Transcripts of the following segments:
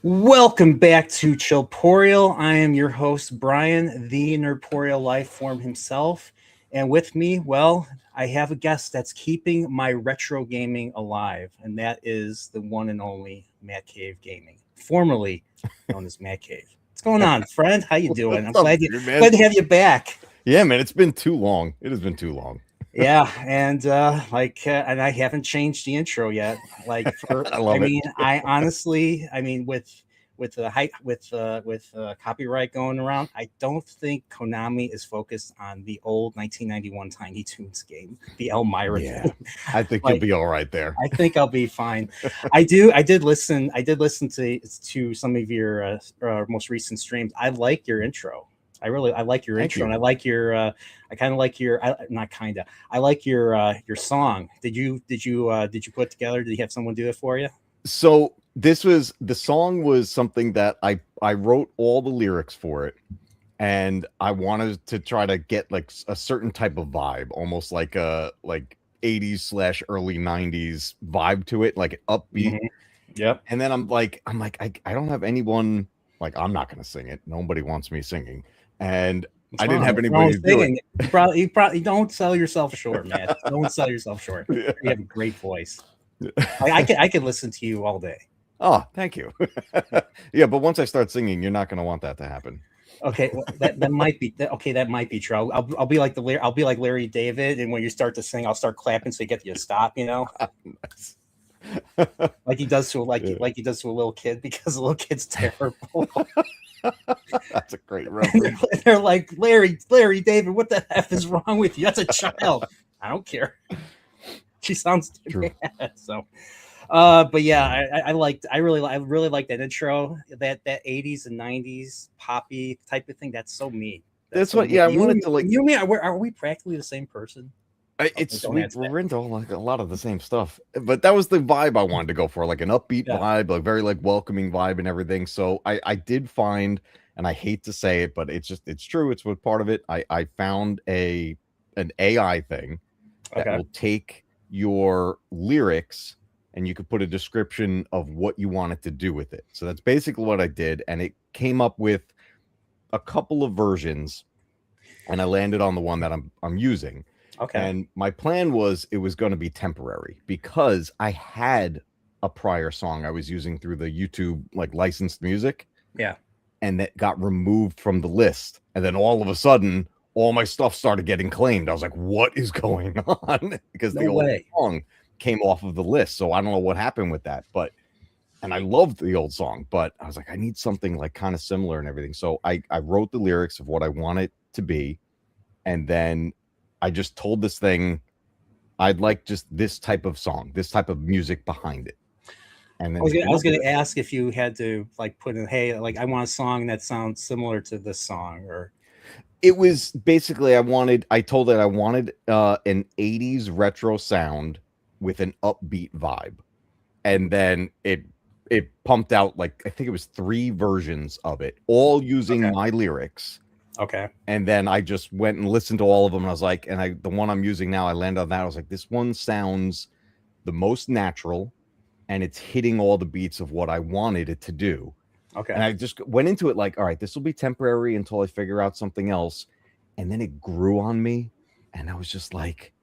Welcome back to Chillporeal. I am your host, Brian, the Nerdporeal life form himself. And with me, well, I have a guest that's keeping my retro gaming alive, and that is the one and only Matcave Gaming, formerly known as Matcave. What's going on, friend? How you doing? I'm What's up, dude, man? glad to have you back. Yeah, man, it's been too long. It has been too long. Yeah, and and I haven't changed the intro yet. I love it. I honestly, with the hype with copyright going around, I don't think Konami is focused on the old 1991 Tiny Toons game, the Elmira Yeah, thing. I think you'll Like, be all right there. I think I'll be fine. I do. I did listen. I did listen to some of your most recent streams. I like your intro. I like your Thank intro, and you. I like your. I kind of like your. Not kind of. I like your song. Did you put it together? Did you have someone do it for you? So the song was something that I wrote all the lyrics for it, and I wanted to try to get like a certain type of vibe, almost like a 80s slash early 90s vibe to it, like an upbeat. Hmm. Yep. And then I don't have anyone, like, I'm not gonna sing it. Nobody wants me singing. And What's I didn't wrong? have What's wrong anybody with to do it. singing? You probably don't sell yourself short, man. Don't sell yourself short. Yeah. You have a great voice. I could listen to you all day. Oh, thank you. Yeah, but once I start singing, you're not going to want that to happen. Okay, well, that might be okay. That might be true. I'll be like I'll be like Larry David, and when you start to sing, I'll start clapping so you get you to stop. Nice. Like Yeah, like he does to a little kid because the little kid's terrible. that's a great And they're, reference. they're like Larry David, what the f is wrong with you? That's a child. I don't care. She sounds too True. bad. So, but yeah, I really like that intro, that 80s and 90s poppy type of thing. That's so me. That's That's so what, me. yeah, I You wanted and to like, you and me are we practically the same person? Okay, it's, don't answer that. we're into like a lot of the same stuff, but that was the vibe I wanted to go for, like an upbeat Yeah. vibe, like very like welcoming vibe and everything. So I did find, and I hate to say it, but it's true. It's what part of it. I found an AI thing that Okay. will take your lyrics and you could put a description of what you wanted to do with it. So that's basically what I did. And it came up with a couple of versions, and I landed on the one that I'm using. Okay. And my plan was it was going to be temporary because I had a prior song I was using through the YouTube like licensed music, Yeah. and that got removed from the list. And then all of a sudden, all my stuff started getting claimed. I was like, what is going on? Because No the old way. song came off of the list. So I don't know what happened with that. But and I loved the old song, but I was like, I need something like kind of similar and everything. So I wrote the lyrics of what I want it to be. And then I just told this thing, I'd like just this type of song, this type of music behind it. And then it I came was up with gonna it. ask if you had to like put in, hey, like I want a song that sounds similar to this song, or It was basically I told it I wanted an 80s retro sound with an upbeat vibe. And then it pumped out like I think it was 3 versions of it, all using okay, my lyrics. okay, And then I just went and listened to all of them. And I was like, the one I'm using now, I landed on that. I was like, this one sounds the most natural and it's hitting all the beats of what I wanted it to do. And okay. I just went into it like, all right, this will be temporary until I figure out something else. And then it grew on me. And I was just like,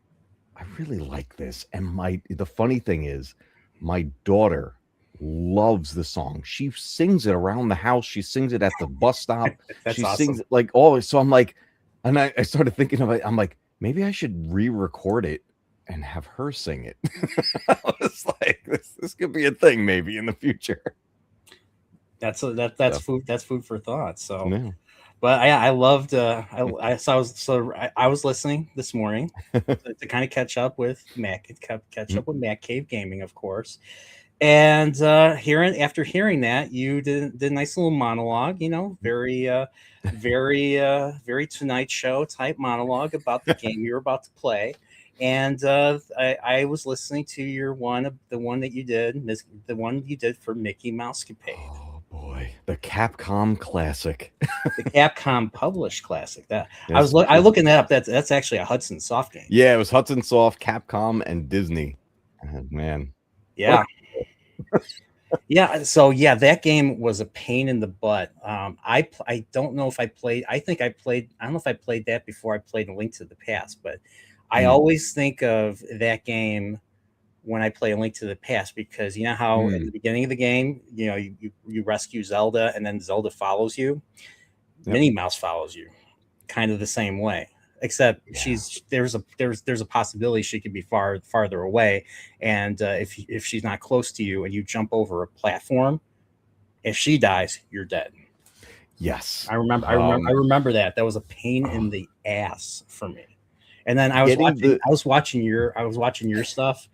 I really like this. And the funny thing is, my daughter loves the song. She sings it around the house. She sings it at the bus stop. That's She sings awesome. it like always. So I'm like, and I started thinking of it. I'm like, maybe I should re-record it and have her sing it. I was like, this could be a thing maybe in the future. That's So food. That's food for thought. So, no. but I loved. I was listening this morning to kind of catch Mhm. up with Mac Cave Gaming, of course. And after hearing that, you did a nice little monologue, very Tonight Show type monologue about the game you're about to play. And I was listening to the one that you did, the one you did for Mickey Mouse Capade, Oh boy, the Capcom classic. the Capcom published classic. That Yes, it I was. looking that up. That's actually a Hudson Soft game. Yeah, it was Hudson Soft, Capcom, and Disney. Oh, man, what Yeah. Yeah, so yeah, that game was a pain in the butt. I don't know if I played. I think I played. I don't know if I played that before I played A Link to the Past, but I Mm, always think of that game when I play A Link to the Past because you know how in mm, the beginning of the game, you rescue Zelda and then Zelda follows you. yep. Minnie Mouse follows you, kind of the same way. Except Yeah. there's a possibility she could be farther away, and if she's not close to you and you jump over a platform, if she dies, you're dead. Yes. I remember that. That was a pain Oh, in the ass for me. And then getting the I was watching your stuff,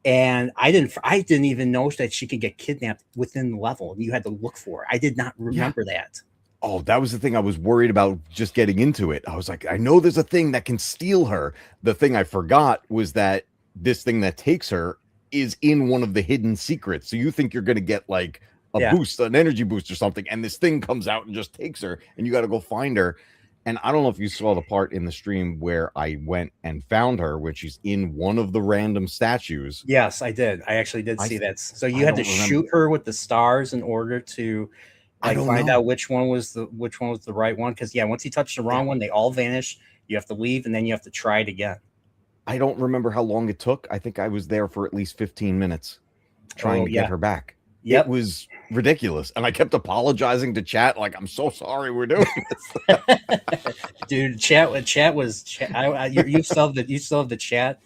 and I didn't even know that she could get kidnapped within the level, and you had to look for her. I did not yeah. remember that. Oh, that was the thing I was worried about just getting into it. I was like, I know there's a thing that can steal her. The thing I forgot was that this thing that takes her is in one of the hidden secrets. So you think you're going to get like a Yeah, boost, an energy boost or something, and this thing comes out and just takes her, and you got to go find her. And I don't know if you saw the part in the stream where I went and found her when she's in one of the random statues. yes, I did. I actually did I see that. So you I had to don't remember. shoot her with the stars in order to I like don't find out know. which one was the right one. Because yeah, once you touch the Yeah. wrong one, they all vanish. You have to leave, and then you have to try it again. I don't remember how long it took. I think I was there for at least 15 minutes trying Oh to get yeah, her back. It yep. was ridiculous. And I kept apologizing to chat, like, I'm so sorry we're doing this. Dude, chat was chat. You still have the chat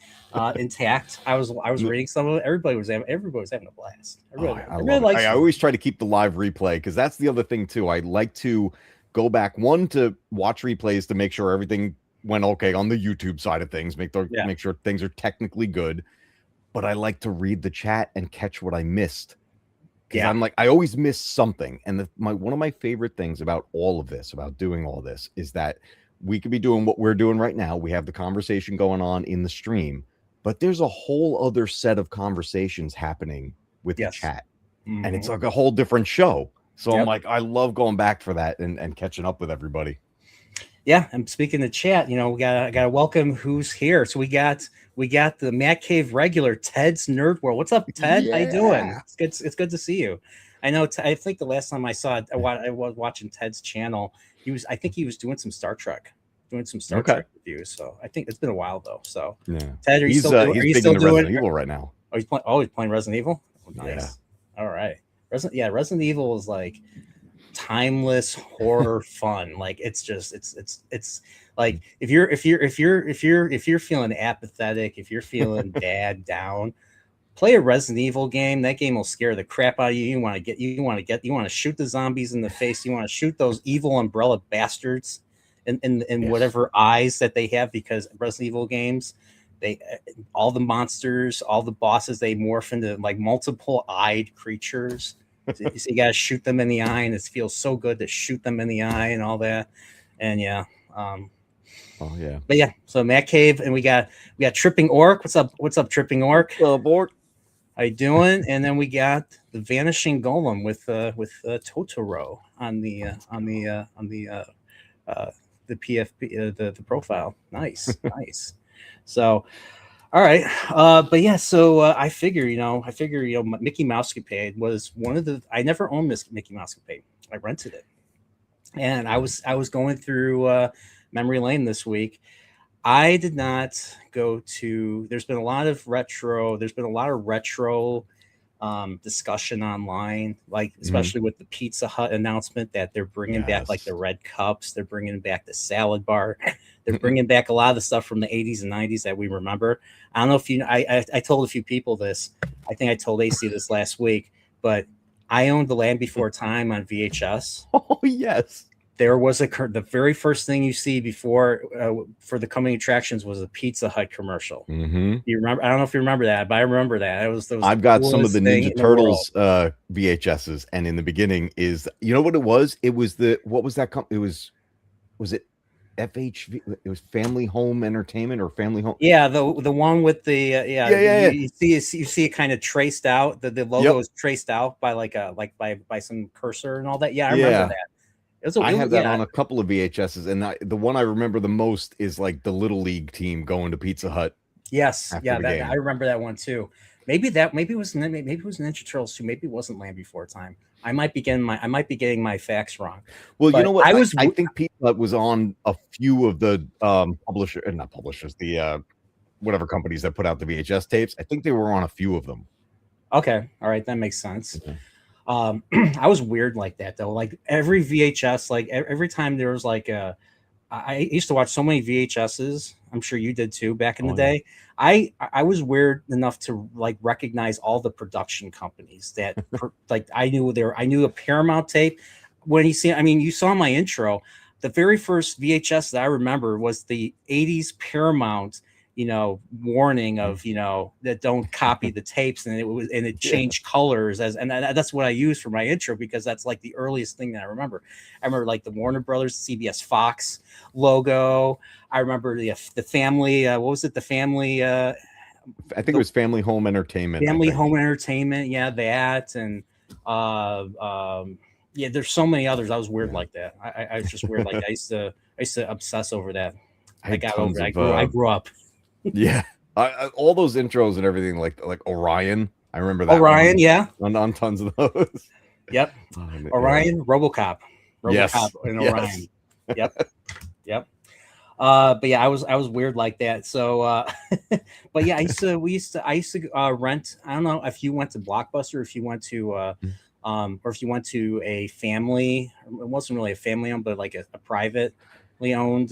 intact. I was reading some of it. Everybody was having a blast. Oh, I Everybody love it. I likes it. always try to keep the live replay because that's the other thing too. I like to go back one to watch replays to make sure everything went okay on the YouTube side of things, Yeah, make sure things are technically good. But I like to read the chat and catch what I missed because yeah, I'm like I always miss something. And my one of my favorite things about all of this, about doing all this, is that we could be doing what we're doing right now. We have the conversation going on in the stream, but there's a whole other set of conversations happening with the yes, chat, and it's hmm, like a whole different show. So I'm yep. like, I love going back for that and catching up with everybody. Yeah, and speaking of chat, I gotta welcome who's here. So we got the Matcave regular, Ted's Nerd World. What's up, Ted? How you doing? Yeah. It's good to see you. I know. I think the last time I saw it, I was watching Ted's channel. I think he was doing some Star Okay. Trek reviews. So I think it's been a while though. So Yeah. Ted, are He's you big still into doing? Resident Evil right now. He's playing Resident Evil. Oh, Yeah. nice. All right. Resident Evil is like timeless horror fun. Like it's like if you're feeling apathetic, if you're feeling bad down, play a Resident Evil game. That game will scare the crap out of you. You want to shoot the zombies in the face. You want to shoot those evil umbrella bastards in Yes. whatever eyes that they have, because Resident Evil games, they all the monsters, all the bosses, they morph into like multiple eyed creatures. So you got to shoot them in the eye, and it feels so good to shoot them in the eye and all that. And yeah, um, Oh yeah. but yeah. So Matt Cave, and we got Tripping Orc. What's up? What's up, Tripping Orc? Board. How you doing? And then we got the Vanishing Golem with Totoro uh, the PFP the profile. Nice, nice. So all right, but yeah. So I figure Mickey Mouse Capade was one of the. I never owned this Mickey Mouse Capade. I rented it, and I was going through memory lane this week. I did not go to. There's been a lot of retro. There's been a lot of retro discussion online, like Mhm. especially with the Pizza Hut announcement that they're bringing back like the Yes. red cups, they're bringing back the salad bar, they're bringing back a lot of the stuff from the 80s and 90s that we remember. I don't know if you. I told a few people this. I think I told AC this last week, but I owned The Land Before Time on VHS. Oh yes. There was the very first thing you see before for the coming attractions was a Pizza Hut commercial. Hmm. You remember? I don't know if you remember that, but I remember that. That was the I've got some of the coolest thing Ninja in the world. Turtles VHSs, and in the beginning is you know what it was? It was the what was that? It was it FHV? It was Family Home Entertainment or Family Home. Yeah, the one with the Yeah, yeah, yeah. you see it kind of traced out. The logo Yep. is traced out by by some cursor and all that. Yeah, I remember Yeah. that. I have that Yeah. on a couple of VHSs, and the one I remember the most is like the Little League team going to Pizza Hut Yes, after yeah, the that I game. remember that one too. maybe it was Ninja Turtles too. Maybe it wasn't Land Before Time. I might be getting my facts wrong. Well, you But know what? I was I think Peanut was on a few of the not publishers, the whatever companies that put out the VHS tapes. I think they were on a few of them. okay. All right, that makes sense. Okay. I was weird like that though. Like every VHS, like every time there was like I used to watch so many VHSs. I'm sure you did too back in the Oh, yeah. day. I was weird enough to like recognize all the production companies that like I knew a Paramount tape. When you see, I mean, you saw my intro. The very first VHS that I remember was the '80s Paramount, warning of that don't copy the tapes, and it Yeah. changed colors that's what I use for my intro because that's like the earliest thing that I remember. I remember like the Warner Brothers, CBS, Fox logo. I remember the family. What was it? The family. I think it was Family Home Entertainment. Family Home Entertainment. Yeah, that and uh, um, yeah. There's so many others. I was weird like that. I was just weird. Like I used to obsess over that. I I had got tons over it. of I grew up. yeah, all those intros and everything, like Orion. I remember that Orion, one yeah. on tons of those. Yep. Yeah. Orion, RoboCop. Yes. And Yes. Orion. Yep. Yep. But yeah, I was weird like that. So, but yeah, I used to rent. I don't know if you went to Blockbuster, if you went to, or if you went to a family. It wasn't really a family owned, but like a privately owned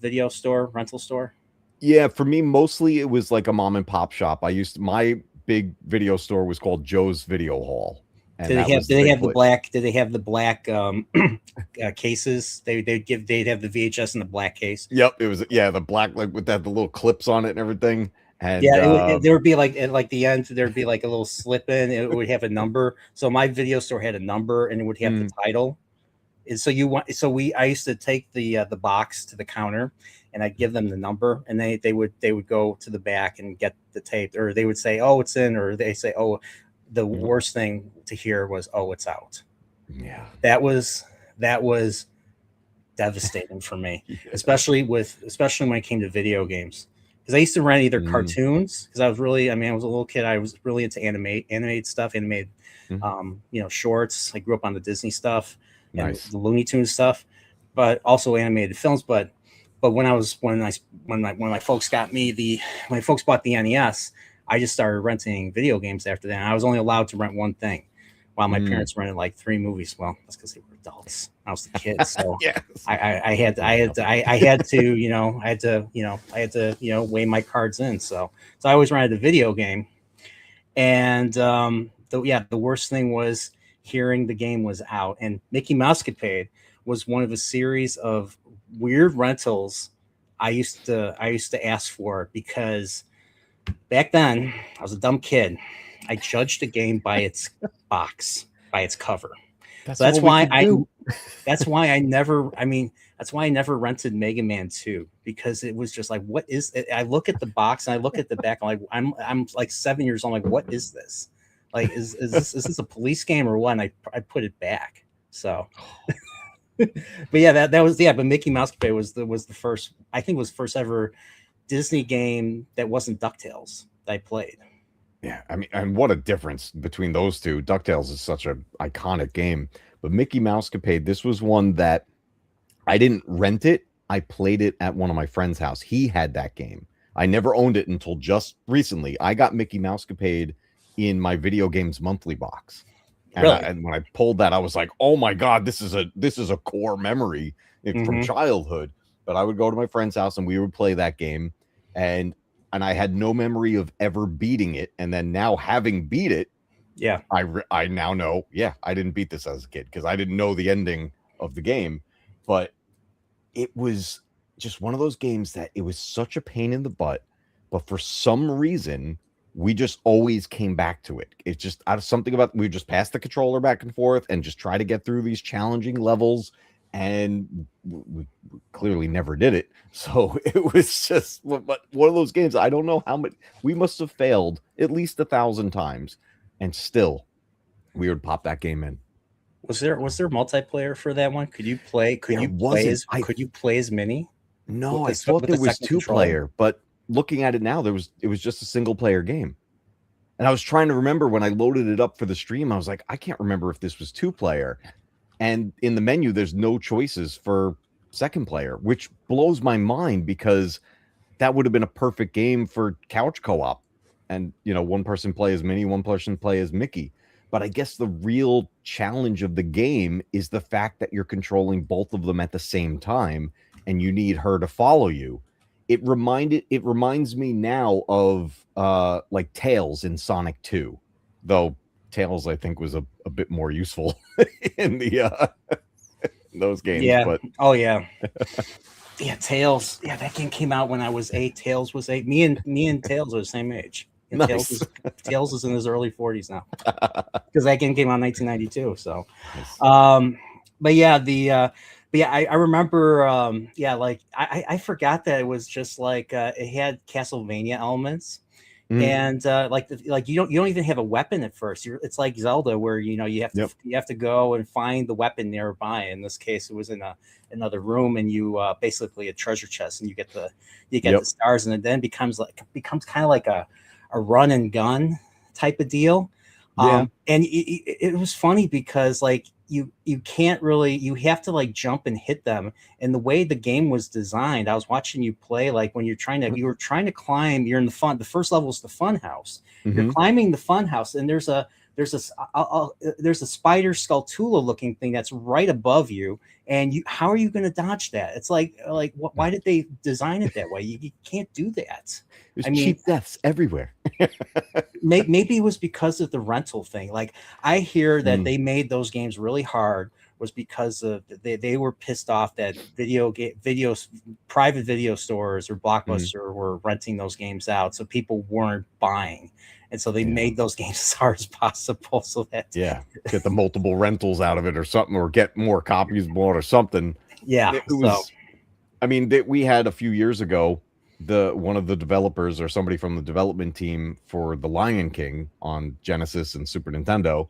video store, rental store. Yeah, for me, mostly it was like a mom and pop shop. My big video store was called Joe's Video Hall, and that was the Did they big have the place. black? Did they have the black cases? They'd have the VHS in the black case. Yep, it was the black like with the little clips on it and everything. And Yeah, there would be like at like the end, there'd be like a little slip in. It would have a number. So my video store had a number, and it would have the title. And so I used to take the box to the counter, and I'd give them the number, and they would go to the back and get the tape, or they would say, "Oh, it's in," or they say, "Oh." The worst thing to hear was, "Oh, it's out." Yeah, That was devastating for me, yeah. especially when it came to video games. Because I used to rent either cartoons, because I was really, I was a little kid. I was really into animated stuff, shorts. I grew up on the Disney stuff and Nice. the Looney Tunes stuff, but also animated films. But when my folks got me when my folks bought the NES, I just started renting video games after that. And I was only allowed to rent one thing, while my parents rented like 3 movies. Well, that's because they were adults. I was the kid, so Yes. I had to weigh my cards in. So I always rented a video game, and the worst thing was hearing the game was out. And Mickey Mousecapade was one of a series of weird rentals I used to ask for, because back then I was a dumb kid. I judged a game by its box, by its cover. That's why I never rented Mega Man 2, because it was just like, what is it? I look at the box and I look at the back. I'm like 7 years old. I'm like, what is this? Like, is this a police game or what? And I put it back. So, but yeah, but Mickey Mouse Cafe was the first, I think it was first ever Disney game that wasn't DuckTales that I played. Yeah, and what a difference between those two. DuckTales is such an iconic game, but Mickey Mousecapade, this was one that I didn't rent it. I played it at one of my friend's house. He had that game. I never owned it until just recently. I got Mickey Mousecapade in my video games monthly box. And, really? And when I pulled that, I was like, "Oh my god, this is a core memory from childhood." But I would go to my friend's house and we would play that game, and I had no memory of ever beating it. And then now, having beat it, yeah, I now know, I didn't beat this as a kid because I didn't know the ending of the game. But it was just one of those games that it was such a pain in the butt, but for some reason we just always came back to it. It's just out of something about, we just pass the controller back and forth and just try to get through these challenging levels, and we clearly never did it. So it was just one of those games. I don't know how much we must have failed at least 1,000 times, and still we would pop that game in. Was there multiplayer for that one? Could you play as Minnie? No, I thought there was 2-player, but looking at it now, it was just a single player game. And I was trying to remember when I loaded it up for the stream, I was like, I can't remember if this was 2-player. And in the menu, there's no choices for second player, which blows my mind because that would have been a perfect game for couch co-op. And, one person play as Minnie, one person play as Mickey. But I guess the real challenge of the game is the fact that you're controlling both of them at the same time and you need her to follow you. It reminds me now of like Tails in Sonic 2, though Tails I think was a bit more useful in the those games. Yeah. But Oh yeah. Yeah, Tails. Yeah, that game came out when I was 8. Tails was 8. Me and Tails are the same age. And nice. Tails is in his early 40s now because that game came out in 1992. So, Nice. but yeah, I remember. Yeah, like I forgot that it was just like it had Castlevania elements. And like you don't even have a weapon at first. It's like Zelda, where you have to go and find the weapon nearby. In this case, it was in another room, and you basically a treasure chest, and you get the stars, and it then becomes kind of like a run and gun type of deal. And it was funny because like you can't really, you have to like jump and hit them. And the way the game was designed, I was watching you play, like when you were trying to climb, you're in the first level is the fun house. You're climbing the fun house, and there's a spider Skulltula looking thing that's right above you. And how are you going to dodge that? It's like why did they design it that way? You can't do that. There's cheap deaths everywhere. Maybe it was because of the rental thing. Like I hear that they made those games really hard was because of they were pissed off that private video stores or Blockbuster were renting those games out, so people weren't buying. And so they made those games as hard as possible so that get the multiple rentals out of it or something, or get more copies bought or something. Yeah. I mean, we had a few years ago, one of the developers or somebody from the development team for The Lion King on Genesis and Super Nintendo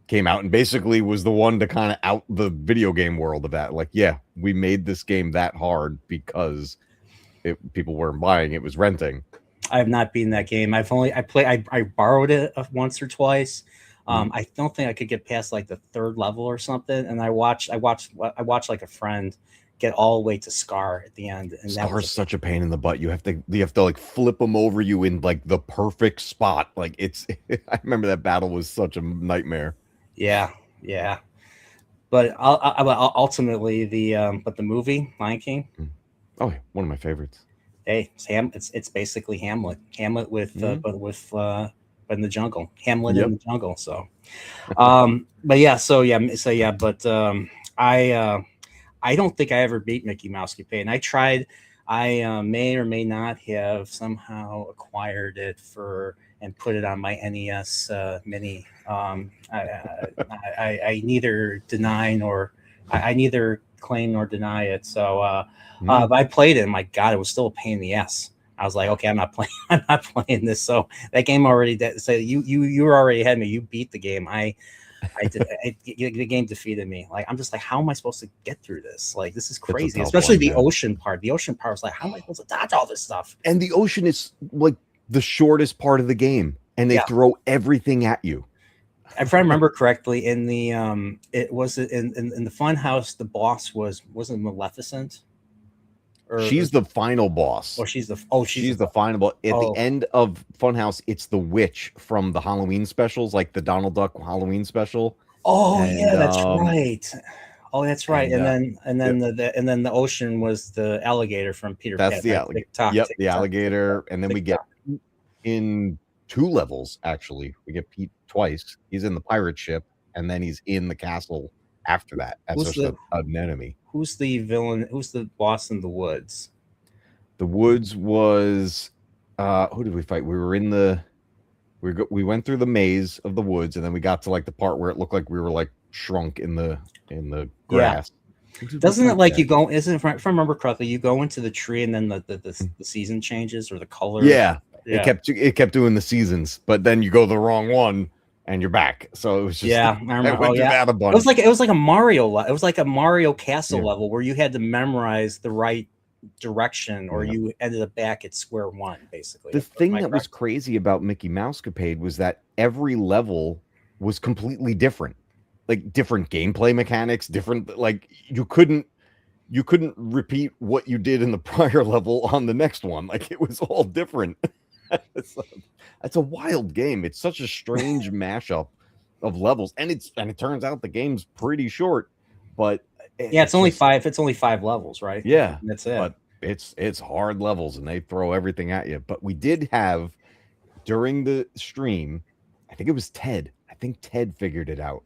came out and basically was the one to kind of out the video game world of that. Like, we made this game that hard because people weren't buying, it was renting. I have not beaten that game. I borrowed it once or twice. I don't think I could get past like the third level or something. And I watched like a friend get all the way to Scar at the end. And Scar is such a pain in the butt. You have to like flip them over you in like the perfect spot. Like I remember that battle was such a nightmare. Yeah. But ultimately the movie Lion King. Oh, yeah, one of my favorites. Hey, it's basically Hamlet with but in the jungle, Hamlet in the jungle. So, I don't think I ever beat Mickey Mouse Coupe, and I tried. I may or may not have somehow acquired it and put it on my NES Mini. I neither deny nor I neither claim nor deny it. So I played it. And my God, it was still a pain in the ass. I was like, okay, I'm not playing. I'm not playing this. So that game already. So you were already ahead of me. You beat the game. The game defeated me. Like I'm just like, how am I supposed to get through this? Like this is crazy. Especially the ocean part. The ocean part was like, how am I supposed to dodge all this stuff? And the ocean is like the shortest part of the game, and they throw everything at you. If I remember correctly, in the it was in the fun house, the boss wasn't Maleficent. She's the final boss. She's the final boss. At the end of Funhouse, it's the witch from the Halloween specials, like the Donald Duck Halloween special. That's right. Oh, that's right. And then the ocean was the alligator from Peter Pan. That's the alligator. The alligator. And then we get in 2 levels, actually. We get Pete twice. He's in the pirate ship, and then he's in the castle after that as just an enemy. Who's the villain? Who's the boss in the woods? The woods was who did we fight? We were in we went through the maze of the woods, and then we got to like the part where it looked like we were like shrunk in the grass. Doesn't it like you go? Isn't if I remember correctly, you go into the tree and then the season changes or the color? Yeah. It kept doing the seasons, but then you go the wrong one and you're back. So it was just I remember. A bunch. It was like a Mario. It was like a Mario Castle level where you had to memorize the right direction, or Yeah. you ended up back at square one, basically. The Am thing I that was correct? crazy about Mickey Mousecapade was that every level was completely different. Like different gameplay mechanics, different like you couldn't repeat what you did in the prior level on the next one. Like it was all different. it's, it's a wild game. It's such a strange mashup of levels, and it turns out the game's pretty short, but Yeah, it's just it's only 5 levels, right? yeah. That's it. But it's hard levels, and they throw everything at you. But we did have during the stream, I think it was Ted. I think Ted figured it out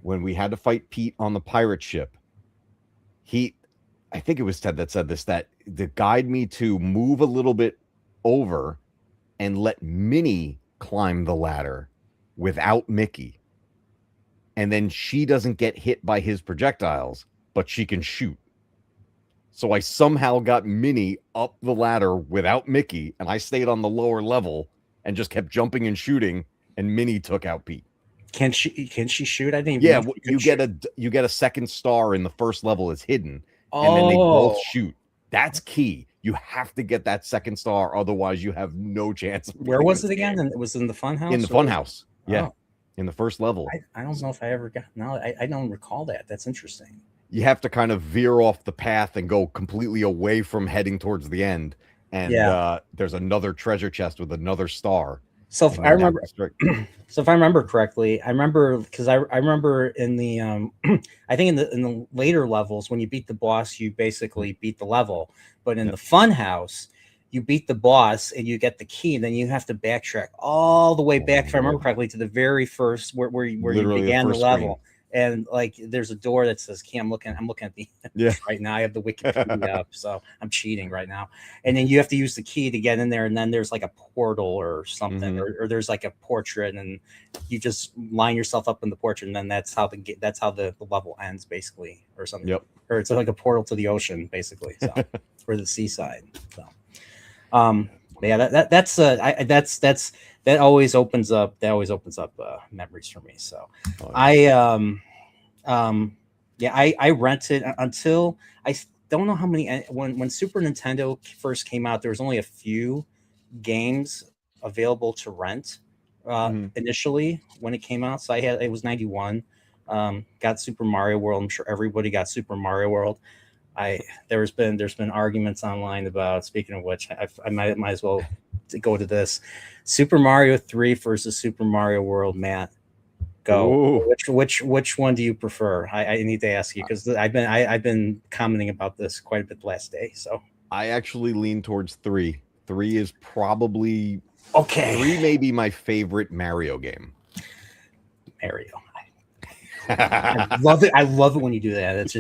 when we had to fight Pete on the pirate ship. He I think it was Ted that said this, that to guide me to move a little bit over and let Minnie climb the ladder without Mickey. And then she doesn't get hit by his projectiles, but she can shoot. So I somehow got Minnie up the ladder without Mickey, and I stayed on the lower level and just kept jumping and shooting, and Minnie took out Pete. Can she shoot? I didn't even Yeah, know she could shoot. you get a second star in the first level. It's hidden, and then they both Oh, shoot. That's key. You have to get that second star, otherwise you have no chance of where beating was this it again? game. And it was in the fun In house, the or fun was it? house. Yeah. Oh, In the first level. I don't know if I ever got. No, I don't recall that. That's interesting. You have to kind of veer off the path and go completely away from heading towards the end. And Yeah. there's another treasure chest with another star. So if And I you have remember, to strike. so if I remember correctly, I remember because I remember in the I think in the later levels when you beat the boss, you basically beat the level. But in Yep. the fun house, you beat the boss and you get the key, and then you have to backtrack all the way back, if I remember correctly, to the very first where you Literally the began the first screen. level. And like there's a door that says key. I'm looking at the Yeah. right now. I have the Wikipedia up, so I'm cheating right now. And then you have to use the key to get in there, and then there's like a portal or something, Mhm. or there's like a portrait, and you just line yourself up in the portrait, and then that's how the level ends, basically, or something. Yep. Or it's like a portal to the ocean, basically, so or the seaside. So, yeah, that always opens up memories for me. So, Oh, yeah. yeah, I rented until I don't know how many when Super Nintendo first came out, there was only a few games available to rent Mhm. initially when it came out. So it was 91. Got Super Mario World. I'm sure everybody got Super Mario World. There's been arguments online about, speaking of which, I might as well go to this Super Mario 3 versus Super Mario World. Matt, go. Ooh. Which one do you prefer? I need to ask you because I've been commenting about this quite a bit the last day. So I actually lean towards 3. 3 is probably okay. 3 may be my favorite Mario game. Mario. I love it. I love it when you do that. It's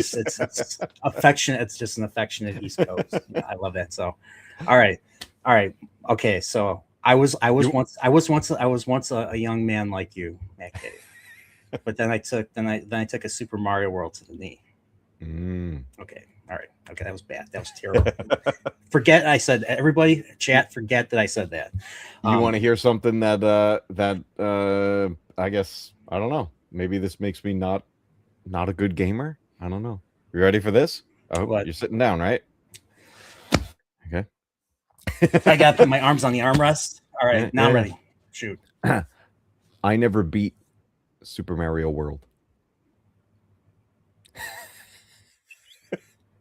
affectionate. It's just an affectionate East Coast. Yeah, I love that. So, all right, okay. So I was once a young man like you, Matcave, but then I took a Super Mario World to the knee. Okay, all right, okay, that was bad. That was terrible. Forget I said. Everybody, chat. Forget that I said that. You want to hear something that I guess I don't know. Maybe this makes me not a good gamer. I don't know. You ready for this? Oh, What? you're sitting down, right? Okay. I got to put my arms on the armrest. All right, now I'm ready. Shoot. I never beat Super Mario World.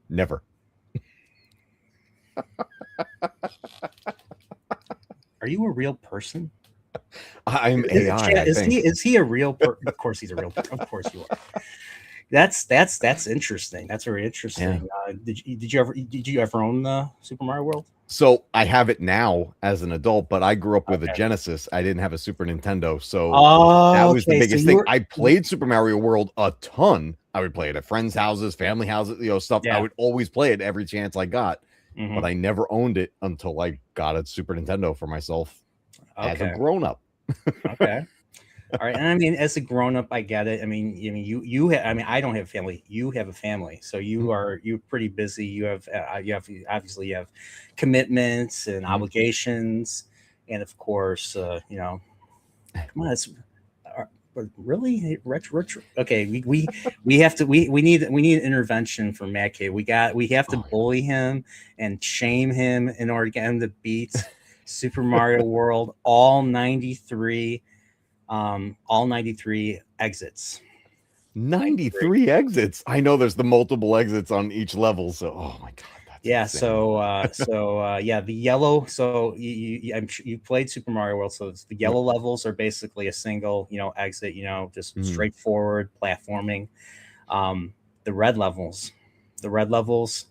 Never. Are you a real person? I'm AI. Is he a real person? Of course he's a real person. Of course you are. That's interesting. That's very interesting. Yeah. Did you ever own the Super Mario World? So I have it now as an adult, but I grew up with a Genesis. I didn't have a Super Nintendo, so that was the biggest thing. I played Super Mario World a ton. I would play it at friends' houses, family houses, stuff. Yeah. I would always play it every chance I got, Mm-hmm. but I never owned it until I got a Super Nintendo for myself as a grown up. Okay. All right, and I mean, as a grown up, I get it. I mean, I mean, I don't have family. You have a family, so you're pretty busy. You have obviously you have commitments and obligations, and of course, come on, But really, retro. Okay, we have to we need intervention from Matcave. We have to Oh, bully him and shame him in order to get him to beat Super Mario World all 93 exits. 93. 93 exits. I know there's the multiple exits on each level. So, oh my God, that's Yeah, insane. yeah, the yellow. So I'm sure you played Super Mario World. So the Yep. yellow levels are basically a single, exit. Just Mhm. straightforward platforming. Um, the red levels, the red levels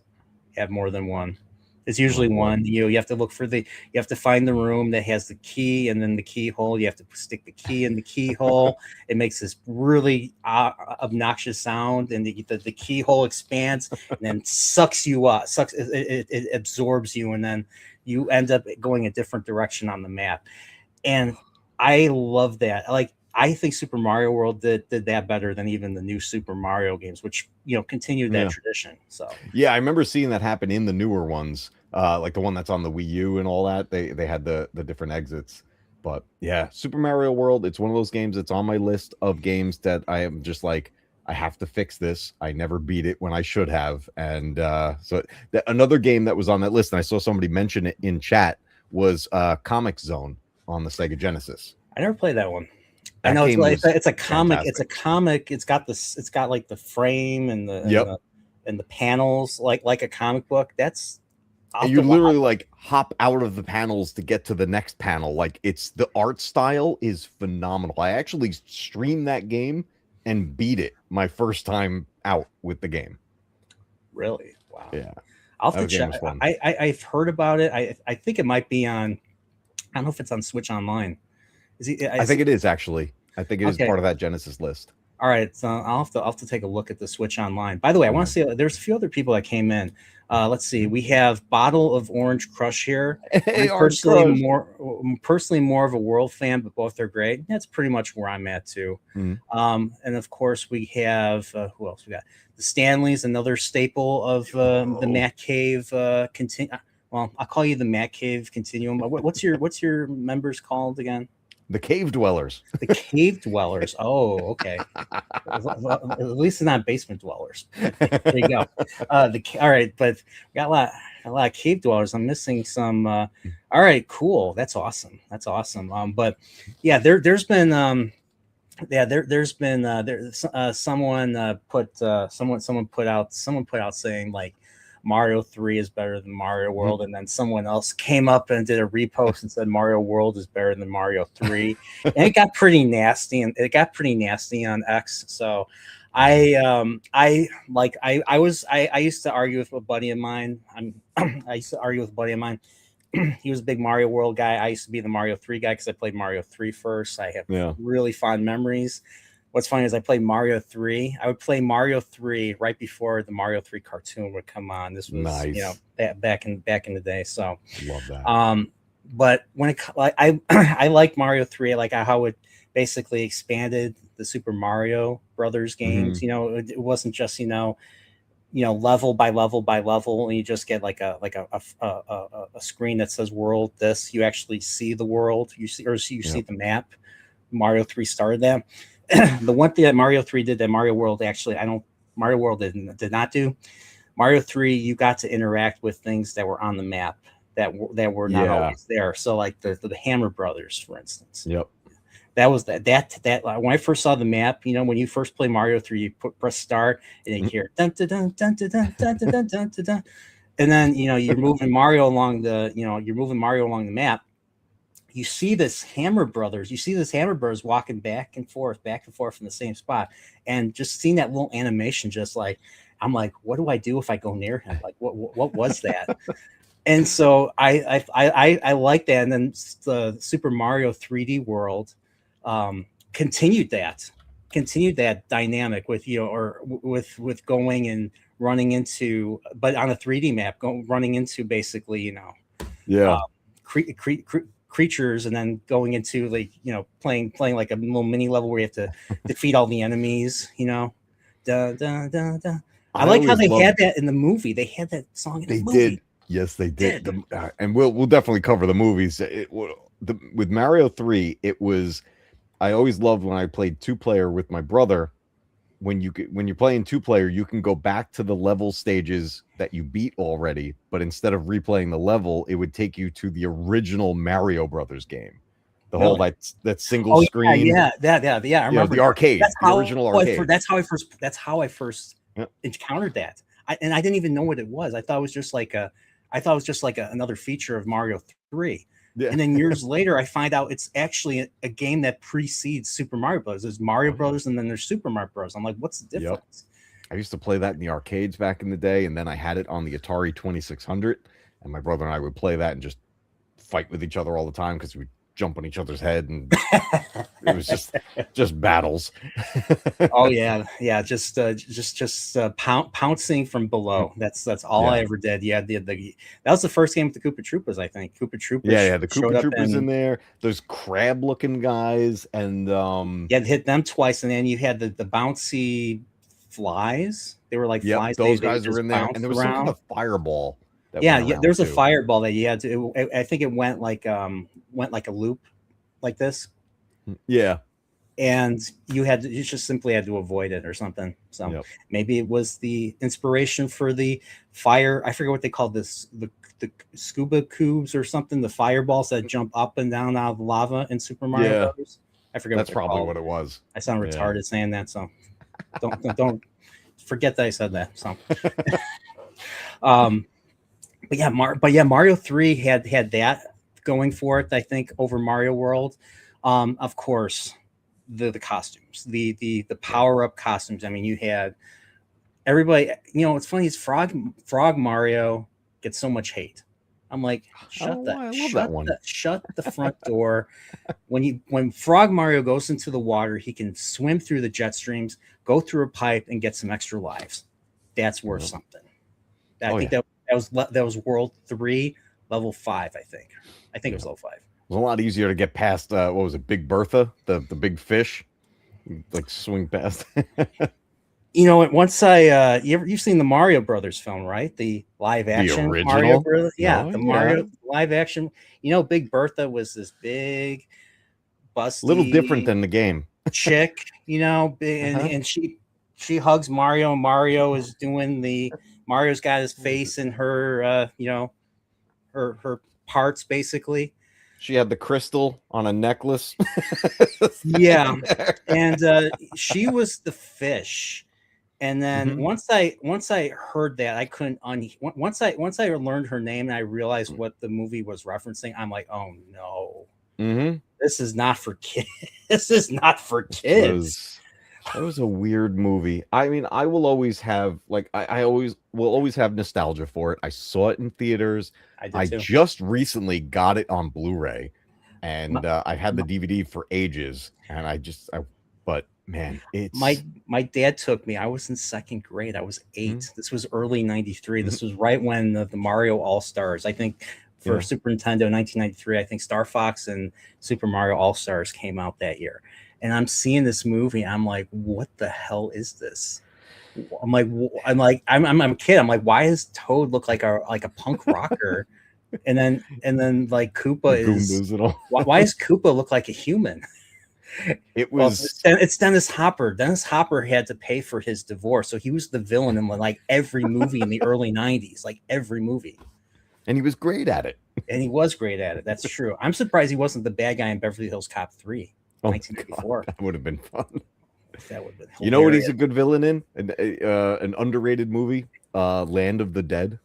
have more than one. It's Oh usually boy. one. You have to look for you have to find the room that has the key and then the keyhole. You have to stick the key in the keyhole. It makes this really obnoxious sound, and the keyhole expands and then sucks you up. It absorbs you, and then you end up going a different direction on the map. And I love that. Like, I think Super Mario World did that better than even the new Super Mario games, which continued that Yeah. tradition. So Yeah, I remember seeing that happen in the newer ones, like the one that's on the Wii U and all that. They had the different exits. But yeah, Super Mario World, it's one of those games that's on my list of games that I am just like, I have to fix this. I never beat it when I should have. And another game that was on that list, and I saw somebody mention it in chat, was Comic Zone on the Sega Genesis. I never played that one. I That know it's game like was it's a comic. It's a fantastic. comic. It's got this. It's got like the frame and Yep. the panels like a comic book. That's I'll And have you to, literally like hop out of the panels to get to the next panel. Like, it's the art style is phenomenal. I actually streamed that game and beat it my first time out with the game. really. Wow. Yeah, I'll have to that game check. was fun. I've heard about it. I think it might be on. I don't know if it's on Switch Online. I Is think it it is actually. I think it is okay? part of that Genesis list. All right, so I'll have to take a look at the Switch Online. By the way, I want Yeah. to say there's a few other people that came in. Let's see, we have Bottle of Orange Crush here. Hey, I'm Orange Crush. personally more of a World fan, but both are great. That's pretty much where I'm at too. Mhm. And of course, we have who else? We got the Stanleys, another staple of the Oh, Matcave. Well, I'll call you the Matcave Continuum. What's your members called again? the cave dwellers. The cave dwellers. Oh, okay. At least it's not basement dwellers. There you go. All right, but we got a lot of cave dwellers. I'm missing some. All right, cool. That's awesome. That's awesome. But yeah, there's been there's been someone put out saying like Mario 3 is better than Mario Mhm. World, and then someone else came up and did a repost and said Mario World is better than Mario 3, and it got pretty nasty, on X. So I used to argue with a buddy of mine. I used to argue with a buddy of mine. He was a big Mario World guy. I used to be the Mario 3 guy because I played Mario 3 first. I have Yeah. really fond memories. What's funny is I played Mario 3. I would play Mario 3 right before the Mario 3 cartoon would come on. This was, Nice. back in the day. So, Love that. but I like Mario 3. I like how it basically expanded the Super Mario Brothers games. Mhm. It wasn't just level by level by level, and you just get like a screen that says world this. You actually see the world. You see Yep. the map. Mario 3 started that. The one thing that Mario 3 did that Mario World actually I don't Mario World did not do. Mario 3, you got to interact with things that were on the map that were not Yeah. always there. So like the Hammer Brothers, for instance. Yep. That was that when I first saw the map, when you first play Mario 3, you press start and you hear dun dun dun dun dun dun dun dun dun dun dun, dun. And then you're moving Mario along the map. You see this Hammer Brothers walking back and forth in the same spot, and just seeing that little animation, just like I'm like, what do I do if I go near him? Like, what was that? And so I like that. And then the Super Mario 3D World continued that dynamic with with going and running into, but on a 3D map, running into basically Yeah. creatures, and then going into like playing like a little mini level where you have to defeat all the enemies. Da, da, da, da. I I like how always they had loved. that in the movie. They had that song in the They movie. did. Yes, they did. And we'll definitely cover the movies. With Mario 3, it was I always loved when I played 2-player with my brother. When you're playing 2-player, you can go back to the level stages that you beat already, but instead of replaying the level, it would take you to the original Mario Brothers game. The whole Really? that single Oh screen, yeah. I remember the arcade, that's the original arcade. that's how I first Yeah. encountered that. And I didn't even know what it was. I thought it was just like another feature of Mario 3. Yeah. And then years later, I find out it's actually a game that precedes Super Mario Bros. There's Mario Brothers, and then there's Super Mario Bros. I'm like, what's the difference? I used to play that in the arcades back in the day, and then I had it on the Atari 2600, and my brother and I would play that and just fight with each other all the time because we'd jump on each other's head, and it was just battles. Oh yeah, just pouncing from below. That's all I ever did. Yeah, that was the first game with the Koopa Troopas. I think Koopa Troopas. Yeah, the Koopa Troopers in there. There's crab looking guys, and you had to hit them twice, and then you had the bouncy flies. They were like flies. Those guys were in there, and there was some kind of fireball. Yeah, there was a fireball that you had to. I think it went like a loop, like this. Yeah. And you just simply had to avoid it or something. So maybe it was the inspiration for the fire. I forget what they called this, the scuba cubes or something, the fireballs that jump up and down out of the lava in Super Mario Brothers. I forget. That's probably what it was. I sound retarded saying that, so don't forget that I said that. So, but yeah, Mario 3 had that going for it. I think over Mario World, of course. The costumes, the power up costumes. I mean, you had everybody. You know, it's funny is Frog Mario gets so much hate. I'm like, shut the front door. When Frog Mario goes into the water, he can swim through the jet streams, go through a pipe, and get some extra lives. That's worth something. I think that was World 3, level 5. I think it was level 5. It was a lot easier to get past what was it, Big Bertha, the big fish, like swing past. You know, once you've seen the Mario Brothers film, right? The live action Mario Brothers. Yeah, Mario live action. You know, Big Bertha was this big, busty, little different than the game chick. You know, and she hugs Mario. Mario is doing Mario's got his face in her, her parts basically. She had the crystal on a necklace. Yeah, and she was the fish. And then once I heard that, I couldn't once I learned her name and I realized what the movie was referencing, I'm like, oh no, this is not for kids. This is not for kids. That was a weird movie. I mean, I will always have I always will always have nostalgia for it. I saw it in theaters. I just recently got it on Blu-ray, and I had the DVD for ages. And but man, it's my dad took me. I was in second grade. I was 8. This was early '93. This was right when the Mario All Stars. I think for Super Nintendo, 1993. I think Star Fox and Super Mario All Stars came out that year. And I'm seeing this movie. I'm like, what the hell is this? I'm a kid. I'm like, why does Toad look like a punk rocker? and then like Koopa is why does Koopa look like a human? It's Dennis Hopper. Dennis Hopper had to pay for his divorce, so he was the villain in like every movie in the early '90s, like every movie. And he was great at it. That's true. I'm surprised he wasn't the bad guy in Beverly Hills Cop 3. 1984. That would have been fun. That would have been hilarious. You know what he's a good villain in? An underrated movie, Land of the Dead.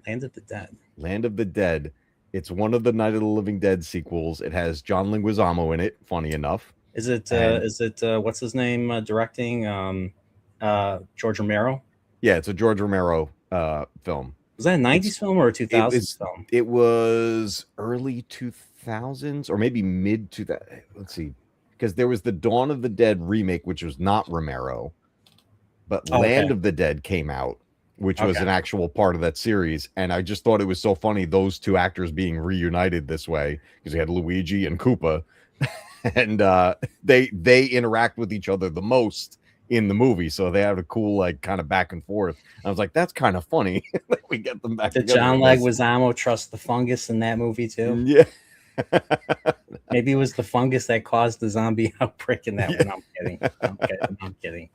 Land of the Dead. Land of the Dead. It's one of the Night of the Living Dead sequels. It has John Leguizamo in it, funny enough. Is it what's his name directing? George Romero? Yeah, it's a George Romero film. Was that a 90s film or a 2000s film? It was early 2000s or maybe mid 2000s. Let's see. Because there was the Dawn of the Dead remake, which was not Romero, but Land of the Dead came out, which was an actual part of that series. And I just thought it was so funny, those two actors being reunited this way, because you had Luigi and Koopa, and they interact with each other the most in the movie. So they have a cool, like, kind of back and forth. I was like, that's kind of funny that we get them back together. Did John Leguizamo trust the fungus in that movie too? Yeah. Maybe it was the fungus that caused the zombie outbreak in that Yeah. one. I'm kidding. I'm kidding.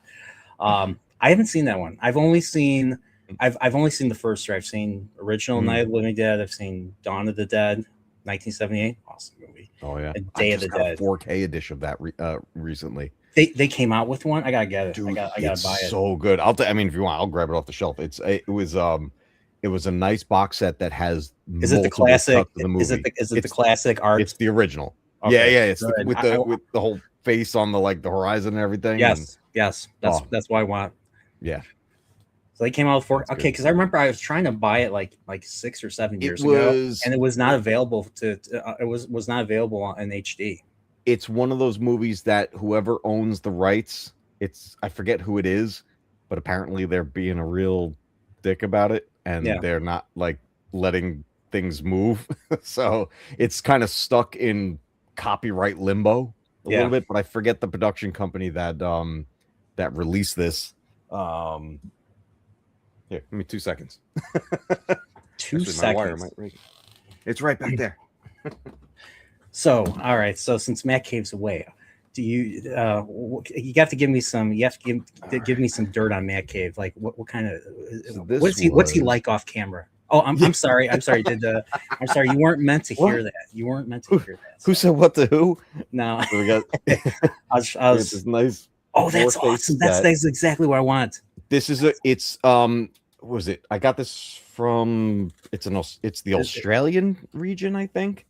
I haven't seen that one. I've only seen the first three. I've seen original Night of the Living Dead. I've seen Dawn of the Dead, 1978, awesome movie. Oh yeah, And I Day of just the got Dead. a 4K edition of that recently. They came out with one. I gotta get it. Dude, I gotta buy it. So good. I mean, if you want, I'll grab it off the shelf. It was a nice box set that has Is it the multiple classic? cuts of the movie. Is it the classic art? It's the original. Okay, yeah. It's good. with the whole face on the horizon and everything. Yes. That's what I want. Yeah. So they came out with 4. That's okay, good. because I remember I was trying to buy it like 6 or 7 years ago, and it was not available it was not available in HD. It's one of those movies that whoever owns the rights, I forget who it is, but apparently they're being a real dick about it, and they're not letting things move. So it's kind of stuck in copyright limbo a little bit. But I forget the production company that released this. Here, give me 2 seconds. 2 seconds. It's right back there. So, all right. So, since Matcave's away, do you have to give me some? You have to give me some dirt on Matcave. Like, what kind of? What's he like off camera? Oh, I'm sorry. I'm sorry. I'm sorry. You weren't meant to hear that. You weren't meant to hear that. Who said what to who? No. So we got. I was this nice. Oh, that's awesome. That's exactly what I want. This is what was it? I got this from it's the Australian region, I think.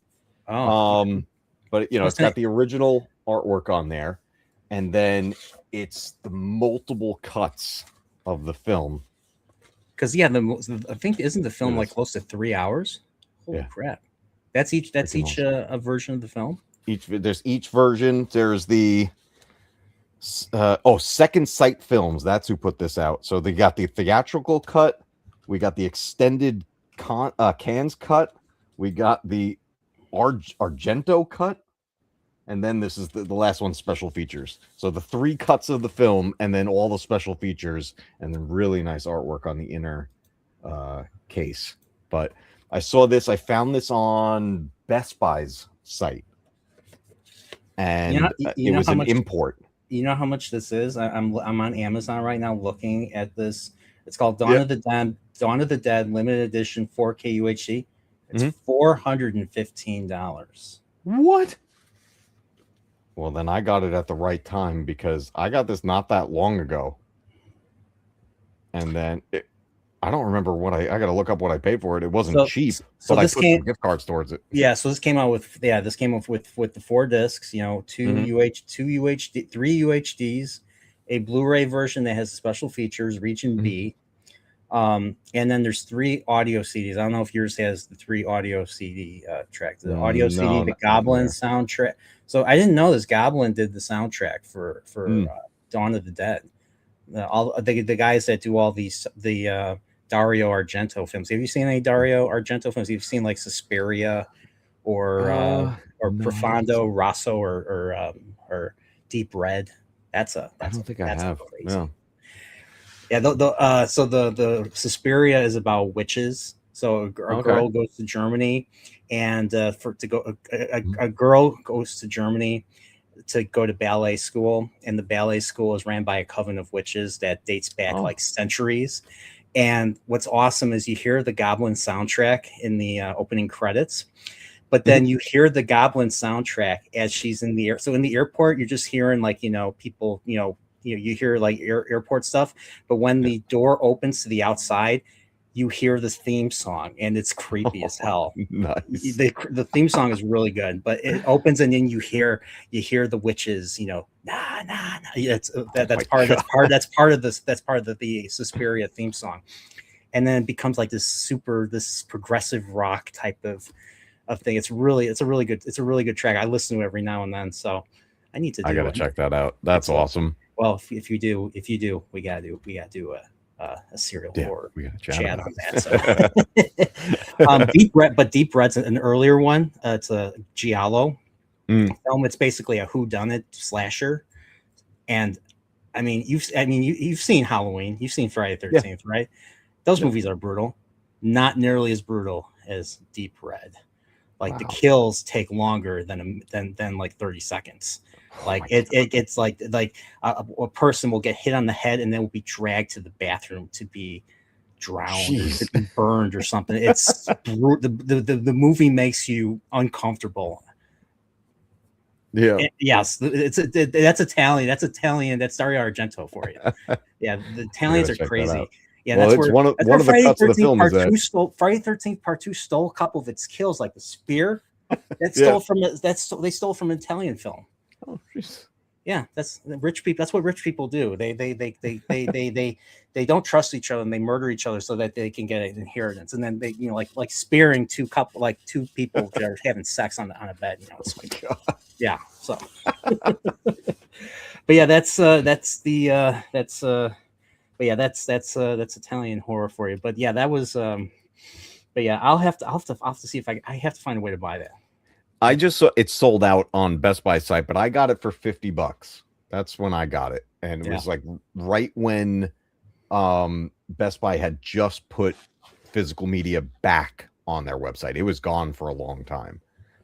Oh. But it's got the original artwork on there, and then it's the multiple cuts of the film. Because I think isn't the film like close to 3 hours? Holy crap! That's each a version of the film. There's each version. There's the Second Sight Films. That's who put this out. So they got the theatrical cut. We got the extended Cannes cut. We got the Argento cut. And then this is the last one, special features. So the 3 cuts of the film, and then all the special features, and then really nice artwork on the inner case. But I saw this. I found this on Best Buy's site, and it was an import. You know how much this is? I'm on Amazon right now looking at this. It's called Dawn of the Dead limited edition 4K UHD. It's $415. What? Well, then I got it at the right time, because I got this not that long ago. And then I don't remember what I got to look up what I paid for it. It wasn't cheap, but I put some gift cards towards it. Yeah, so this came out with with the 4 discs, 2 UHD, 3 UHDs, a Blu-ray version that has special features, Region B. And then there's 3 audio CDs. I don't know if yours has the 3 audio CD tracks. The audio CD, the Goblin soundtrack. So I didn't know this. Goblin did the soundtrack for Dawn of the Dead. The guys that do all the Dario Argento films. Have you seen any Dario Argento films? You've seen like Suspiria or Profondo Rosso or Deep Red. I don't think I have. Crazy. No. Yeah, so the Suspiria is about witches. So a girl goes to Germany, and a girl goes to Germany to go to ballet school, and the ballet school is ran by a coven of witches that dates back like centuries. And what's awesome is you hear the Goblin soundtrack in the opening credits, but then you hear the Goblin soundtrack as she's in the air. So in the airport, you're just hearing people, you hear like airport stuff, but when the door opens to the outside, you hear this theme song, and it's creepy as hell. Nice. The theme song is really good, but it opens, and then you hear the witches, nah. That's part of the Suspiria theme song, and then it becomes like this progressive rock type of thing. It's a really good track. I listen to it every now and then, so I need to. I gotta check that out. That's awesome. Well, if you do, we gotta do a serial horror chat on that. So. Deep Red's an earlier one. It's a giallo film. It's basically a whodunit slasher, and you've seen Halloween, you've seen Friday the 13th, right? Those movies are brutal, not nearly as brutal as Deep Red. Like the Wow. kills take longer than like 30 seconds. Oh Like my it's like a person will get hit on the head and then will be dragged to the bathroom to be drowned or to Jeez. be burned or something. It's the movie makes you uncomfortable. Yeah. Yes, that's Italian. That's Italian. That's Dario Argento for you. Yeah, the I Italians gotta are check that crazy. out. Yeah, Well, it's one that's where of the Friday cuts of the 13th film is Part that. Two stole. Friday 13th Part Two stole a couple of its kills, like the spear. That Yeah. stole from they stole from an Italian film. Oh, jeez. Yeah, that's rich people. That's what rich people do. They don't trust each other and they murder each other so that they can get an inheritance. And then they, like spearing two people that are having sex on a bed. It's Oh like, my God. yeah. So, but yeah, that's but yeah, that's Italian horror for you. But yeah, that was. But yeah, I'll have to see if I have to find a way to buy that. I just saw it's sold out on Best Buy site, but I got it for $50. That's when I got it. And it Yeah. was like right when Best Buy had just put physical media back on their website. It was gone for a long time.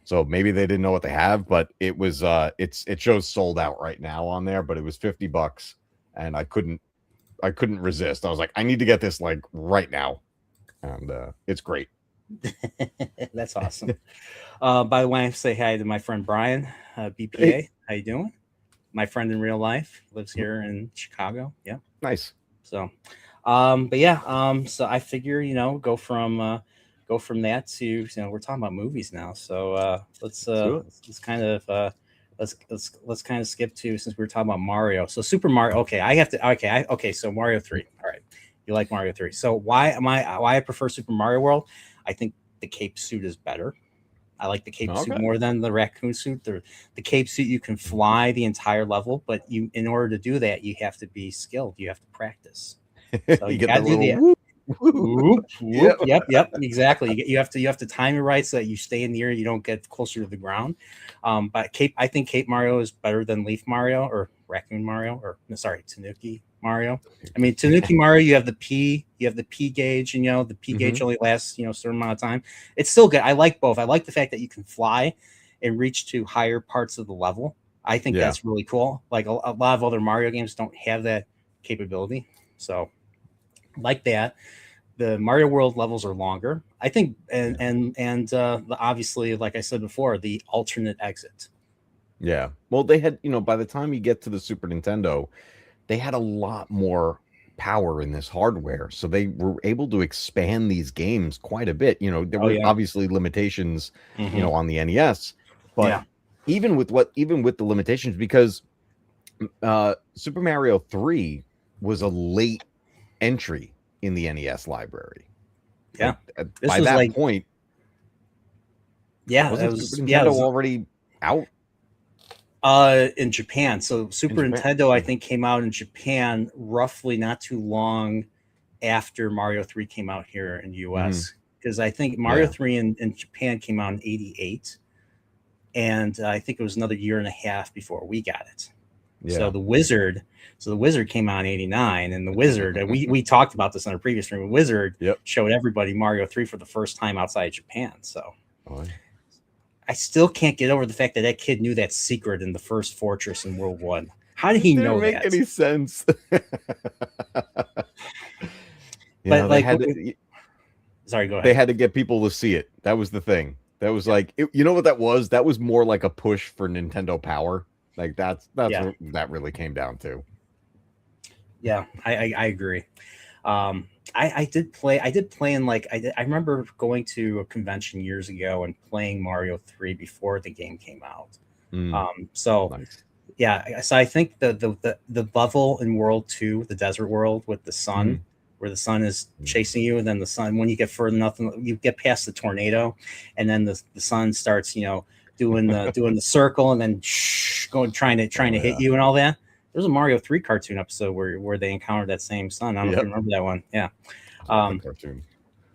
So maybe they didn't know what they have, but it was it shows sold out right now on there, but it was $50 and I couldn't resist. I was like, I need to get this like right now. And it's great. That's awesome. By the way, I say hi to my friend Brian, BPA. Hey. How you doing? My friend in real life lives here in Chicago. Yeah. Nice. So, but yeah, so I figure, go from that to, we're talking about movies now. So, let's kind of, let's kind of skip to, since we were talking about Mario. So Super Mario. Okay. Okay. So Mario 3. All right. You like Mario 3. So why I prefer Super Mario World? I think the cape suit is better. I like the cape suit more than the raccoon suit. The cape suit, you can fly the entire level, but in order to do that, you have to be skilled. You have to practice. So you you get got the to do little that. whoop, Whoop, whoop. Yep. Yep, exactly. You have to time it right so that you stay in the air, you don't get closer to the ground. But I think Cape Mario is better than Leaf Mario or Raccoon Mario, or sorry, Tanuki Mario. I mean, Tanuki Mario, you have the P gauge, and the P gauge only lasts a certain amount of time. It's still good. I like both. I like the fact that you can fly and reach to higher parts of the level. I think that's really cool. Like a lot of other Mario games don't have that capability. So, like that, the Mario World levels are longer, I think, and obviously, like I said before, the alternate exit. Yeah. Well, they had, by the time you get to the Super Nintendo, they had a lot more power in this hardware. So they were able to expand these games quite a bit. There were obviously limitations, on the NES, but even with the limitations, because Super Mario 3 was a late entry in the NES library. Yeah. By that point, wasn't Super Nintendo already out? In Japan. So Super Nintendo, I think, came out in Japan roughly not too long after Mario 3 came out here in the US. Because I think Mario 3 in Japan came out in 88. And I think it was another year and a half before we got it. Yeah. So the Wizard came out in 89, and the Wizard, we talked about this on our previous stream. Wizard showed everybody Mario 3 for the first time outside Japan. So I still can't get over the fact that kid knew that secret in the first fortress in World 1. How did he know that? It didn't make any sense. But like, sorry, go ahead. They had to get people to see it. That was the thing. That was like, you know what that was? That was more like a push for Nintendo Power. Like that's what that really came down to. Yeah, I agree. I did play in like I remember going to a convention years ago and playing Mario 3 before the game came out. So nice. Yeah, so I think the level in World 2, the desert world with the sun, where the sun is chasing you, and then the sun, when you get further enough, you get past the tornado, and then the sun starts, doing the circle, and then trying to hit you and all that. There's a Mario 3 cartoon episode where they encountered that same sun. I don't know if you remember that one. Yeah. Cartoon.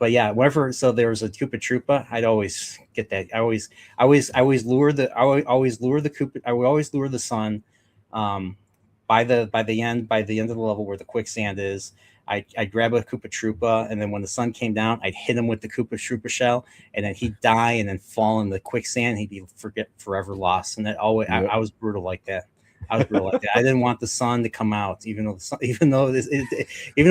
But yeah, whenever there was a Koopa Troopa, I'd always get that. I always lure the Koopa. I would always lure the sun by the end of the level where the quicksand is. I'd grab a Koopa Troopa, and then when the sun came down, I'd hit him with the Koopa Troopa shell, and then he'd die and then fall in the quicksand. He'd be forever lost. And that always, Yep. I was brutal like that. I was brutal like that. I didn't want the sun to come out, even though even though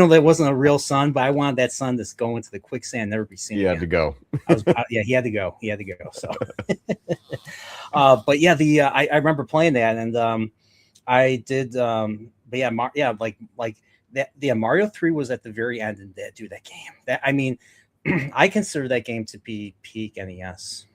there wasn't a real sun, but I wanted that sun to go into the quicksand, never be seen. He had to go. Yeah, he had to go. He had to go. So, but yeah, I remember playing that, and I did. But yeah, like that. Yeah, Mario 3 was at the very end, and that game. That I mean, I consider that game to be peak NES.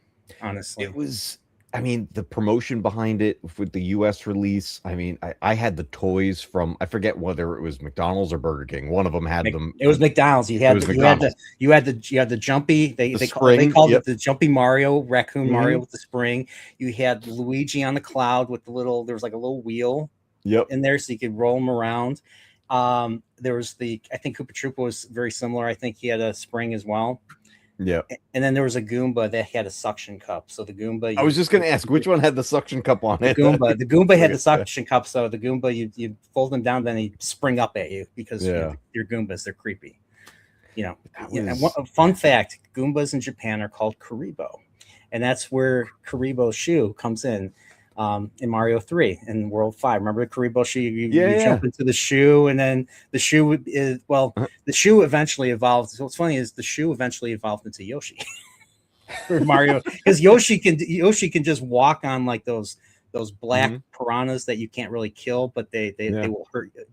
Honestly, It was. I mean, the promotion behind it with the US release. I mean, I had the toys from, I forget whether it was McDonald's or Burger King. One of them had them. It was McDonald's. You had the jumpy. They called it the jumpy Mario, raccoon Mario with the spring. You had Luigi on the cloud with the little. There was like a little wheel. In there, so you could roll them around. There was I think Koopa Troopa was very similar. I think he had a spring as well. Yeah. And then there was a Goomba that had a suction cup. So the Goomba. I was just going to ask which one had the suction cup on it. The Goomba had the suction cup. So the Goomba, you fold them down, then they spring up at you because your Goombas, they're creepy. Fun fact: Goombas in Japan are called Karibo, and that's where Karibo's shoe comes in Mario 3 and World 5. Remember the Karibo shoe? You jump into the shoe, and then the shoe is the shoe eventually evolved. So what's funny is the shoe eventually evolved into Yoshi for Mario, because Yoshi can just walk on like those black piranhas that you can't really kill, but they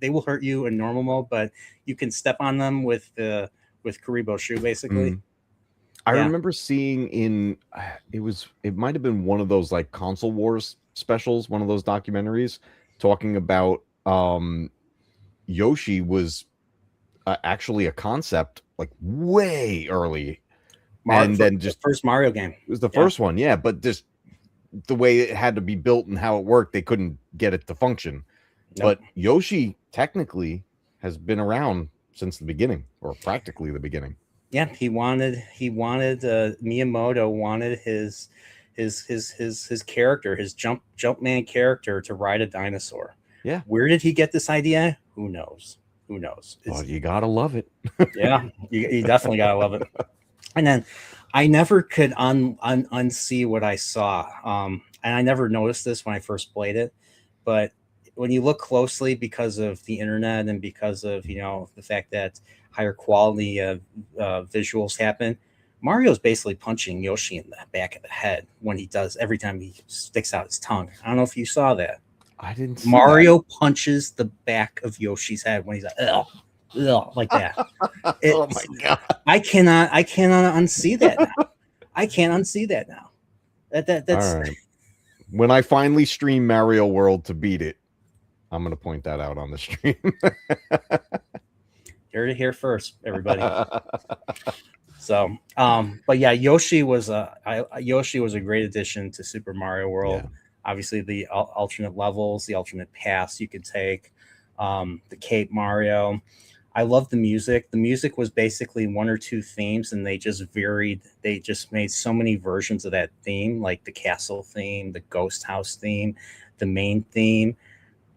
will hurt you in normal mode, but you can step on them with Karibo shoe basically. I remember seeing it might have been one of those like Console Wars specials, one of those documentaries talking about Yoshi was actually a concept like way early, and then just first Mario game. It was the first one, but just the way it had to be built and how it worked, they couldn't get it to function. But Yoshi technically has been around since the beginning, or practically the beginning. Yeah, he wanted Miyamoto wanted his character, his Jumpman character, to ride a dinosaur. Yeah. Where did he get this idea? Who knows? Well, you gotta love it. Yeah, you definitely gotta love it. And then I never could unsee what I saw. And I never noticed this when I first played it, but when you look closely, because of the internet and because of the fact that higher quality visuals happen, Mario's basically punching Yoshi in the back of the head every time he sticks out his tongue. I don't know if you saw that. I didn't see Mario punches the back of Yoshi's head when he's like, ugh, like that. Oh my god! I cannot unsee that now. I can't unsee that now. That's all right. When I finally stream Mario World to beat it, I'm going to point that out on the stream. You're to hear first, everybody. So, but yeah, Yoshi was a great addition to Super Mario World. Yeah. Obviously, the alternate levels, the alternate paths you could take, the Cape Mario. I love the music. The music was basically one or two themes, and they just varied. They just made so many versions of that theme, like the castle theme, the ghost house theme, the main theme.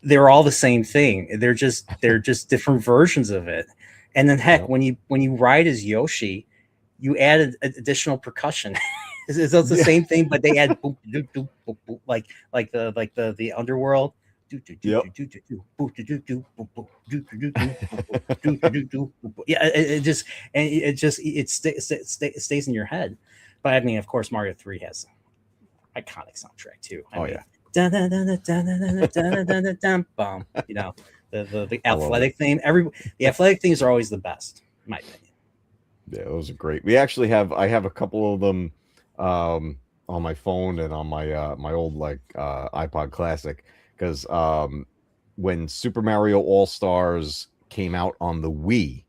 They're all the same thing. They're just different versions of it. And then heck, when you ride as Yoshi, you added additional percussion. It's the same thing, but they add boop, doop, doop, boop, boop, like the underworld. Yeah, it stays in your head. But I mean, of course, Mario 3 has iconic soundtrack too. The athletic theme. The athletic themes are always the best, in my opinion. Yeah, those are great. I have a couple of them on my phone and on my old iPod Classic, because when Super Mario All-Stars came out on the Wii,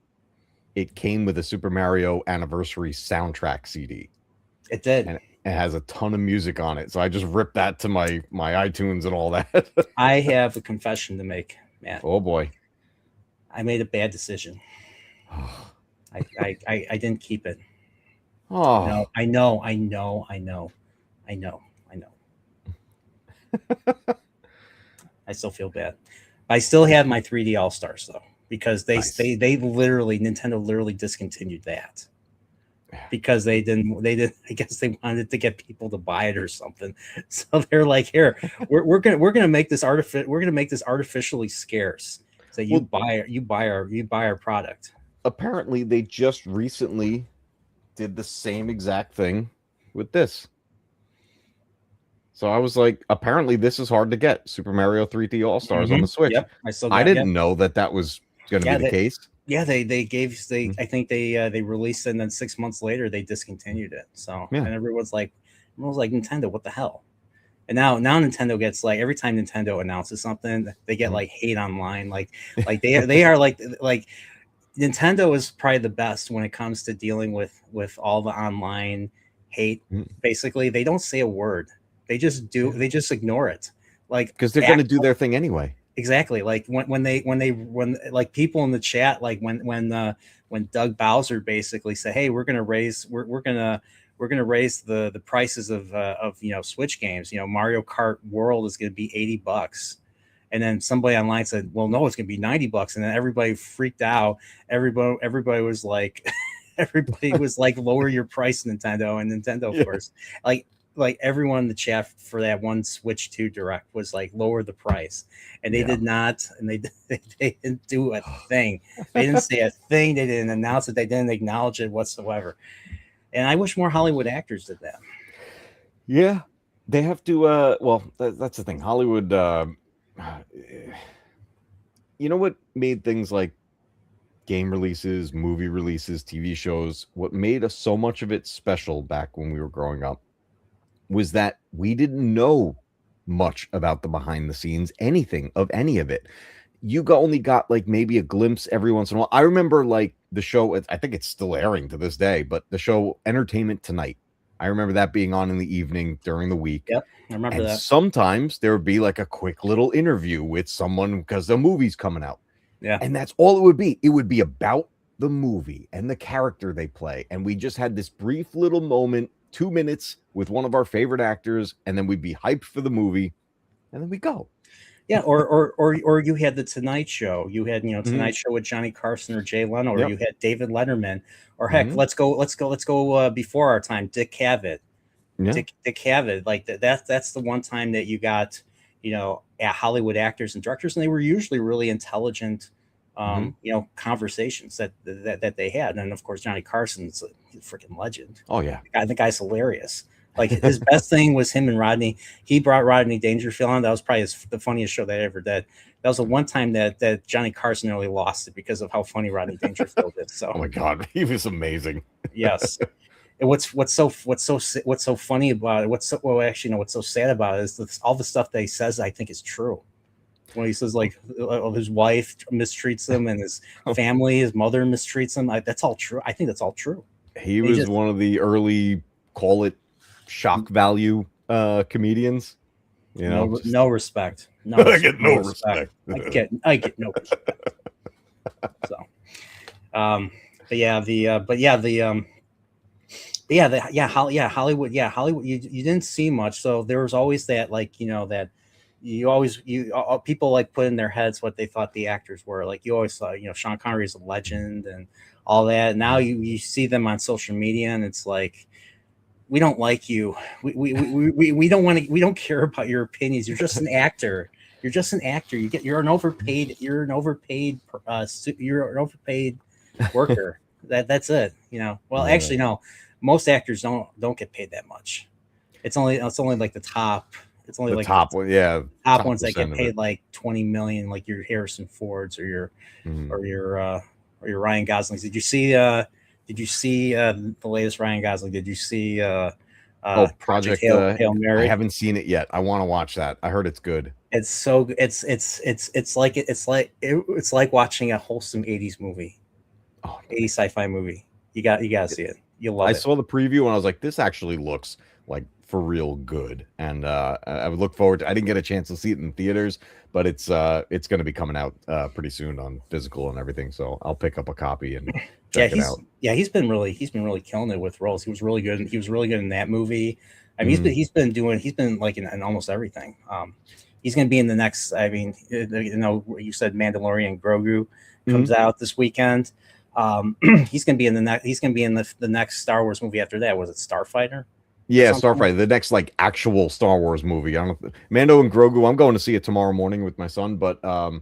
it came with a Super Mario Anniversary soundtrack CD. It did. And it has a ton of music on it. So I just ripped that to my iTunes and all that. I have a confession to make, man. Oh boy. I made a bad decision. I didn't keep it. Oh, I know. I still feel bad. I still have my 3D All-Stars though. because Nice. they literally Nintendo literally discontinued that because they didn't I guess they wanted to get people to buy it or something. So they're like, here, we're gonna make this artificially scarce. So Well, you buy our product. apparently they just recently did the same exact thing with this. So I was like, apparently this is hard to get. Super Mario 3D All Stars on the Switch. Yep, I still I got, yeah. didn't know that that was going to be Yeah, the case. they Mm. I think they released it and then 6 months later they discontinued it. So Yeah. and everyone's like Nintendo, what the hell? And now Nintendo gets like every time Nintendo announces something, they get Mhm. like hate online. Like they are like Nintendo is probably the best when it comes to dealing with all the online hate. Mm. Basically, they don't say a word. Yeah. They just ignore it. Like Because they're going to act do their thing anyway. exactly like when like people in the chat, like when Doug Bowser basically said, hey, we're gonna raise the prices of Switch games. Mario Kart World is going to be $80. And then somebody online said, well, no, it's going to be $90. And then everybody freaked out. Everybody was like everybody was like, lower your price, Nintendo. And Nintendo, of Yeah. course, like everyone in the chat for that one Switch 2 direct was like, lower the price. And they Yeah. did not, and they didn't do a thing. They didn't say a thing. They didn't announce it. They didn't acknowledge it whatsoever. And I wish more Hollywood actors did that. Yeah. They have to, well, that's the thing. Hollywood, you know what made things like game releases, movie releases, TV shows, what made us so much of it special back when we were growing up was that we didn't know much about the behind the scenes, anything of any of it. Only got like maybe a glimpse every once in a while. I remember like the show, I think it's still airing to this day, but the show Entertainment Tonight. I remember that being on in the evening during the week. Yep, I remember And that. sometimes there would be like a quick little interview with someone because the movie's coming out. Yeah. And that's all it would be. It would be about the movie and the character they play. And we just had this brief little moment, 2 minutes with one of our favorite actors, and then we'd be hyped for the movie, and then we go. Yeah, or you had the Tonight Show. You had Mhm. Tonight Show with Johnny Carson or Jay Leno, or Yep. you had David Letterman, or heck, Mhm. let's go before our time, Dick Cavett. Yeah. Dick Cavett, like that's the one time that you got Hollywood actors and directors, and they were usually really intelligent, Mhm. conversations that they had. And of course, Johnny Carson's a freaking legend. Oh, yeah. The guy's hilarious. Like his best thing was him and Rodney. He brought Rodney Dangerfield on. That was probably the funniest show they ever did. That was the one time that Johnny Carson nearly lost it because of how funny Rodney Dangerfield is. So, Oh, my God. He was amazing. yes. And what's so funny about it? What's so sad about it is all the stuff that he says I think is true. When he says like his wife mistreats him and his family, his mother mistreats him, that's all true. I think that's all true. He They was just one of the early, call it shock value comedians. no respect. No, I get no respect. respect. I get no respect. So, but yeah, Hollywood. You didn't see much, so there was always that, like that people like put in their heads what they thought the actors were. Like you always saw, Sean Connery is a legend and all that. Now you see them on social media, and it's like, we don't like you. We don't want to. We don't care about your opinions. You're just an actor. You're just an actor. You're an overpaid. You're an overpaid. You're an overpaid worker. That's it. Well, Yeah. actually, no. Most actors don't get paid that much. It's only like the top. It's only The like top one, yeah. top ones that get percent of paid it. like 20 million, like your Harrison Fords or your Mhm. or your Ryan Goslings. Did you see the latest Ryan Gosling? Did you see Project Project, Hail I Mary? haven't seen it yet. I want to watch that. I heard it's good. It's so it's like watching a wholesome 80s movie, Oh, 80s sci-fi movie. You got to see it. You'll love I it. saw the preview and I was like, this actually looks like for real good. And I would look forward to. I didn't get a chance to see it in theaters, but it's going to be coming out pretty soon on physical and everything. So I'll pick up a copy and check it out. He's been really killing it with roles. He was really good. He was really good in that movie. I mean, Mhm. he's been like in almost everything. He's going to be in the next. I mean, you said Mandalorian Grogu. comes out this weekend. He's gonna be in the next. He's gonna be in the next Star Wars movie after that. Was it Starfighter? Yeah, Starfighter, the next like actual Star Wars movie. I don't Mando and Grogu. I'm going to see it tomorrow morning with my son, but Mando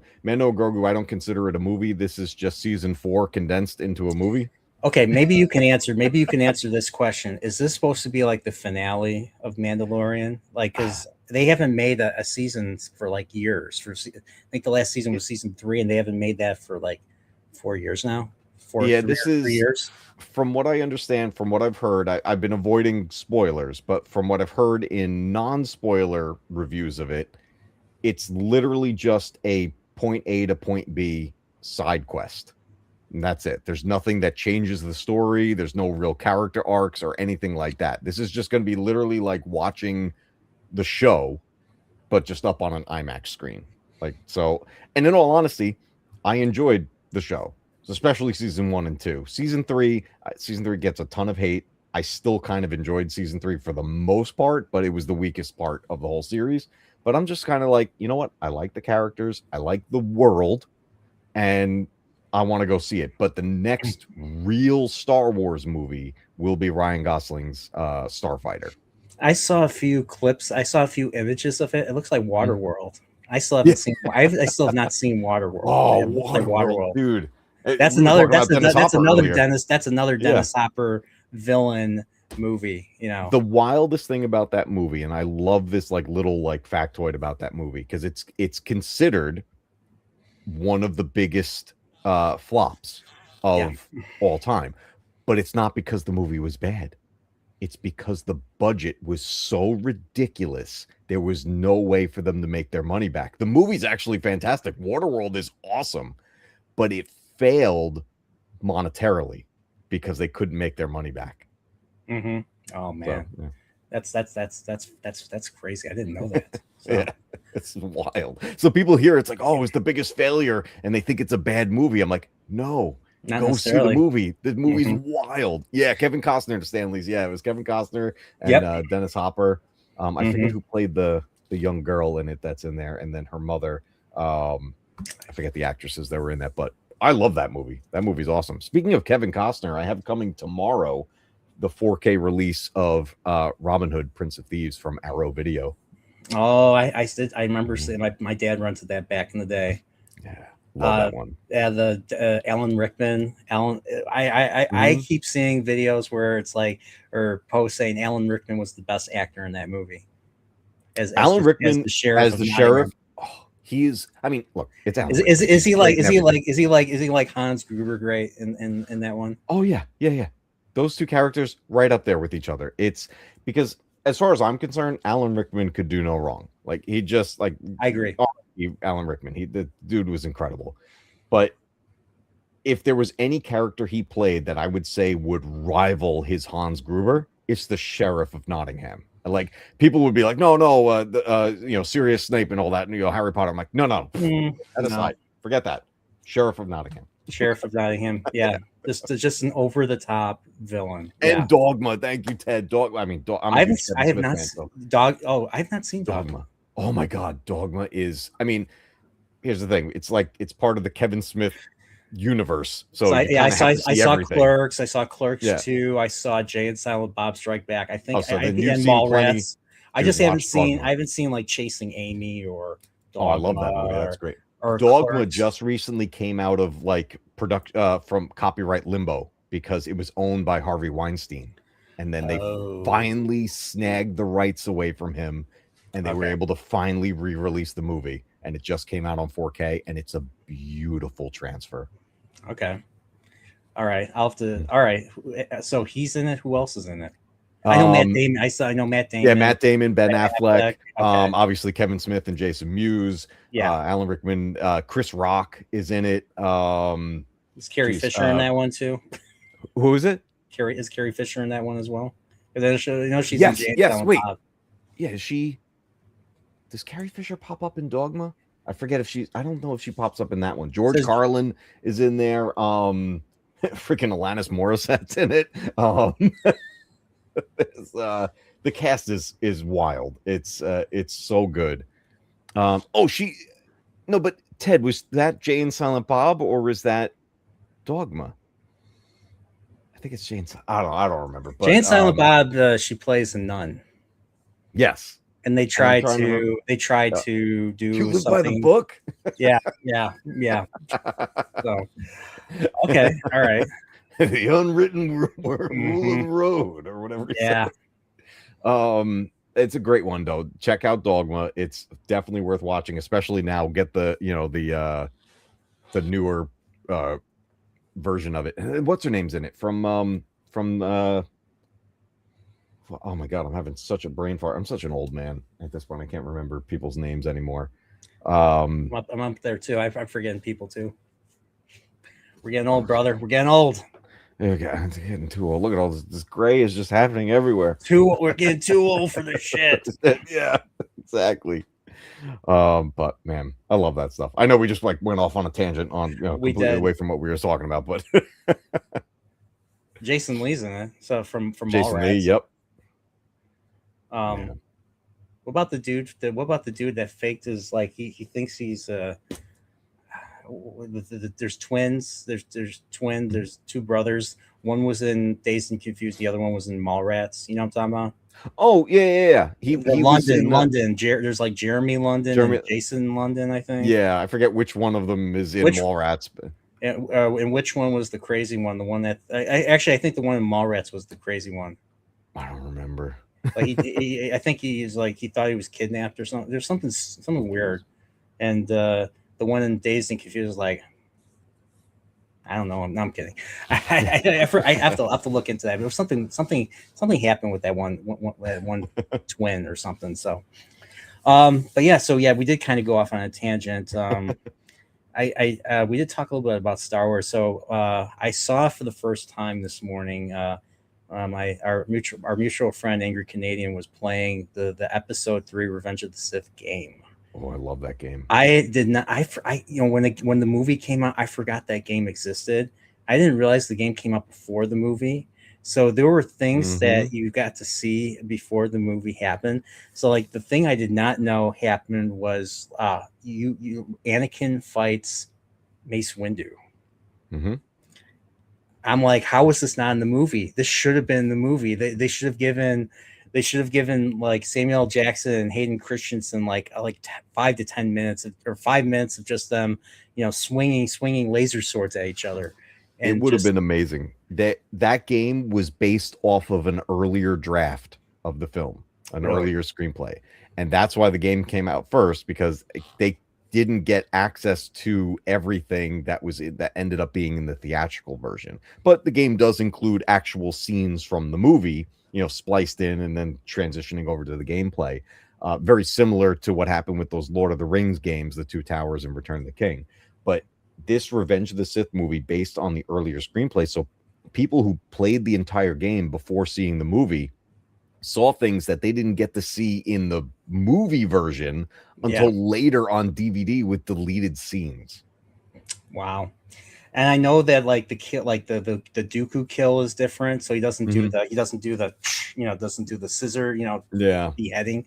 and Grogu, I don't consider it a movie. This is just season 4 condensed into a movie. Okay, maybe you can answer. Maybe you can answer this question: is this supposed to be like the finale of Mandalorian? Like, because they haven't made a season for like years. I think the last season was season 3, and they haven't made that for like 4 years now. This is 3 years. From what I understand, from what I've heard. I've been avoiding spoilers, but from what I've heard in non-spoiler reviews of it, it's literally just a point A to point B side quest. And that's it. There's nothing that changes the story. There's no real character arcs or anything like that. This is just going to be literally like watching the show, but just up on an IMAX screen. Like, so, and in all honesty, I enjoyed the show, especially season 1 and 2. Season 3 gets a ton of hate. I still kind of enjoyed season 3 for the most part, but it was the weakest part of the whole series. But I'm just kind of like, you know what? I like the characters. I like the world. And I want to go see it. But the next real Star Wars movie will be Ryan Gosling's Starfighter. I saw a few clips. I saw a few images of it. It looks like Waterworld. I still haven't seen. I still have not seen Waterworld. Oh, Waterworld, dude! That's another. That's another Dennis. That's another Dennis Hopper villain movie. You know, the wildest thing about that movie, and I love this like little like factoid about that movie because it's considered one of the biggest flops of all time, but it's not because the movie was bad. It's because the budget was so ridiculous. There was no way for them to make their money back. The movie's actually fantastic. Waterworld is awesome, but it failed monetarily because they couldn't make their money back. Mm-hmm. Oh man, so, that's crazy. I didn't know that. So. Yeah, it's wild. So people hear it's like, oh, it's the biggest failure, and they think it's a bad movie. I'm like, no. Not Go see the movie. The movie's wild. Yeah, Kevin Costner to Stanley's. Yeah, it was Kevin Costner and Dennis Hopper. I forget who played the young girl in it that's in there, and then her mother. I forget the actresses that were in that, but I love that movie. That movie's awesome. Speaking of Kevin Costner, I have coming tomorrow the 4K release of Robin Hood, Prince of Thieves from Arrow Video. Oh, I remember seeing my dad rented that back in the day. Yeah. Love that one. Yeah, the Alan Rickman. I keep seeing videos where it's like, or posts saying Alan Rickman was the best actor in that movie. Alan Rickman as the sheriff. Oh, he's. I mean, look, it's Alan. Is he like Hans Gruber great in that one? Oh yeah. Those two characters right up there with each other. It's because as far as I'm concerned, Alan Rickman could do no wrong. Like he just like. I agree. Alan Rickman, the dude was incredible. But if there was any character he played that I would say would rival his Hans Gruber, it's the Sheriff of Nottingham. Like people would be like, no, Sirius Snape and all that, and Harry Potter. I'm like, no, that aside, forget that. Sheriff of Nottingham. Sheriff of Nottingham, yeah, just an over the top villain. And Dogma, thank you, Ted. I have not seen Dogma. Oh my God, Dogma is. I mean, here's the thing. It's like it's part of the Kevin Smith universe. So I saw Clerks. I saw Clerks 2. I saw Jay and Silent Bob Strike Back. I think and Mallrats. I just haven't seen. I haven't seen like Chasing Amy or. Dogma, I love that movie. That's great. Dogma Clerks. Just recently came out of like from copyright limbo because it was owned by Harvey Weinstein, and then they finally snagged the rights away from him. And they were able to finally re-release the movie, and it just came out on 4K, and it's a beautiful transfer. Okay, all right. I'll have to. All right, so he's in it. Who else is in it? I know Matt Damon. I know Matt Damon. Yeah, Matt Damon, Ben Affleck. Okay. Obviously Kevin Smith and Jason Mewes. Yeah, Alan Rickman. Chris Rock is in it. Is Carrie Fisher in that one too? Who is it? Is Carrie Fisher in that one as well? She's yes. Wait, yeah, is she? Does Carrie Fisher pop up in Dogma? I forget if I don't know if she pops up in that one. George Carlin is in there. Freaking Alanis Morissette's in it. The cast is wild. It's so good. But Ted, was that Jay and Silent Bob or was that Dogma? I think it's Jay and I don't remember, Jane but Silent Bob, she plays a nun, yes. and they And I'm tried trying to remember. to they tried Uh, to you do live by the something. book. Yeah, yeah, yeah. So okay, all right. The unwritten rule of Hmm. the road, or whatever he said. Yeah, It's a great one though. Check out Dogma. It's definitely worth watching, especially now. Get the newer uh version of it. What's her name's in it? From oh my god, I'm having such a brain fart. I'm such an old man at this point. I can't remember people's names anymore. Um I'm up there too. I'm forgetting people too. We're getting old, brother. We're getting old. okay, I'm getting too old. Look at all this gray is just happening everywhere. We're getting too old for this shit. Yeah, exactly. But man, I love that stuff. I know we just like went off on a tangent on We completely did. away from what we were talking about, but Jason Lee's in it. So from Jason Lee, Mallrats. yep. Um, Man. what about the dude? What about the dude that faked his like he thinks he's there's twins. There's twins. There's two brothers. One was in Dazed and Confused. The other one was in Mallrats. You know what I'm talking about? Oh yeah. The He was in London. There's like Jeremy London and Jeremy. Jason London, I think. Yeah, I forget which one of them is in Which Mallrats. But and which one was the crazy one? The one that I think the one in Mallrats was the crazy one. I don't remember. Like I think he's like he thought he was kidnapped or something. There's something weird, and the one in Dazed and Confused was like I don't know. No, I'm kidding. I have to look into that. There was something happened with that one twin or something. So, but yeah, so yeah, we did kind of go off on a tangent. We did talk a little bit about Star Wars. So I saw for the first time this morning. Our mutual friend Angry Canadian was playing the episode 3 Revenge of the Sith game. Oh, I love that game. I did not. When the movie came out, I forgot that game existed. I didn't realize the game came out before the movie. So there were things Mm-hmm. that you got to see before the movie happened. So like the thing I did not know happened was you Anakin fights Mace Windu. Mm-hmm. I'm like, how was this not in the movie? This should have been in the movie. They should have given like Samuel L. Jackson and Hayden Christensen like 5 to 10 minutes or 5 minutes of just them, swinging laser swords at each other, It and would have just been amazing. That game was based off of an earlier draft of the film, an really, earlier screenplay. And that's why the game came out first, because they didn't get access to everything that ended up being in the theatrical version. But the game does include actual scenes from the movie, spliced in and then transitioning over to the gameplay. Very similar to what happened with those Lord of the Rings games, The Two Towers and Return of the King. But this Revenge of the Sith movie based on the earlier screenplay. So people who played the entire game before seeing the movie saw things that they didn't get to see in the movie version yeah, until later on DVD with deleted scenes. wow. And I know that like the kill, like the Dooku kill is different. So Mhm. he doesn't do the doesn't do the scissor Yeah. beheading,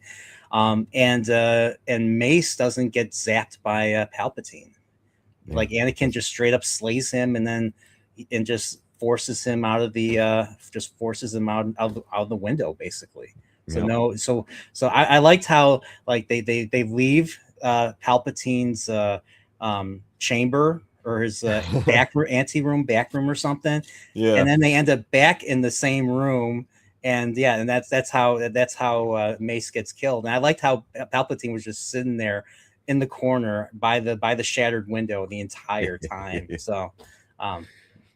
and Mace doesn't get zapped by Palpatine. Yeah. Like Anakin just straight up slays him and just forces him out of the out of the window basically. So Yep. no, so I liked how like they leave Palpatine's chamber or his back room or something, and Yeah. then they end up back in the same room. And yeah, and that's how Mace gets killed. And I liked how Palpatine was just sitting there in the corner by the shattered window the entire time. So, um,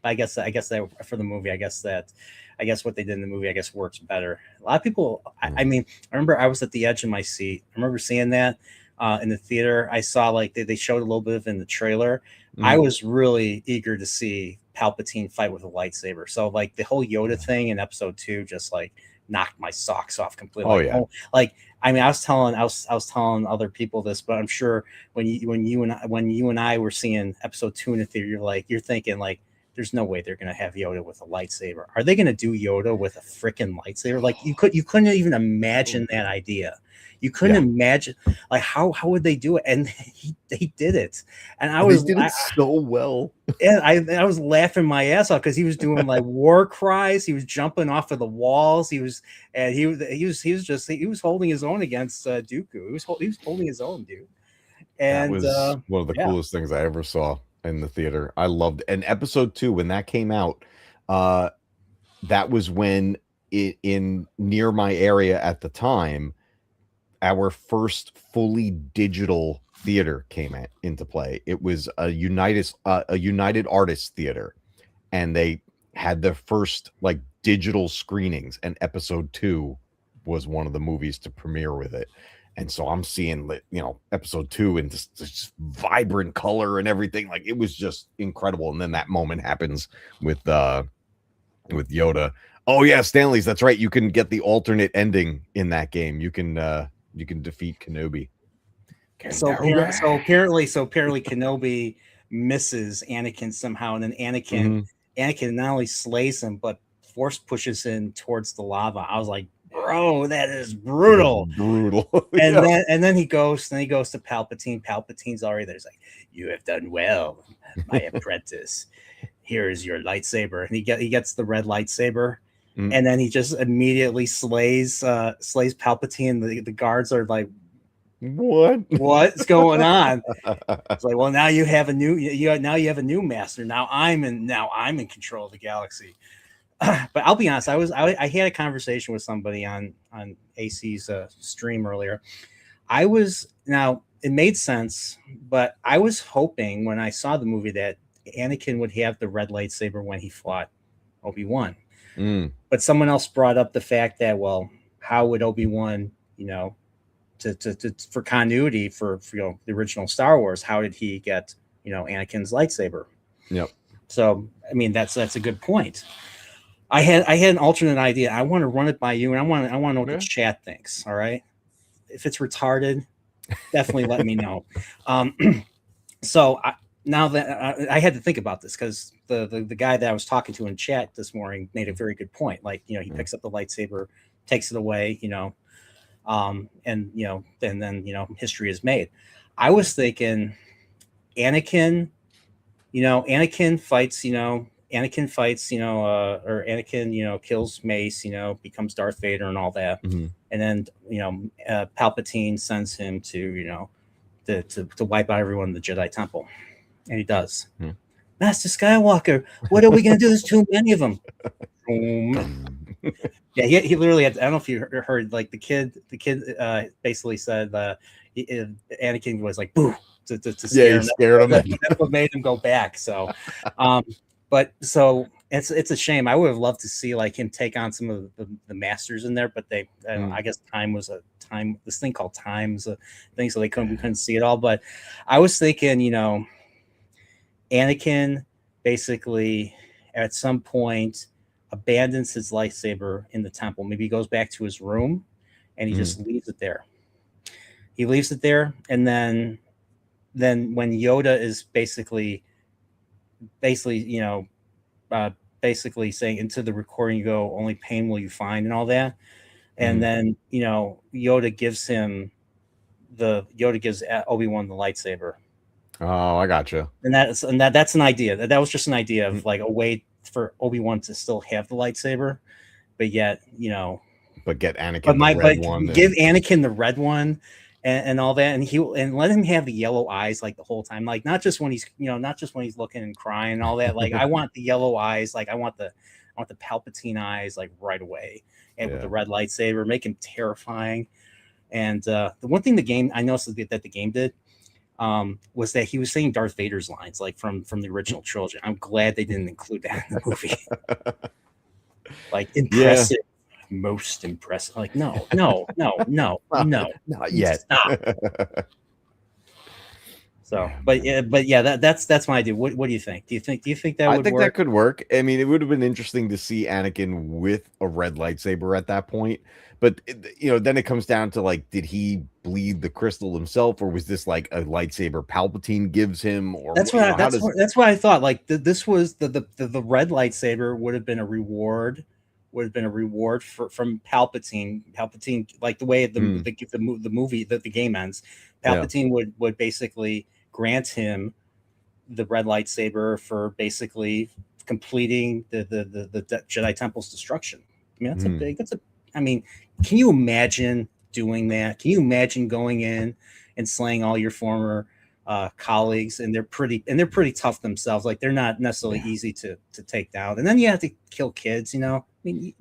I guess that for the movie, I guess what they did in the movie, I guess works better. A lot of people, I mean, I remember I was at the edge of my seat. I remember seeing that in the theater. I saw like they showed a little bit of it in the trailer. I Mhm. was really eager to see Palpatine fight with a lightsaber. So like the whole Yoda thing in episode 2 just like knocked my socks off completely. Oh Like, yeah. oh, like I mean, I was telling other people this, but I'm sure when you and I were seeing episode 2 in the theater, you're thinking like, there's no way they're gonna have Yoda with a lightsaber. Are they gonna do Yoda with a freaking lightsaber? Like you couldn't even imagine that idea. You couldn't Yeah. imagine, like, how would they do it? And they did it. And They did it so well. I was laughing my ass off because he was doing like war cries. He was jumping off of the walls. He was holding his own against Dooku. He was holding his own, dude. That And was one of the yeah, coolest things I ever saw in the theater. I loved, and episode 2 when that came out, uh that was when in near my area at the time, our first fully digital theater came into play. It was a United Artists theater, and they had their first like digital screenings, and episode 2 was one of the movies to premiere with it. And so I'm seeing, episode 2 in this vibrant color and everything. Like, it was just incredible. And then that moment happens with Yoda. Oh yeah, Stanley's. That's right. You can get the alternate ending in that game. You can defeat Kenobi. so apparently Kenobi misses Anakin somehow, and then Anakin not only slays him but force pushes him towards the lava. I was like, bro, that is brutal. Brutal. And Yeah. then he goes to Palpatine. Palpatine's already there. He's like, "You have done well, my apprentice. Here is your lightsaber." And he gets the red lightsaber, and then he just immediately slays Palpatine. The guards are like, what's going on? It's like, well, now you have a new master. Now I'm in control of the galaxy. But I'll be honest, I had a conversation with somebody on AC's stream earlier. Now it made sense, but I was hoping when I saw the movie that Anakin would have the red lightsaber when he fought Obi-Wan. But someone else brought up the fact that, well, how would Obi-Wan, for continuity for the original Star Wars, how did he get Anakin's lightsaber? Yep. So I mean that's a good point. I had an alternate idea. I want to run it by you, and I want to know what the chat thinks. All right, if it's retarded, definitely let me know. So now that I had to think about this because the guy that I was talking to in chat this morning made a very good point. Like, he picks up the lightsaber, takes it away, and then history is made. I was thinking Anakin fights, or Anakin, kills Mace, becomes Darth Vader and all that. And then, Palpatine sends him to wipe out everyone in the Jedi Temple. And he does. Master Skywalker, what are we going to do? There's too many of them. Yeah, he literally had, I don't know if you heard, like the kid basically said Anakin was like, boo, to scare him. Scared him. That's what made him go back. So, but so it's a shame. I would have loved to see like him take on some of the masters in there, but they, I guess this thing called time's a thing, so we couldn't see it all. But I was thinking, Anakin basically at some point abandons his lightsaber in the temple. Maybe he goes back to his room and he just leaves it there. He leaves it there, and then when Yoda is basically saying into the recording, you go, only pain will you find, and all that. And then Yoda gives Obi-Wan the lightsaber. Oh, I gotcha. And that's an idea. That was just an idea of like a way for Obi-Wan to still have the lightsaber, but yet but get Anakin the red one. Give Anakin the red one. And all that, and let him have the yellow eyes like the whole time, like not just when he's looking and crying and all that. Like I want the yellow eyes, like I want the Palpatine eyes, like right away, and with the red lightsaber, make him terrifying. And the one thing I noticed that the game did was that he was saying Darth Vader's lines like from the original trilogy. I'm glad they didn't include that in the movie. Like impressive. Yeah. Most impressive. Like no, not yet. Stop. So, but yeah, that's my idea. What do you think? Do you think that would work? I think that could work. I mean, it would have been interesting to see Anakin with a red lightsaber at that point. But then it comes down to like, did he bleed the crystal himself, or was this like a lightsaber Palpatine gives him? Or that's what I thought. Like this was the red lightsaber would have been a reward would have been a reward from Palpatine. Palpatine, like the way the movie the game ends, Yeah. Palpatine would basically grant him the red lightsaber for basically completing the Jedi Temple's destruction. I mean, that's a. I mean, can you imagine doing that? Can you imagine going in and slaying all your former colleagues? And they're pretty tough themselves. Like they're not necessarily easy to take down. And then you have to kill kids. You know, I mean,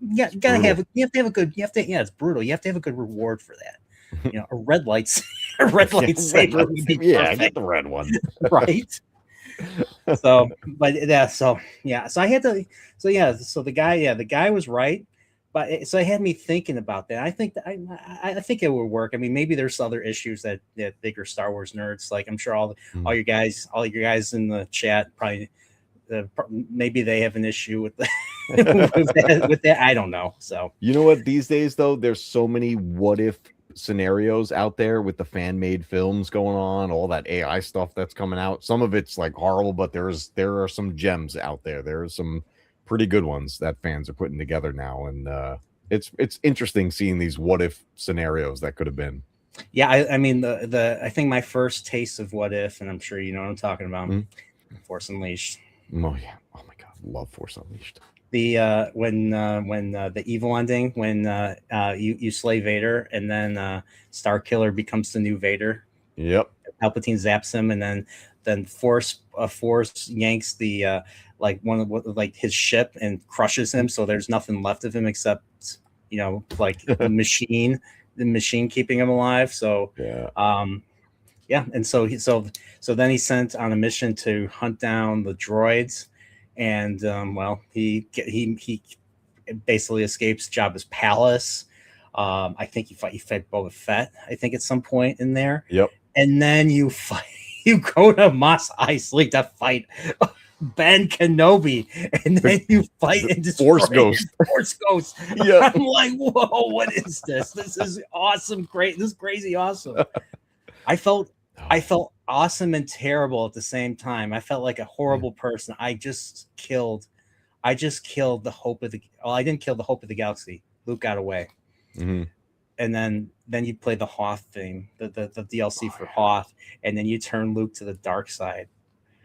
you gotta have a good. Yeah, it's brutal. You have to have a good reward for that. You know, a red lightsaber would be perfect. Get the red one. Right. So I had to. So the guy was right, but so it had me thinking about that. I think that I think it would work. I mean, maybe there's other issues that bigger Star Wars nerds, like I'm sure all your guys in the chat probably. Maybe they have an issue with with that. I don't know. So you know what? These days, though, there's so many what if scenarios out there with the fan made films going on, all that AI stuff that's coming out. Some of it's like horrible, but there are some gems out there. There are some pretty good ones that fans are putting together now, and it's interesting seeing these what if scenarios that could have been. Yeah, I mean I think my first taste of what if, and I'm sure you know what I'm talking about, Force Unleashed. Oh yeah! Oh my god, love Force Unleashed. The when the evil ending, when you slay Vader, and then Starkiller becomes the new Vader. Yep. Palpatine zaps him, and then Force yanks the like one of like his ship and crushes him, so there's nothing left of him except like the machine keeping him alive. So and so then he's sent on a mission to hunt down the droids, and he basically escapes Jabba's palace. I think he fed Boba Fett, I think, at some point in there. Yep. And then you go to Mos Eisley to fight Ben Kenobi, and then you fight and destroy Force Ghost. Yeah. I'm like, whoa, what is this? This is awesome, great. This is crazy awesome. I felt awesome and terrible at the same time. I felt like a horrible person. I just killed the hope of the. Well, I didn't kill the hope of the galaxy. Luke got away, and then you play the Hoth theme, the DLC for Hoth, and then you turn Luke to the dark side.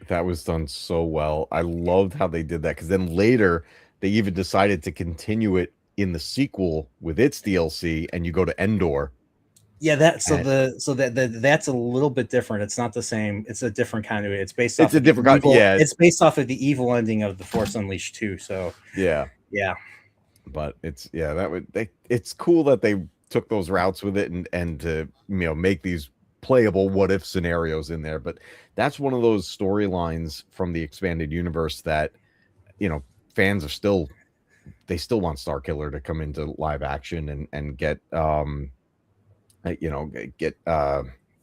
That was done so well. I loved how they did that, because then later they even decided to continue it in the sequel with its DLC, and you go to Endor. Yeah, that's a little bit different. It's not the same. It's a different kind of. It's based off. It's a different kind. Yeah, it's based off of the evil ending of the Force Unleashed 2. So yeah. But it's cool that they took those routes with it and to make these playable what if scenarios in there. But that's one of those storylines from the expanded universe that fans are still want Starkiller to come into live action and get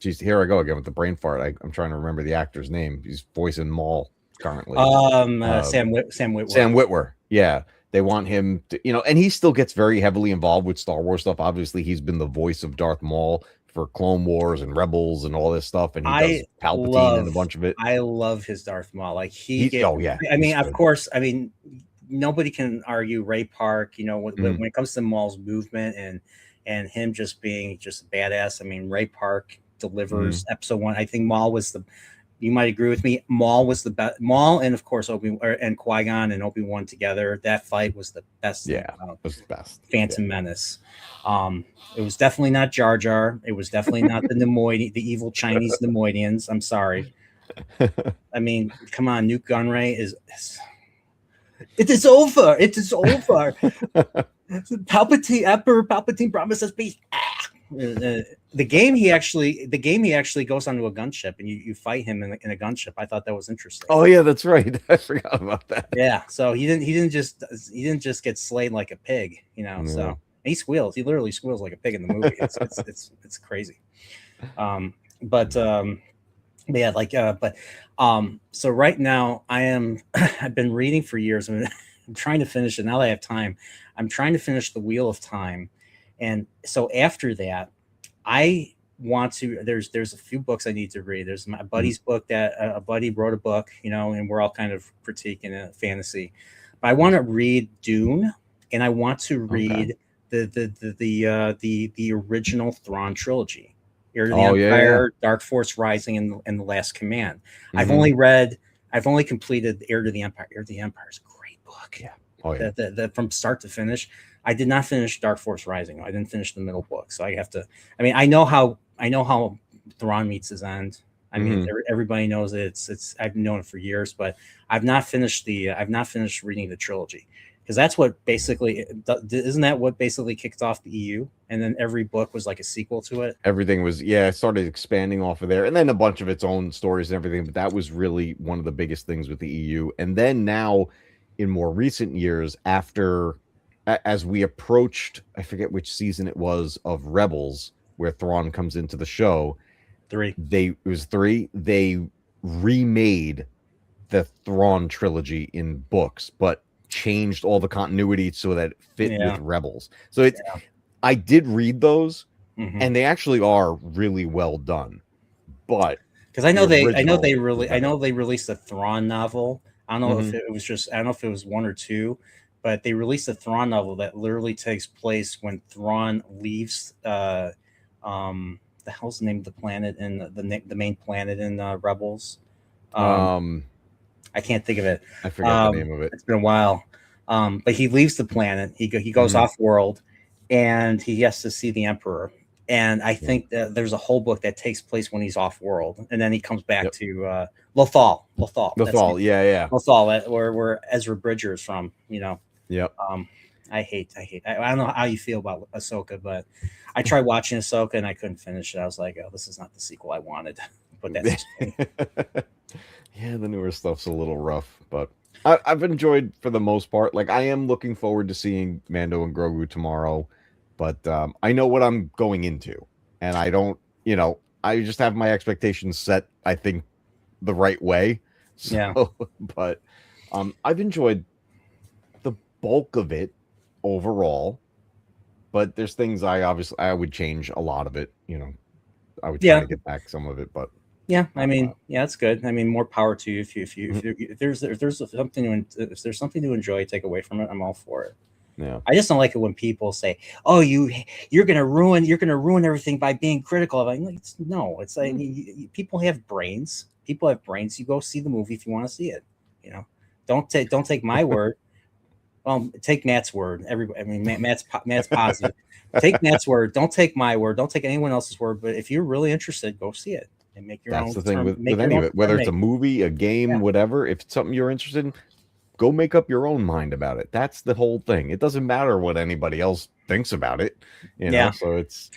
geez, here I go again with the brain fart. I'm trying to remember the actor's name. He's voicing Maul currently. Sam Witwer. Sam Witwer. Yeah. They want him to, and he still gets very heavily involved with Star Wars stuff. Obviously, he's been the voice of Darth Maul for Clone Wars and Rebels and all this stuff. And he does Palpatine and a bunch of it. I love his Darth Maul. Like oh yeah. I mean, of course, I mean, nobody can argue Ray Park, when it comes to Maul's movement and him just being just badass. I mean, Ray Park delivers episode 1. I think Maul was you might agree with me. Maul was the best. Maul and of course and Qui-Gon and Obi-Wan together. That fight was the best. Yeah, it was the best. Phantom Menace. It was definitely not Jar Jar. It was definitely not the Nemoidian, the evil Chinese Nemoidians. I'm sorry. I mean, come on, Newt Gunray is. It is over. It is over. Emperor Palpatine promises peace. The game he actually goes onto a gunship and you fight him in a gunship. I thought that was interesting. Oh yeah, that's right. I forgot about that. Yeah, so he didn't just get slayed like a pig, So and he squeals. He literally squeals like a pig in the movie. It's crazy. So right now I've been reading for years. I'm trying to finish it now that I have time. I'm trying to finish the Wheel of Time. And so after that, I want to, there's a few books I need to read. There's my buddy's book that a buddy wrote a book, and we're all kind of critiquing a fantasy. But I want to read Dune. and I want to Okay. read the original Thrawn trilogy, Heir to the Oh yeah, Empire, Dark Force Rising, and the Last Command. yeah. I've only read, I've only completed Heir to the Empire. Heir to the Empire is a great book. Yeah. Oh yeah. That from start to finish. I did not finish Dark Force Rising. I didn't finish the middle book, so I have to. I mean, I know how Thrawn meets his end. I mean, Hmm. everybody knows it. It's I've known it for years, but I've not finished reading the trilogy because that's what basically isn't that what basically kicked off the EU, and then every book was like a sequel to it. Everything was, yeah, it started expanding off of there, and then a bunch of its own stories and everything. But that was really one of the biggest things with the EU. And then now, in more recent years, after as we approached, I forget which season it was of Rebels, where Thrawn comes into the show. Three, It was three. They remade the Thrawn trilogy in books, but changed all the continuity so that it fit with yeah, Rebels. So it's I did read those, hmm and they actually are really well done. But because I the know they, I know they original was really, I better. know they released a Thrawn novel. I don't know if Hmm. it was just, I don't know if it was one or two, but they released a Thrawn novel that literally takes place when Thrawn leaves. The hell's the name of the planet in the main planet in Rebels? Um, Um, I can't think of it. I forget the name of it. It's been a while. But he leaves the planet. He goes Hmm. off world, and he has to see the Emperor. And I Yeah. think that there's a whole book that takes place when he's off world, and then he comes back Yep. to Lothal. Lothal. The That's Fall. Yeah. Yeah. Lothal, where Ezra Bridger is from. Yep. Um, I don't know how you feel about Ahsoka, but I tried watching Ahsoka and I couldn't finish it. I was like, oh, this is not the sequel I wanted. But that's just me. Yeah, the newer stuff's a little rough, but I've enjoyed for the most part. Like I am looking forward to seeing Mando and Grogu tomorrow, but I know what I'm going into, and I don't, I just have my expectations set. I think the right way. Yeah. So, but I've enjoyed the bulk of it overall. But there's things I would change a lot of it. I would try Yeah. to get back some of it, but Yeah, I I don't mean, know. yeah, that's good. I mean, more power to you. Mhm. If there's something to enjoy, take away from it. I'm all for it. Yeah. I just don't like it when people say, "Oh, you're gonna ruin everything by being critical of it." I'm like, no, it's like Mm. people have brains. People have brains. You go see the movie if you want to see it. You know, don't take my word. Well, take Matt's word. Everybody, I mean, Matt's positive. Take Matt's word. Don't take my word. Don't take anyone else's word. But if you're really interested, go see it and make your That's own the thing with make your any own of it, whether it's a determination. movie, a Yeah, game, whatever. If it's something you're interested in, go make up your own mind about it. That's the whole thing. It doesn't matter what anybody else thinks about it, yeah. So it's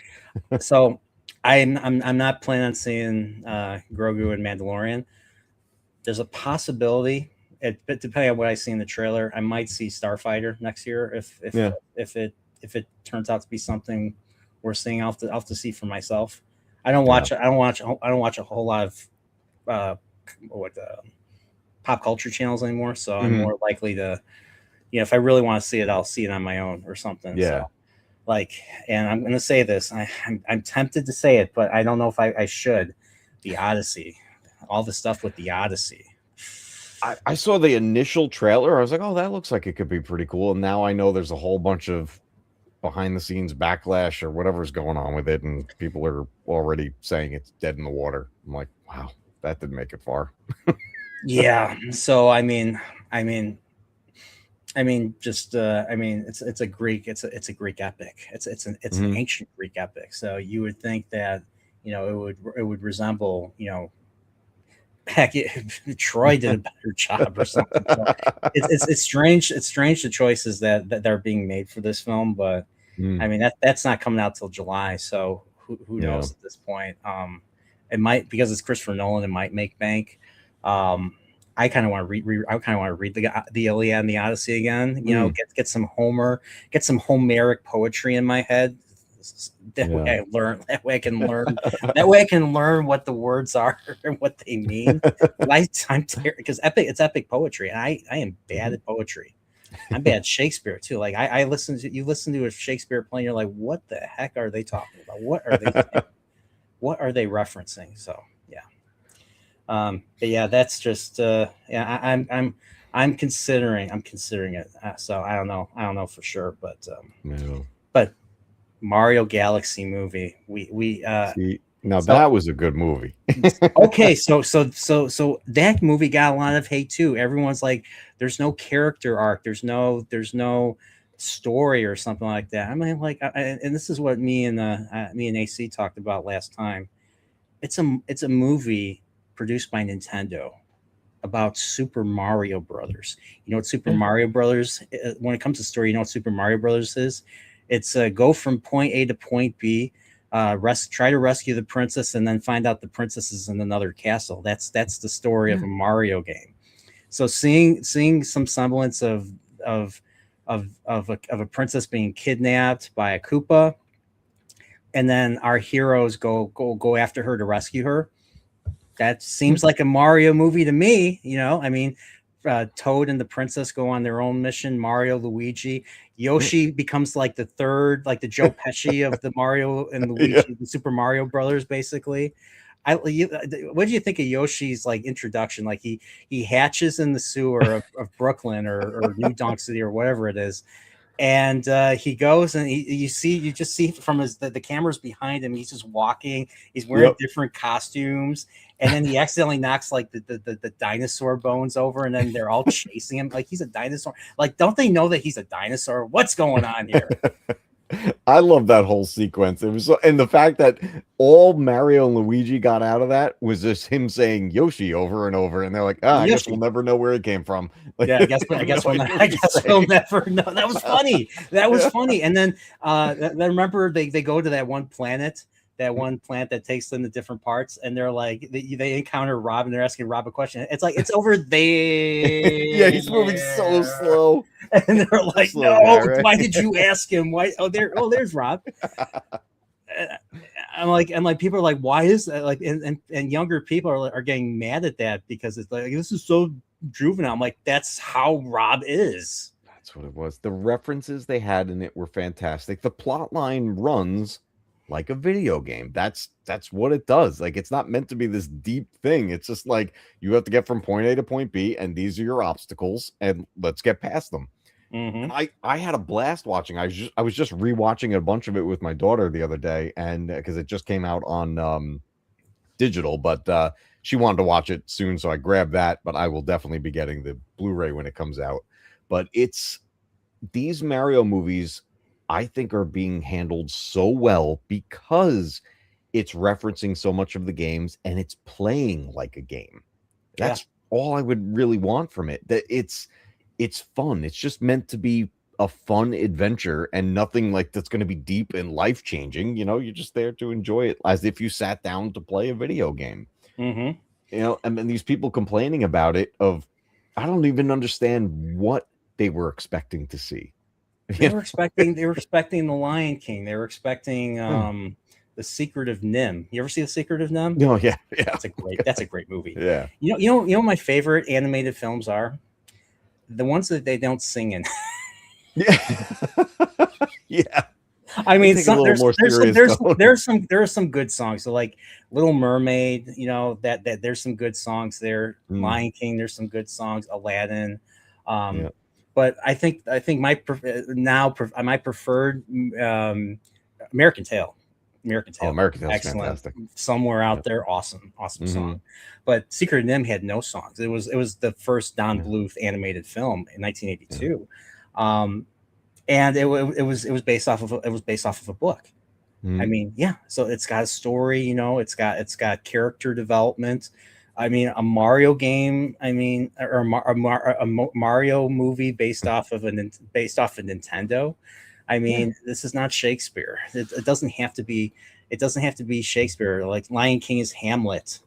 So I'm not planning on seeing Grogu and Mandalorian. There's a possibility, but depending on what I see in the trailer, I might see Starfighter next year yeah, if it turns out to be something we're seeing. I'll have to see for myself. I don't watch a whole lot of uh, what pop culture channels anymore, so I'm hmm, more likely to, if I really want to see it, I'll see it on my own or something. So yeah. like, and I'm gonna say this, I'm tempted to say it, but I don't know if I should. The Odyssey, all the stuff with the Odyssey. I saw the initial trailer. I was like, oh, that looks like it could be pretty cool. And now I know there's a whole bunch of behind the scenes backlash or whatever's going on with it, and people are already saying it's dead in the water. I'm like, wow, that didn't make it far. Yeah. So I mean, it's a Greek, it's a Greek epic. It's an Hmm. ancient Greek epic. So you would think that it would resemble, heck, Troy did a better job or something. So it's strange. It's strange the choices that are being made for this film, but I Mm, mean that's not coming out till July, so who yeah. knows at this point? It might, because it's Christopher Nolan. It might make bank. Um, I kind of want to read the Iliad and the Odyssey again. Mm, Get some get some Homeric poetry in my head. That way yeah. I learn. That way I can learn. That way I can learn what the words are and what they mean. I'm because it's epic poetry, and I am bad Mhm. at poetry. I'm bad at Shakespeare too. Like I listen to a Shakespeare play, and you're like, what the heck are they talking about? What are they saying? What are they referencing? So yeah. But yeah, that's just yeah. I'm considering it. So I don't know for sure, No. but Mario Galaxy movie. We See, now so that was a good movie. okay, so that movie got a lot of hate too. Everyone's like, there's no character arc, there's no story or something like that. I mean, and this is what me and AC talked about last time. It's a movie produced by Nintendo about Super Mario Brothers. You know what Super Yeah. Mario Brothers? When it comes to story, you know what Super Mario Brothers is? It's go from point A to point B, try to rescue the princess, and then find out the princess is in another castle. That's the story of Yeah. a Mario game. So seeing some semblance of of a princess being kidnapped by a Koopa, and then our heroes go after her to rescue her. That seems like a Mario movie to me. You know, I mean, Toad and the princess go on their own mission. Mario, Luigi, Yoshi becomes like the third, like the Joe Pesci of the Mario and Yeah. Luigi, the Super Mario Brothers, basically. What do you think of Yoshi's like introduction? Like he hatches in the sewer of Brooklyn or New Donk City or whatever it is, and he goes and you just see from the cameras behind him, he's just walking, he's wearing Yep. different costumes, and then he accidentally knocks like the dinosaur bones over, and then they're all chasing him like he's a dinosaur. Like, don't they know that he's a dinosaur? What's going on here? I love that whole sequence. It was so, and the fact that all Mario and Luigi got out of that was just him saying Yoshi over and over, and they're like, "Ah, I guess we'll Yoshi. never know where it came from." Like, Yeah, they have no idea what I he's guess we'll saying. never know. That was funny. That was Yeah. funny. And then then remember they go to that one planet, that one plant that takes them to different parts, and they're like they encounter Rob and they're asking Rob a question. It's like it's over Yeah, he's moving so there. slow. And they're like, Slow no, guy, right? why did you ask him? Why there's Rob. I'm like people are like, why is that, like, and younger people are getting mad at that because it's like, this is so juvenile. I'm like, that's how Rob is. That's what it was. The references they had in it were fantastic. The plot line runs like a video game. That's what it does. Like, it's not meant to be this deep thing. It's just like you have to get from point A to point B, and these are your obstacles, and let's get past them. Mm-hmm. And I had a blast watching. I was just rewatching a bunch of it with my daughter the other day, and because it just came out on digital, but she wanted to watch it soon, so I grabbed that. But I will definitely be getting the Blu-ray when it comes out. But it's these Mario movies, I think, are being handled so well because it's referencing so much of the games and it's playing like a game. Yeah. That's all I would really want from it. That it's fun. It's just meant to be a fun adventure and nothing like that's going to be deep and life changing. You know, you're just there to enjoy it as if you sat down to play a video game. Mm-hmm. You know, and then these people complaining about it of I don't even understand what they were expecting to see. You They were expecting the Lion King. They were expecting know? the Secret of Nim. You ever see the Secret of Nim? No, yeah, yeah, That's a great movie. yeah. You know what my favorite animated films are? The ones that they don't sing in. Yeah. Yeah. I They mean, take a little more serious tone. there are some good songs. So like Little Mermaid, you know, that there's some good songs there. Mm, Lion King, there's some good songs. Aladdin, yeah. but I think my preferred American Tail. American Oh, Tail, American Tail's excellent. fantastic. Somewhere Yeah. out there, awesome, awesome Hmm. song. But Secret of Nim had no songs. It was the first Don Yeah. Bluth animated film in Yeah. 1982. And it was based off of a book. I Mhm. mean, yeah. So it's got a story, you know. It's got character development. I mean, a Mario game. I mean, or Mario movie based off of Nintendo. I Yeah. mean, this is not Shakespeare. It doesn't have to be. It doesn't have to be Shakespeare. Like Lion King is Hamlet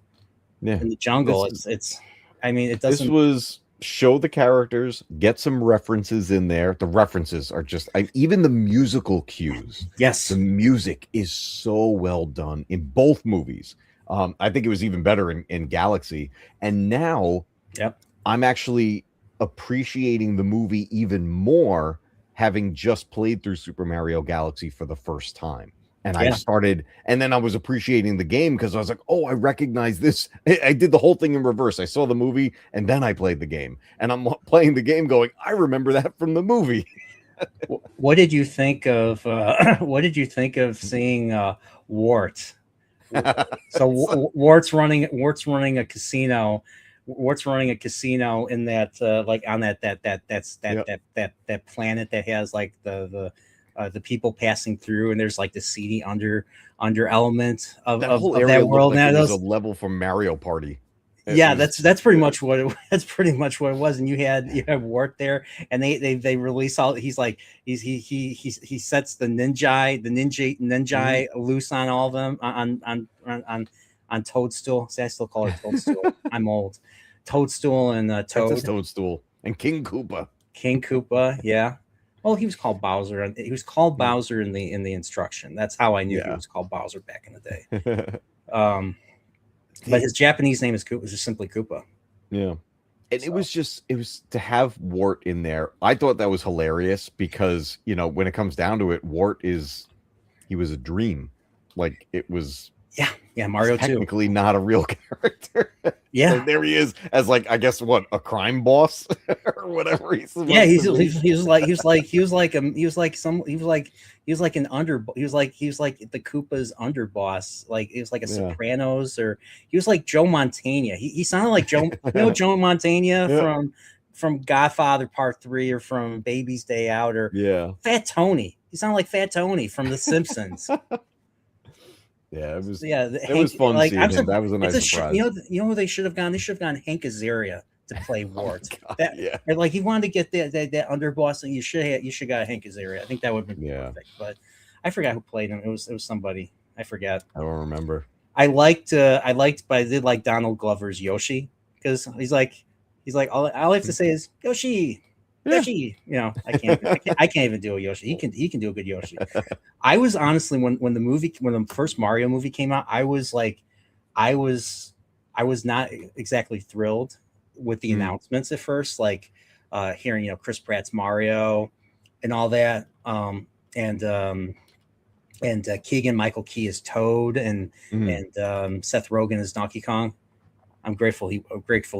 Yeah. in the jungle. This is It's. I mean, it this doesn't. was show the characters, get some references in there. The references are just even the musical cues. The Yes. music is so well done in both movies. I think it was even better in Galaxy. And now Yep. I'm actually appreciating the movie even more having just played through Super Mario Galaxy for the first time. And I Yeah. started, and then I was appreciating the game because I was like, oh, I recognize this. I did the whole thing in reverse. I saw the movie and then I played the game. And I'm playing the game going, I remember that from the movie. What did you think of what did you think of seeing Wart? So Wart's running a casino. Wart's running a casino in that like on Yep. that planet that has like the people passing through, and there's like the seedy under element That whole of area that looked world. like Now it was a those level from Mario Party. It yeah, was, that's pretty much what that's pretty much what it was. And you had Wart there, and they release all. He's like he sets the ninja Mhm. loose on all of them on Toadstool. See, I still call her Toadstool. I'm old. Toadstool and Princess Toad, Toadstool and King Koopa. King Koopa. Yeah. Well, he was called Bowser. He was called Yeah. Bowser in the instruction. That's how I knew he Yeah. was called Bowser back in the day. Um, but his Japanese name is Koopa, just simply Koopa. Yeah. And So it was to have Wart in there. I thought that was hilarious because, when it comes down to it, he was a dream. Like yeah, he's Mario too. technically not a real character. So Yeah, there he is as like, I guess what, a crime boss or whatever he's yeah. supposed to be. He was like an under. He was like the Koopa's underboss. Like he was like a Yeah. Sopranos, or he was like Joe Montana. He sounded like Joe. Joe Montana Yeah. from Godfather Part 3, or from Baby's Day Out, or Yeah. Fat Tony. He sounded like Fat Tony from The Simpsons. Yeah. Yeah, It was fun like seeing him. That was a nice surprise. you know who they should have gone. They should have gone Hank Azaria to play Oh my Wart. God. That Yeah. and, like, he wanted to get that underboss, and you should got Hank Azaria. I think that would have been Yeah. perfect. But I forgot who played him. It was somebody I forgot. I don't remember. But I did like Donald Glover's Yoshi, because he's like all I have to say is Yoshi. Yeah. Yoshi, I can't even do a Yoshi. He can do a good Yoshi. I was honestly, when the first Mario movie came out, I was not exactly thrilled with the announcements at first, like hearing Chris Pratt's Mario and all that, and Keegan Michael Key is Toad, and Mhm. and Seth Rogen is Donkey Kong. I'm grateful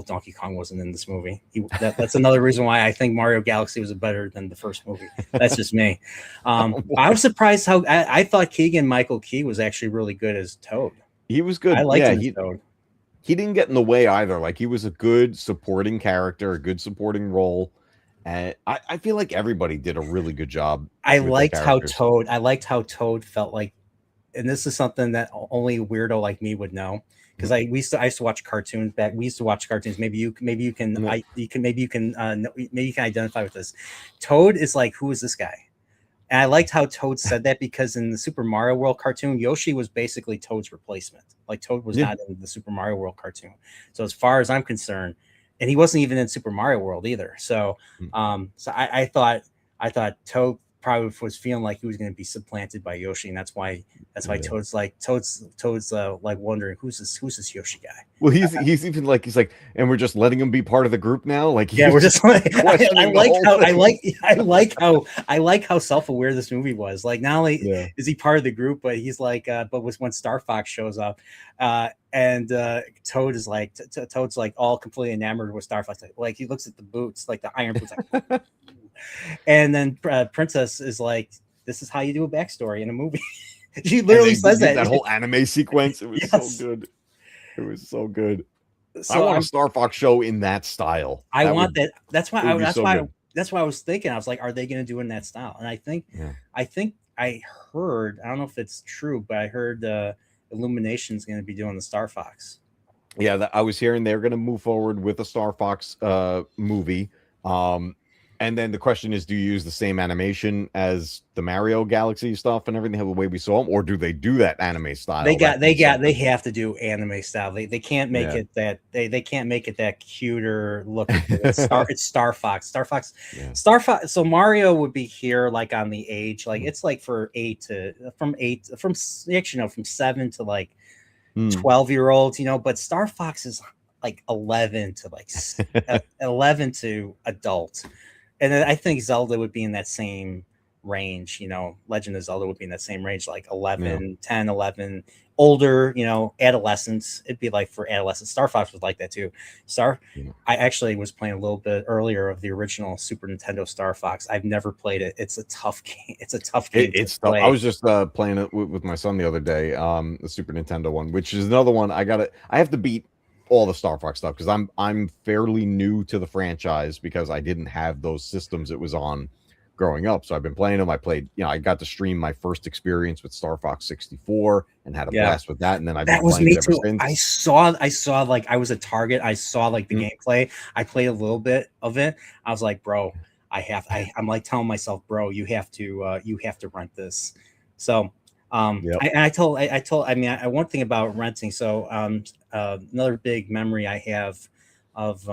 Donkey Kong wasn't in this movie. That's another reason why I think Mario Galaxy was better than the first movie. That's just me. I was surprised how I thought Keegan Michael Key was actually really good as Toad. He was good. I liked Yeah, him as Toad. he didn't get in the way either. Like, he was a good supporting character, a good supporting role. And I feel like everybody did a really good job I with their liked how characters. Toad felt like, and this is something that only a weirdo like me would know, because I used to watch cartoons back. We used to watch cartoons. Maybe you can Yeah. maybe you can identify with this. Toad is like, who is this guy? And I liked how Toad said that, because in the Super Mario World cartoon, Yoshi was basically Toad's replacement. Like, Toad was Yeah. not in the Super Mario World cartoon. So as far as I'm concerned, and he wasn't even in Super Mario World either. So so I thought Toad probably was feeling like he was going to be supplanted by Yoshi, and that's why Yeah. Toad's like wondering, who's this Yoshi guy. Well, he's even like, he's like, and we're just letting him be part of the group now. Like, Yeah, he's we're just like, I questioning the like whole how thing. I like how self-aware this movie was. Like, not only Yeah. is he part of the group, but he's like, but was when Star Fox shows up, and Toad is like, Toad's like all completely enamored with Star Fox. Like he looks at the boots, like the iron boots, like, and then Princess is like, "This is how you do a backstory in a movie." She And literally they says did that. that whole anime sequence. It was Yes. so good. It was so good. I So want a Star Fox show in that style. I That want would, that. That's why. it would be so good. That's why I was thinking. I was like, are they going to do it in that style? And Yeah. I think I heard. I don't know if it's true, but I heard Illumination is going to be doing the Star Fox. Yeah, I was hearing they're going to move forward with a Star Fox movie. And then the question is, do you use the same animation as the Mario Galaxy stuff and everything, the way we saw them, or do they do that anime style? They have to do anime style. They can't make Yeah. it that they can't make it that cuter looking. It's Star Fox. Yeah. Star Fox. So Mario would be here like on the age, like it's like from 7 to like 12-year-olds, but Star Fox is like 11 to like 11 to adult. And then I think Zelda would be in that same range. Legend of Zelda would be in that same range, like Yeah. 11, 10, 11. Older, adolescents. It'd be like for adolescents. Star Fox was like that too. Star Yeah. I actually was playing a little bit earlier of the original Super Nintendo Star Fox. I've never played it. It's a tough game. It's a tough game to It's tough. I play. was just playing it with my son the other day, the Super Nintendo one, which is another one I have to beat all the Star Fox stuff because I'm fairly new to the franchise because I didn't have those systems it was on growing up. So I've been playing them. I got to stream my first experience with Star Fox 64 and had a Yeah. blast with that. And then I've That been was playing me it ever too. I since. saw I saw like I was a target. I saw like the Mm, gameplay. I played a little bit of it. I was like, bro, I'm like telling myself, bro, you have to rent this. So yep. I told I mean one thing about renting. So another big memory I have of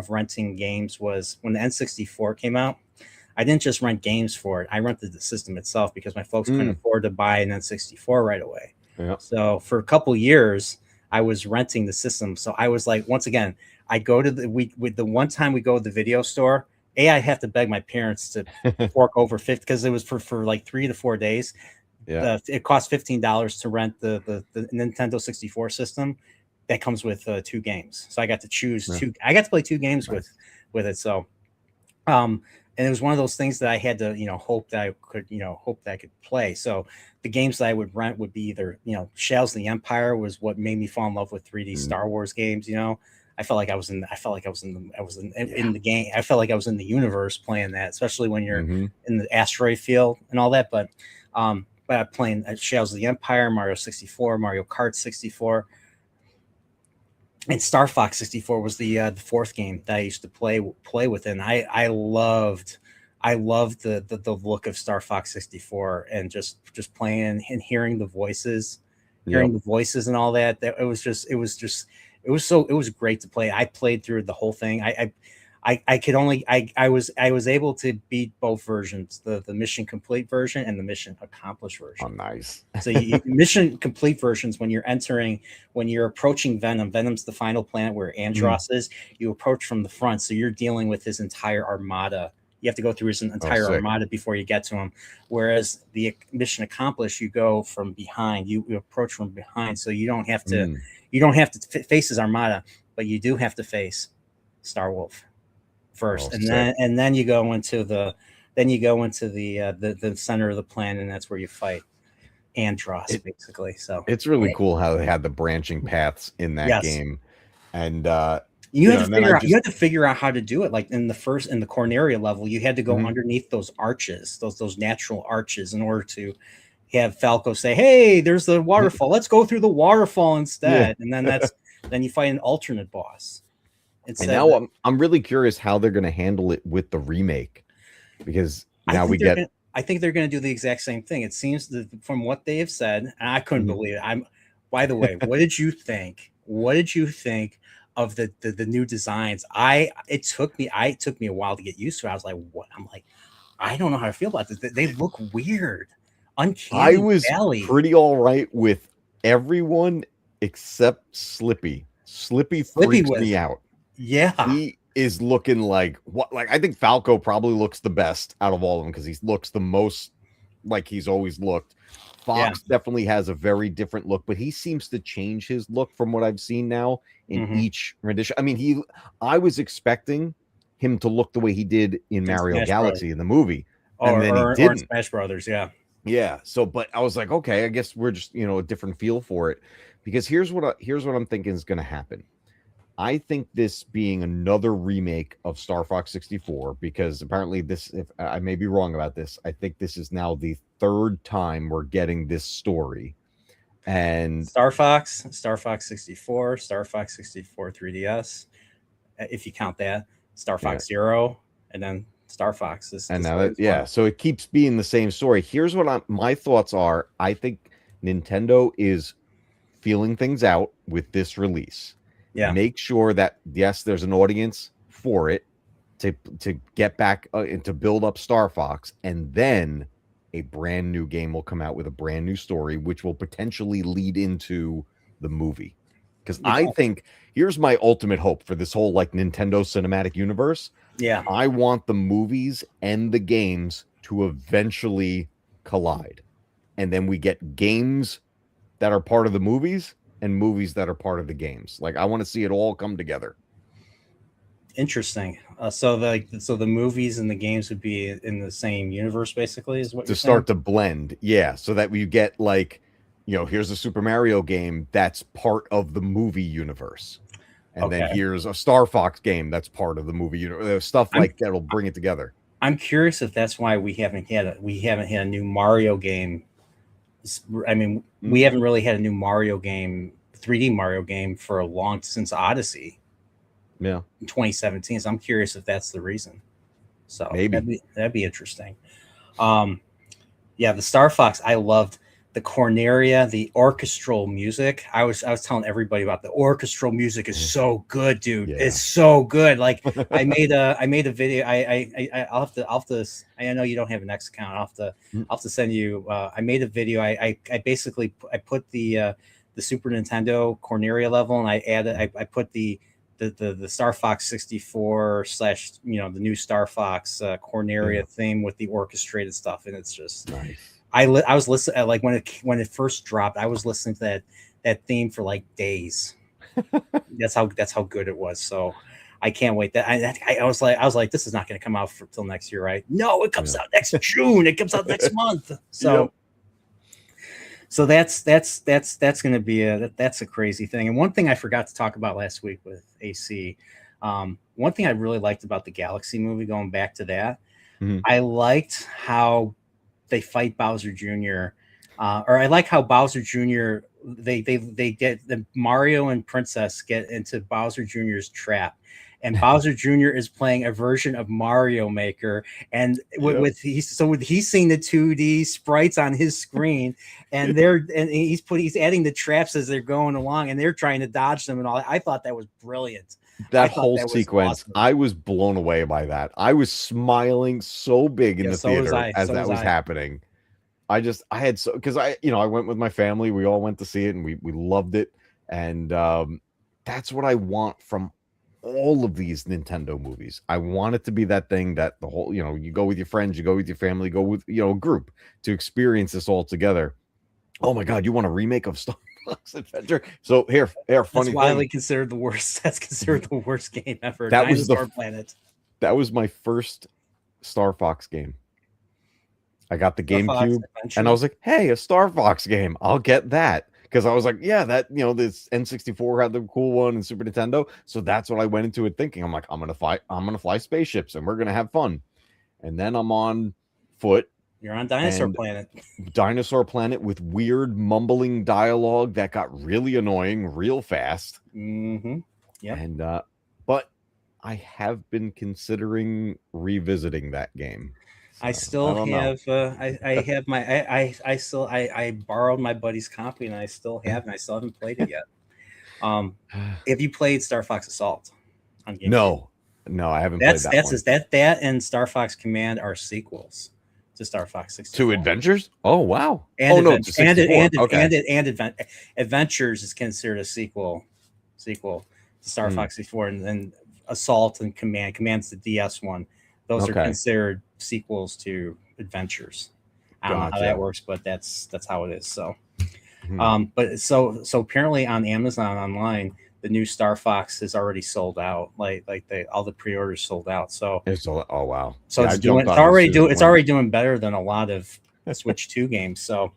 renting games was when the N64 came out. I didn't just rent games for it. I rented the system itself because my folks couldn't Mm, afford to buy an N64 right away. yep. So for a couple years, I was renting the system. So I was like, once again, I go to the we with the one time we go to the video store. I have to beg my parents to fork over 50 because it was for like 3 to 4 days. Yeah. It cost $15 to rent the Nintendo 64 system that comes with 2 games. So I got to choose Yeah. two. I got to play 2 games Nice. with it. So and it was one of those things that I had to, hope that I could, hope that I could play. So the games that I would rent would be either, Shadows of the Empire was what made me fall in love with 3D Mm, Star Wars games. I felt like I felt like I was yeah. in the game. I felt like I was in the universe playing that, especially when you're Hmm. in the asteroid field and all that. But I'm playing Shadows of the Empire, Mario 64, Mario Kart 64, and Star Fox 64 was the fourth game that I used to play with, and I loved the look of Star Fox 64 and just playing and Yep. hearing the voices and all that. That it was great to play. I played through the whole thing. I could only I was able to beat both versions, the mission complete version and the mission accomplished Oh, version. nice. So mission complete versions when you're approaching Venom. Venom's the final planet where Mm. Andros is. You approach from the front, so you're dealing with his entire armada. You have to go through his Oh, entire sick. armada before you get to him. Whereas the mission accomplished, you go from behind. You approach from behind, so Mm. you don't have to face his armada, but you do have to face Star Wolf Oh, first, and sick. then you go into the center of the planet, and that's where you fight Andros, It basically. So it's really cool how they had the branching paths in that yes, game, and and then I you just had to figure out how to do it. Like in the Corneria level, you had to go Mhm. underneath those arches, those natural arches, in order to have Falco say, "Hey, there's the waterfall. Let's go through the waterfall Yeah. instead." And then you fight an alternate boss And instead. now I'm really curious how they're going to handle it with the remake because I now we think they're get gonna. I think they're going to do the exact same thing. It seems that from what they have said, and I couldn't Mhm. believe it. By the way, what did you think? What did you think of the new designs? It took me a while to get used to it. I was like, what? I'm like, I don't know how to feel about this. They look weird, I uncanny was valley. pretty all right with everyone except Slippy. Slippy Slippy freaks was, me out. yeah, He is looking like what? Like I think Falco probably looks the best out of all of them because he looks the most like he's always looked. yeah. Fox definitely has a very different look, but he seems to change his look from what I've seen now in Mm-hmm. each rendition. I mean, I was expecting him to look the way he did in And Mario Smash Bros. Galaxy in the movie, and then he Or in didn't. Smash Brothers, yeah. Yeah. So, but I was like, okay, I guess we're just a different feel for it because here's what I'm thinking is going to happen. I think this being another remake of Star Fox 64, because apparently this, if I may be wrong about this, I think this is now the third time we're getting this story. And Star Fox 64, Star Fox 64 3DS, if you count that, Star yeah, Fox Zero, and then Star Fox and this now that, latest one. yeah, so it keeps being the same story. Here's what my thoughts are. I think Nintendo is feeling things out with this release. Yeah, Make sure that yes, there's an audience for it to get back and to build up Star Fox, and then a brand new game will come out with a brand new story, which will potentially lead into the movie. Because it's I think here's my ultimate hope for this whole like Nintendo cinematic universe. yeah, I want the movies and the games to eventually collide. And then we get games that are part of the movies and movies that are part of the games. Like, I want to see it all come together. Interesting. So the movies and the games would be in the same universe, basically, is what To you're start saying? to blend. Yeah. So that you get, like, here's a Super Mario game that's part of the movie universe. And then Okay. here's a Star Fox game that's part of the movie universe. Stuff I'm like that'll bring it together. I'm curious if that's why we haven't had a new Mario game. I mean, we haven't really had a new Mario game, 3D Mario game, for a long since Odyssey Yeah. in 2017. So I'm curious if that's the reason. So Maybe. that'd be interesting. Um, yeah, the Star Fox, I loved the Corneria, the orchestral music. I was telling everybody about the orchestral music is so good, dude. Yeah. It's so good. Like I made a video. I'll have to. I know you don't have an X account. I'll have to send you. I made a video. I basically I put the Super Nintendo Corneria level, and I put the Star Fox 64 slash the new Star Fox Corneria theme with the orchestrated stuff, and it's just Nice. I was listening like when it first dropped. I was listening to that theme for like days. That's how good it was. So I can't wait. I was like, this is not going to come out till next year, right? No, it comes out next June. It comes out next month. So. Yep. So that's going to be that's a crazy thing. And one thing I forgot to talk about last week with AC, one thing I really liked about the Galaxy movie, going back to that, I liked how they fight Bowser Jr. Or I like how Bowser Jr. They get the Mario and Princess get into Bowser Jr.'s trap. And Bowser Jr. is playing a version of Mario Maker, and he's seeing the 2D sprites on his screen, and he's adding the traps as they're going along, and they're trying to dodge them and all. I thought that was brilliant. That whole sequence, awesome. I was blown away by that. I was smiling so big in the theater as that was happening. I had because I went with my family. We all went to see it, and we loved it. And that's what I want from all of these Nintendo movies. I want it to be that thing that the whole, you go with your friends, you go with your family, go with, a group to experience this all together. Oh my God, you want a remake of Star Fox Adventure? So here, funny that's widely thing. considered the worst. That's considered the worst game ever. That was Dinosaur Planet. That was my first Star Fox game. I got the GameCube, and I was like, hey, a Star Fox game. I'll get that. Because I was like, yeah, that, this N64 had the cool one and Super Nintendo. So that's what I went into it thinking. I'm like, I'm gonna fly spaceships and we're gonna have fun. And then I'm on foot. You're on Dinosaur Planet. Dinosaur Planet with weird mumbling dialogue that got really annoying real fast. Mm-hmm. Yeah. And but I have been considering revisiting that game. So, I still have I have my I borrowed my buddy's copy, and I still haven't played it yet. Have you played Star Fox Assault on GameCube? No, I haven't played that. That and Star Fox Command are sequels to Star Fox 64. Two Adventures? Oh wow. And and Adventures is considered a sequel to Star Fox 64, and then Assault and Command's the DS one. Those are considered sequels to Adventures. I don't know how that works, but that's how it is. So, but so apparently on Amazon online, the new Star Fox is already sold out. Like all the pre-orders sold out. So oh wow. So it's already doing better than a lot of Switch 2 games. So,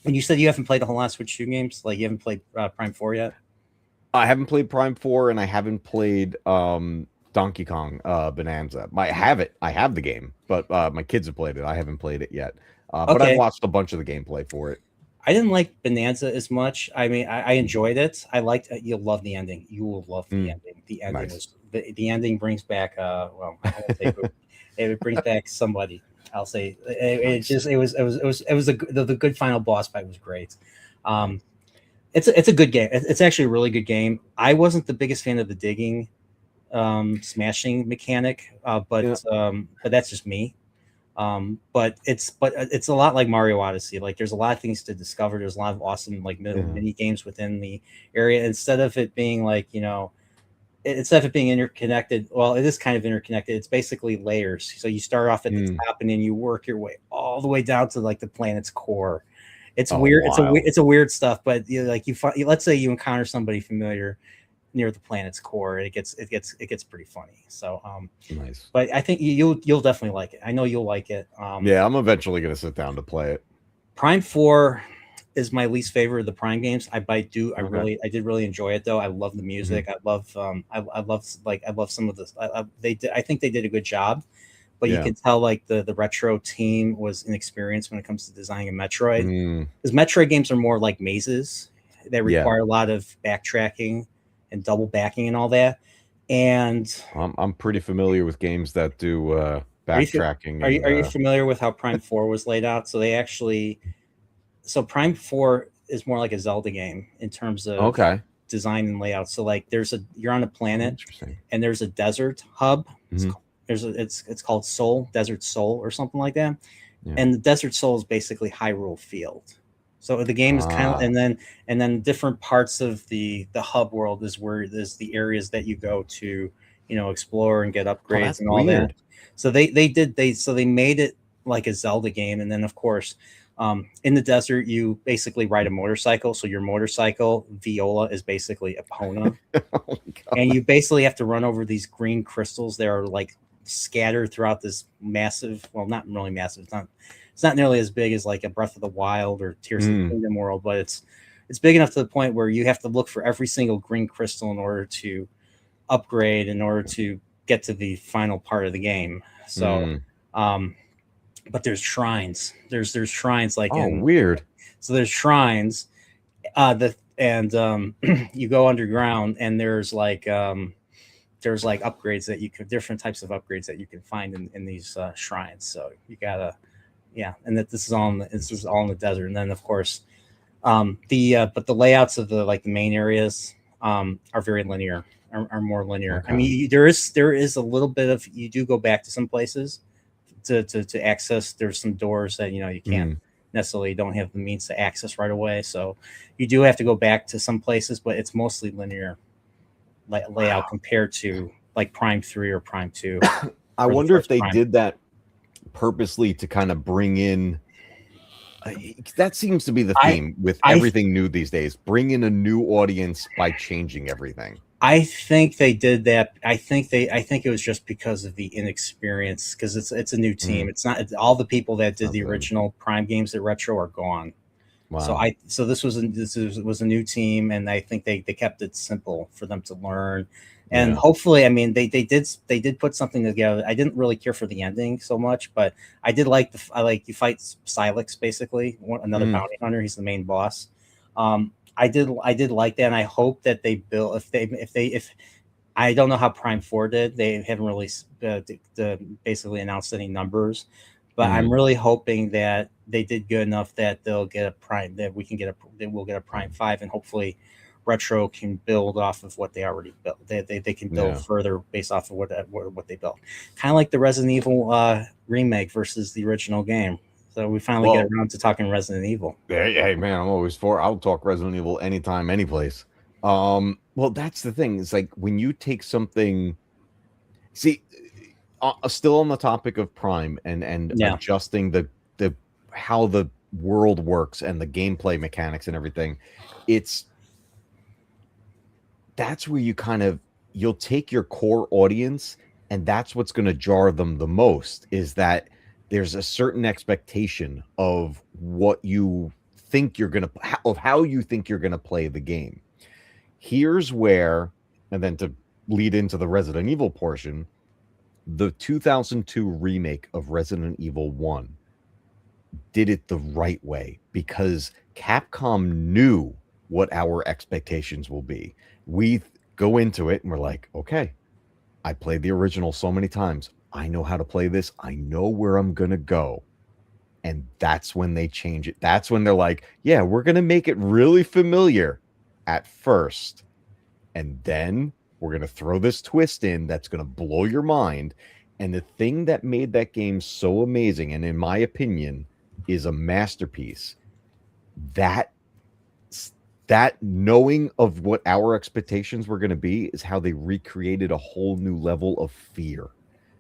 and you said you haven't played a whole lot of Switch 2 games. Like you haven't played Prime 4 yet. I haven't played Prime 4, and I haven't played Donkey Kong Bonanza. I have the game, but my kids have played it. I haven't played it yet, but I've watched a bunch of the gameplay for it. I didn't like Bonanza as much. I mean, I enjoyed it. I liked it. You'll love the ending. You will love the ending. The ending was the ending brings back well, I won't say who. It brings back somebody. I'll say the good final boss fight was great. It's a good game. It's actually a really good game. I wasn't the biggest fan of the digging smashing mechanic, but that's just me. But it's a lot like Mario Odyssey. Like there's a lot of things to discover. There's a lot of awesome mini games within the area. Instead of it being like instead of it being interconnected, well, it is kind of interconnected. It's basically layers. So you start off at the Mm. top and then you work your way all the way down to like the planet's core. It's Oh, weird. wow. It's a weird stuff, but you know, like you find, let's say you encounter somebody familiar near the planet's core, it gets pretty funny. So Nice. but I think you'll definitely like it. I know you'll like it. Yeah, I'm eventually gonna sit down to play it. Prime 4 is my least favorite of the Prime games. Okay. I did really enjoy it though. I love the Mhm. music. I love like I love some of this. I think they did a good job, but you Yeah. can tell like the retro team was inexperienced when it comes to designing a Metroid. Mm. Because Metroid games are more like mazes that Yeah. require a lot of backtracking and double backing and all that. And I'm pretty familiar with games that do are backtracking and are you familiar with how Prime 4 was laid out? So they actually so Prime 4 is more like a Zelda game in terms of okay. design and layout. So like you're on a planet Interesting. and there's a desert hub. Mhm. It's called Desert Soul or something like that. Yeah. And the Desert Soul is basically Hyrule Field. So the game is kind of Ah. and then different parts of the hub world is where there's the areas that you go to, you know, explore and get Oh, upgrades that's and all that. weird. So they made it like a Zelda game, and then of course, in the desert you basically ride a motorcycle. So your motorcycle Viola is basically Epona, Oh my and god. you basically have to run over these green crystals that are like scattered throughout this massive, well, not really massive, it's not nearly as big as like a Breath of the Wild or Tears of the Mm. Kingdom world, but it's big enough to the point where you have to look for every single green crystal in order to upgrade, in order to get to the final part of the game. So Mm. um but there's shrines, there's shrines like Oh, in, weird. so there's shrines the and you go underground and there's like upgrades that you could, different types of upgrades that you can find in these shrines. So you gotta, yeah, and that this is Interesting. all in the desert. And then of course, the but the layouts of the like the main areas are very linear, are more linear. I Okay. mean, there is a little bit of, you do go back to some places to access. There's some doors that you know you can't Mm. necessarily, don't have the means to access right away. So you do have to go back to some places, but it's mostly linear layout Wow. compared to like Prime 3 or Prime 2 I or the wonder if first they Prime. did that purposely to kind of bring in that seems to be the I theme with I everything new these days. Bring in a new audience by changing everything. I think they did that. I think it was just because of the inexperience, because it's a new team. Mm. It's not all the people that did the Something. original Prime games at Retro are gone. Wow. So was a new team, and I think they kept it simple for them to learn, and Yeah. hopefully, I mean, they did put something together. I didn't really care for the ending so much, but I did like I like, you fight Silex, basically another Mm. bounty hunter. He's the main boss. I did like that, and I hope that they build, if I don't know how Prime 4 did. They haven't really basically announced any numbers, but I'm Mm. really hoping that they did good enough that they'll get a Prime, that we can get a that we'll get a Prime 5, and hopefully Retro can build off of what they already built. They can build Yeah. further based off of what they built. Kind of like the Resident Evil remake versus the original game. So we finally get Well, around to talking Resident Evil. hey, man, I'm always for. I'll talk Resident Evil anytime, any place. Well, that's the thing. It's like when you take something. See, still on the topic of Prime and Yeah. adjusting the how the world works and the gameplay mechanics and everything. It's that's where you kind of you'll take your core audience and that's what's going to jar them the most is that there's a certain expectation of what you think you're going to of how you think you're going to play the game. Here's where, and then to lead into the Resident Evil portion, the 2002 remake of Resident Evil 1 did it the right way because Capcom knew what our expectations will be. We go into it and we're like, okay, I played the original so many times. I know how to play this. I know where I'm going to go. And that's when they change it. That's when they're like, yeah, we're going to make it really familiar at first. And then we're going to throw this twist in that's going to blow your mind. And the thing that made that game so amazing, and in my opinion, is a masterpiece, that that knowing of what our expectations were going to be is how they recreated a whole new level of fear,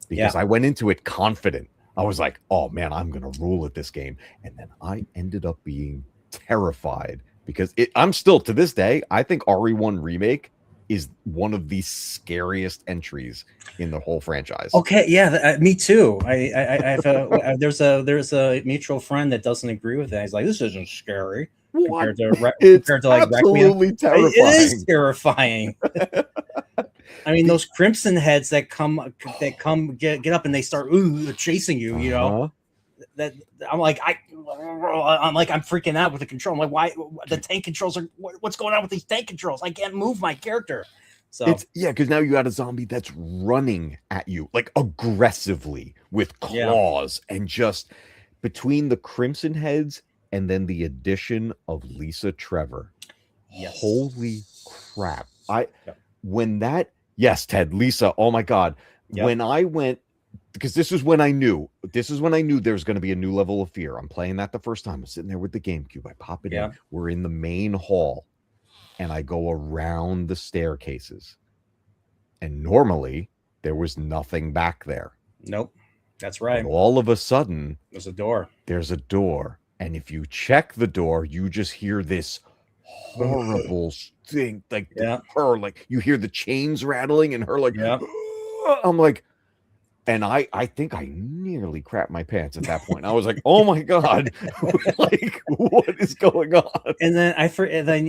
because Yeah. I went into it confident. I was like, oh man, I'm going to rule at this game. And then I ended up being terrified because I'm still to this day, I think RE1 Remake is one of the scariest entries in the whole franchise. Okay, yeah, me too. I have there's a mutual friend that doesn't agree with that. He's like, this isn't scary What? It's compared to like Requiem. absolutely It is terrifying. terrifying. I mean, The those crimson heads that come get up and they start chasing you. You know uh-huh. that I'm freaking out with the control. I'm like, why the tank controls are what's going on with these tank controls? I can't move my character. So It's because now you got a zombie that's running at you like aggressively with yeah, claws, and just between the crimson heads and then the addition of Lisa Trevor. Holy yes, crap. I yep, when that yes, Ted, Lisa, oh my god. yep, When I went, because this is when I knew there was going to be a new level of fear. I'm playing that the first time. I'm sitting there with the GameCube. I pop it in. yeah, We're in the main hall and I go around the staircases. And normally there was nothing back there. nope, that's But right. all of a sudden, There's a door. there's a door. And if you check the door, you just hear this horrible thing, like Yeah, her, like you hear the chains rattling and her like, yeah. I'm like, and I think I nearly crapped my pants at that point. I was like, oh my God, like what is going on? And then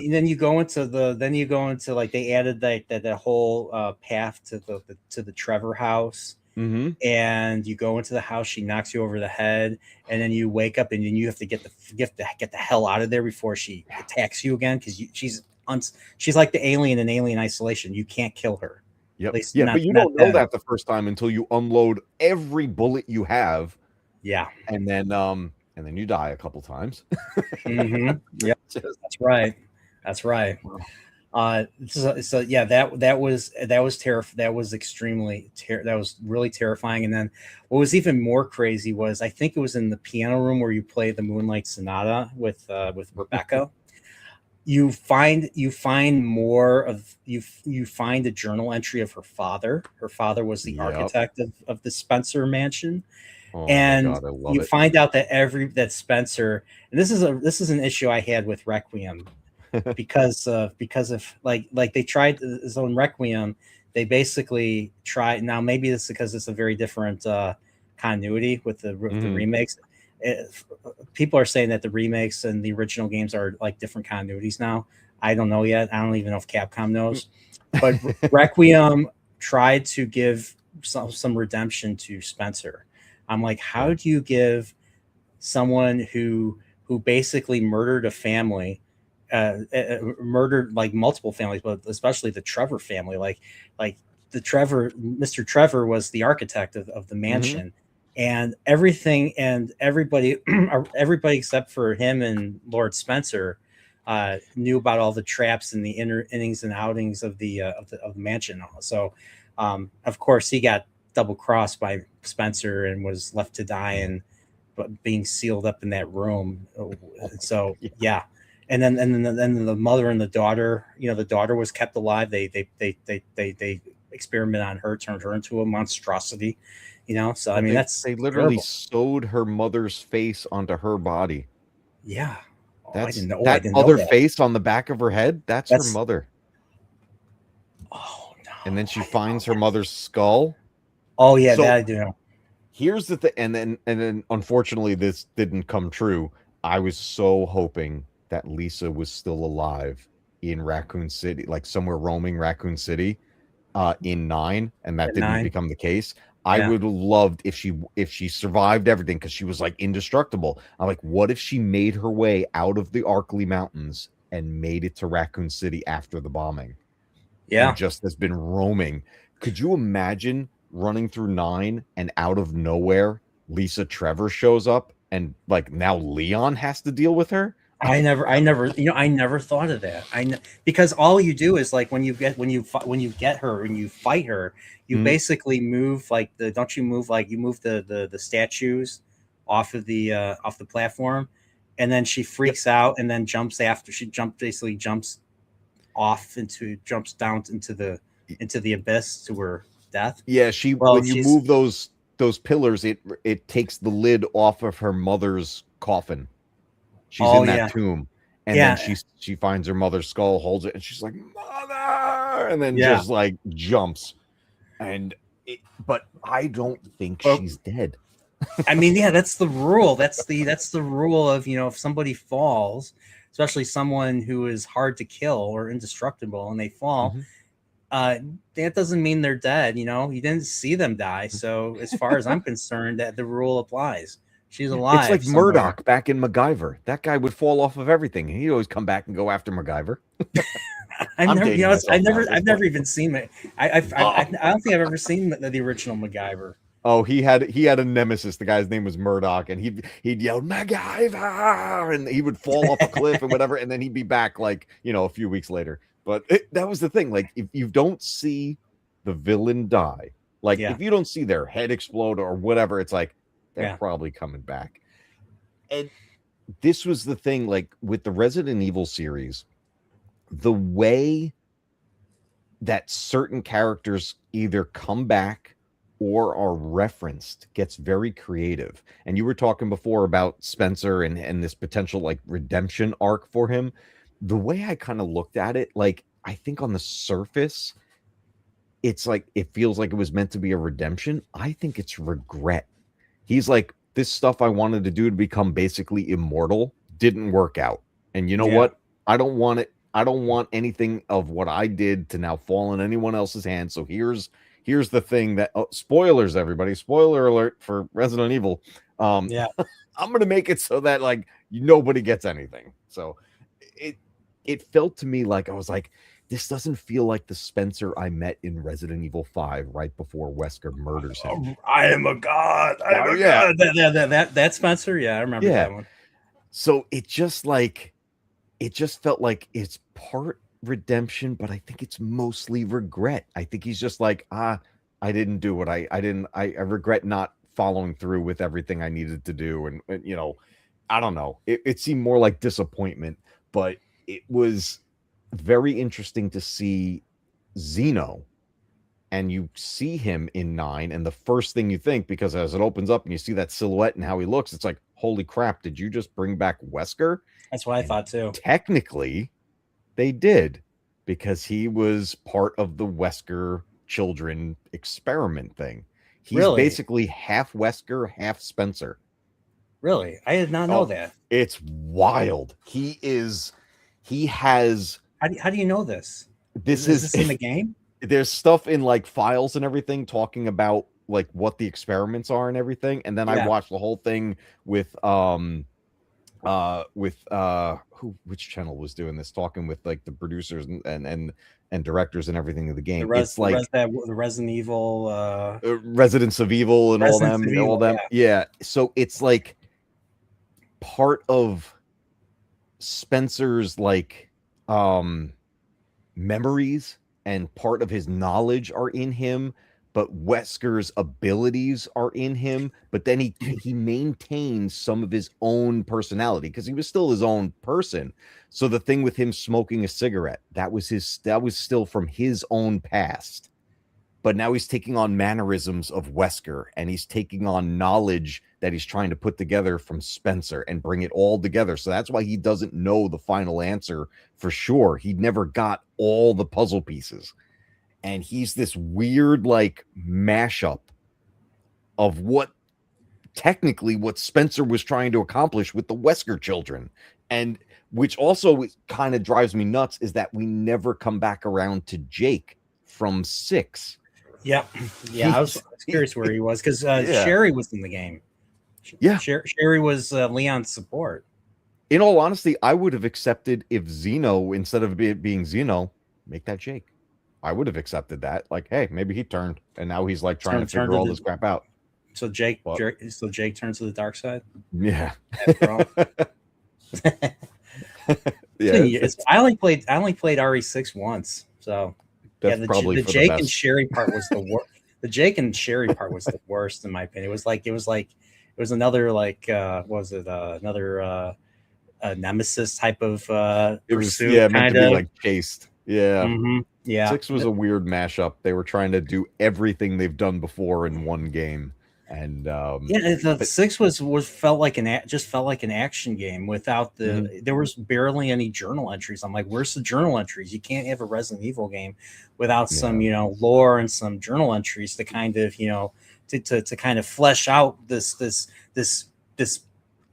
then you go into like they added that whole path to the Trevor house, Mm-hmm. and you go into the house, she knocks you over the head, and then you wake up and then you have to get the hell out of there before she attacks you again, because she's like the alien in Alien Isolation. You can't kill her. At Yep. least Yeah, but you not don't know then. that the first time until you unload every bullet you have, Yeah. and then you die a couple times. Mm-hmm. Yeah, Just that's right. That's right. So yeah, that was that was really terrifying. And then what was even more crazy was, I think it was in the piano room where you play the Moonlight Sonata with Rebecca. You find more of you find a journal entry of her father. Her father was the yep. architect of the Spencer mansion, Oh my and God, I love you it. find out that Spencer, and this is an issue I had with Requiem, because of like they tried his own Requiem. They basically tried. Now maybe this is because it's a very different continuity with the Mhm. remakes. People are saying that the remakes and the original games are like different continuities now. I don't know yet. I don't even know if Capcom knows. But Requiem tried to give some redemption to Spencer. I'm like, how Yeah. do you give someone who basically murdered a family, murdered like multiple families, but especially the Trevor family. Like Mr. Trevor was the architect of the Mhm. mansion, and everything and everybody, everybody except for him and Lord Spencer, knew about all the traps and the inner innings and outings of the mansion. So, of course, he got double crossed by Spencer and was left to die and but being sealed up in that room. So Yeah. yeah, and then the mother and the daughter. The daughter was kept alive. They experiment on her, turned her into a monstrosity. So I Well, mean that's they literally terrible. sewed her mother's face onto her body. Yeah. Oh, I That's didn't know. Oh, I that didn't know other that. face on the back of her head, that's her That's mother. oh no, And then she I didn't know finds her that. mother's skull. Oh yeah, that So I do know. here's the thing, and then unfortunately this didn't come true. I was so hoping that Lisa was still alive in Raccoon City, like somewhere roaming Raccoon City, in 9, and that At didn't 9. become the case. I Yeah. would have loved if she survived everything, because she was like indestructible. I'm like, what if she made her way out of the Arkley Mountains and made it to Raccoon City after the bombing and Yeah. just has been roaming? Could you imagine running through 9 and out of nowhere Lisa Trevor shows up and like now Leon has to deal with her? I never thought of that. Because all you do is like when you get her and you fight her, you Mhm. basically move like don't you move like you move the statues off of the platform, and then she freaks out and then jumps after she basically jumps down into the abyss to her death. Yeah, Well, when you she's move those pillars, it takes the lid off of her mother's coffin. She's oh in that yeah, tomb, and then yeah, she finds her mother's skull, holds it, and she's like, "Mother!" and then yeah. just like jumps. And but I don't think But she's dead. I mean, yeah, that's the rule. That's the rule of, if somebody falls, especially someone who is hard to kill or indestructible, and they fall, Mhm. that doesn't mean they're dead. You didn't see them die. So as far as I'm concerned, that the rule applies. She's It's like alive somewhere. Murdoch back in MacGyver. That guy would fall off of everything, and he'd always come back and go after MacGyver. I've I'm never, dating I've myself now never, at this I've never point. even seen it. I don't think I've ever seen the original MacGyver. Oh, he had a nemesis. The guy's name was Murdoch, and he'd yell MacGyver, and he would fall off a cliff and whatever, and then he'd be back like a few weeks later. But that was the thing. Like if you don't see the villain die, like Yeah, if you don't see their head explode or whatever, it's like they're yeah, probably coming back. And this was the thing, like with the Resident Evil series, the way that certain characters either come back or are referenced gets very creative. And you were talking before about Spencer and this potential like redemption arc for him. The way I kind of looked at it, like I think on the surface, it's like it feels like it was meant to be a redemption. I think it's regret. He's like, this stuff I wanted to do to become basically immortal didn't work out. And you know yeah. what? I don't want it. I don't want anything of what I did to now fall in anyone else's hands. So here's the thing that spoilers, everybody. Spoiler alert for Resident Evil. Yeah. I'm gonna make it so that like nobody gets anything. So it it felt to me like I was like, this doesn't feel like the Spencer I met in Resident Evil 5 right before Wesker murders him. I am a god. I am Oh a yeah, god. That Spencer. Yeah, I remember yeah. that one. So it just felt like it's part redemption, but I think it's mostly regret. I think he's just like, I didn't do what I didn't I regret not following through with everything I needed to do. And I don't know. It seemed more like disappointment, but it was very interesting to see Zeno, and you see him in 9, and the first thing you think, because as it opens up and you see that silhouette and how he looks, it's like, holy crap, did you just bring back Wesker? That's what I And thought too. technically they did, because he was part of the Wesker children experiment thing. He's Really, basically half Wesker, half Spencer. really, I did not know Oh, that. it's wild. He has How do you know this? this Is is this in the game? there's stuff in like files and everything talking about like what the experiments are and everything. And then I Yeah. watched the whole thing with which channel was doing this, talking with like the producers and directors and everything of the game. It's like The Resident Evil, Residents of Evil and Residents of all Evil. them. Yeah. So it's like part of Spencer's like memories and part of his knowledge are in him, but Wesker's abilities are in him. But then he maintains some of his own personality because he was still his own person. So the thing with him smoking a cigarette, that was still from his own past. But now he's taking on mannerisms of Wesker, and he's taking on knowledge that he's trying to put together from Spencer and bring it all together. So that's why he doesn't know the final answer for sure. He never got all the puzzle pieces. And he's this weird, like, mashup of what Spencer was trying to accomplish with the Wesker children. And which also kind of drives me nuts is that we never come back around to Jake from 6. Yeah, yeah. I was curious where he was because Yeah. Sherry was in the game. Yeah. Sherry was Leon's support. In all honesty, I would have accepted if Zeno, instead of being Zeno, make that Jake. I would have accepted that. Like, hey, maybe he turned, and now he's like trying to figure all this crap out. So Jake turns to the dark side. Yeah. Yeah. I only played RE6 once, so that's the Jake and Sherry part was the worst. The Jake and Sherry part was the worst in my opinion. It was another like what was it another a nemesis type of It was, pursuit, yeah, meant to kind be of. like chased. Yeah. Yeah. 6 was a weird mashup. They were trying to do everything they've done before in one game. And Yeah, the but six was felt like just felt like an action game without mhm. there was barely any journal entries. I'm like, where's the journal entries? You can't have a Resident Evil game without some, Yeah. lore and some journal entries to kind of, to kind of flesh out this this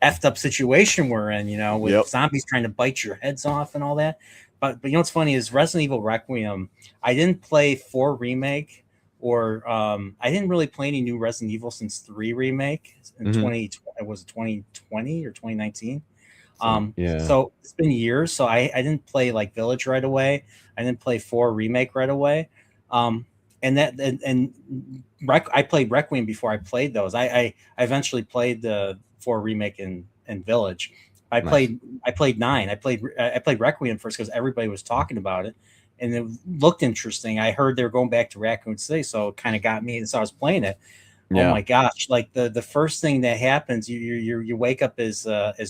effed up situation we're in, with Yep. zombies trying to bite your heads off and all that. But what's funny is Resident Evil Requiem. I didn't play 4 remake, or I didn't really play any new Resident Evil since 3 remake in Mhm. 2020 or 2019. Yeah. So it's been years. So I didn't play like Village right away. I didn't play 4 remake right away. Um, I played Requiem before I played those. I eventually played the 4 remake in Village. I Nice. played I played 9. I played Requiem first because everybody was talking about it, and it looked interesting. I heard they were going back to Raccoon City, so it kind of got me, and so I was playing it. Oh Yeah. my gosh! Like the first thing that happens, you wake up as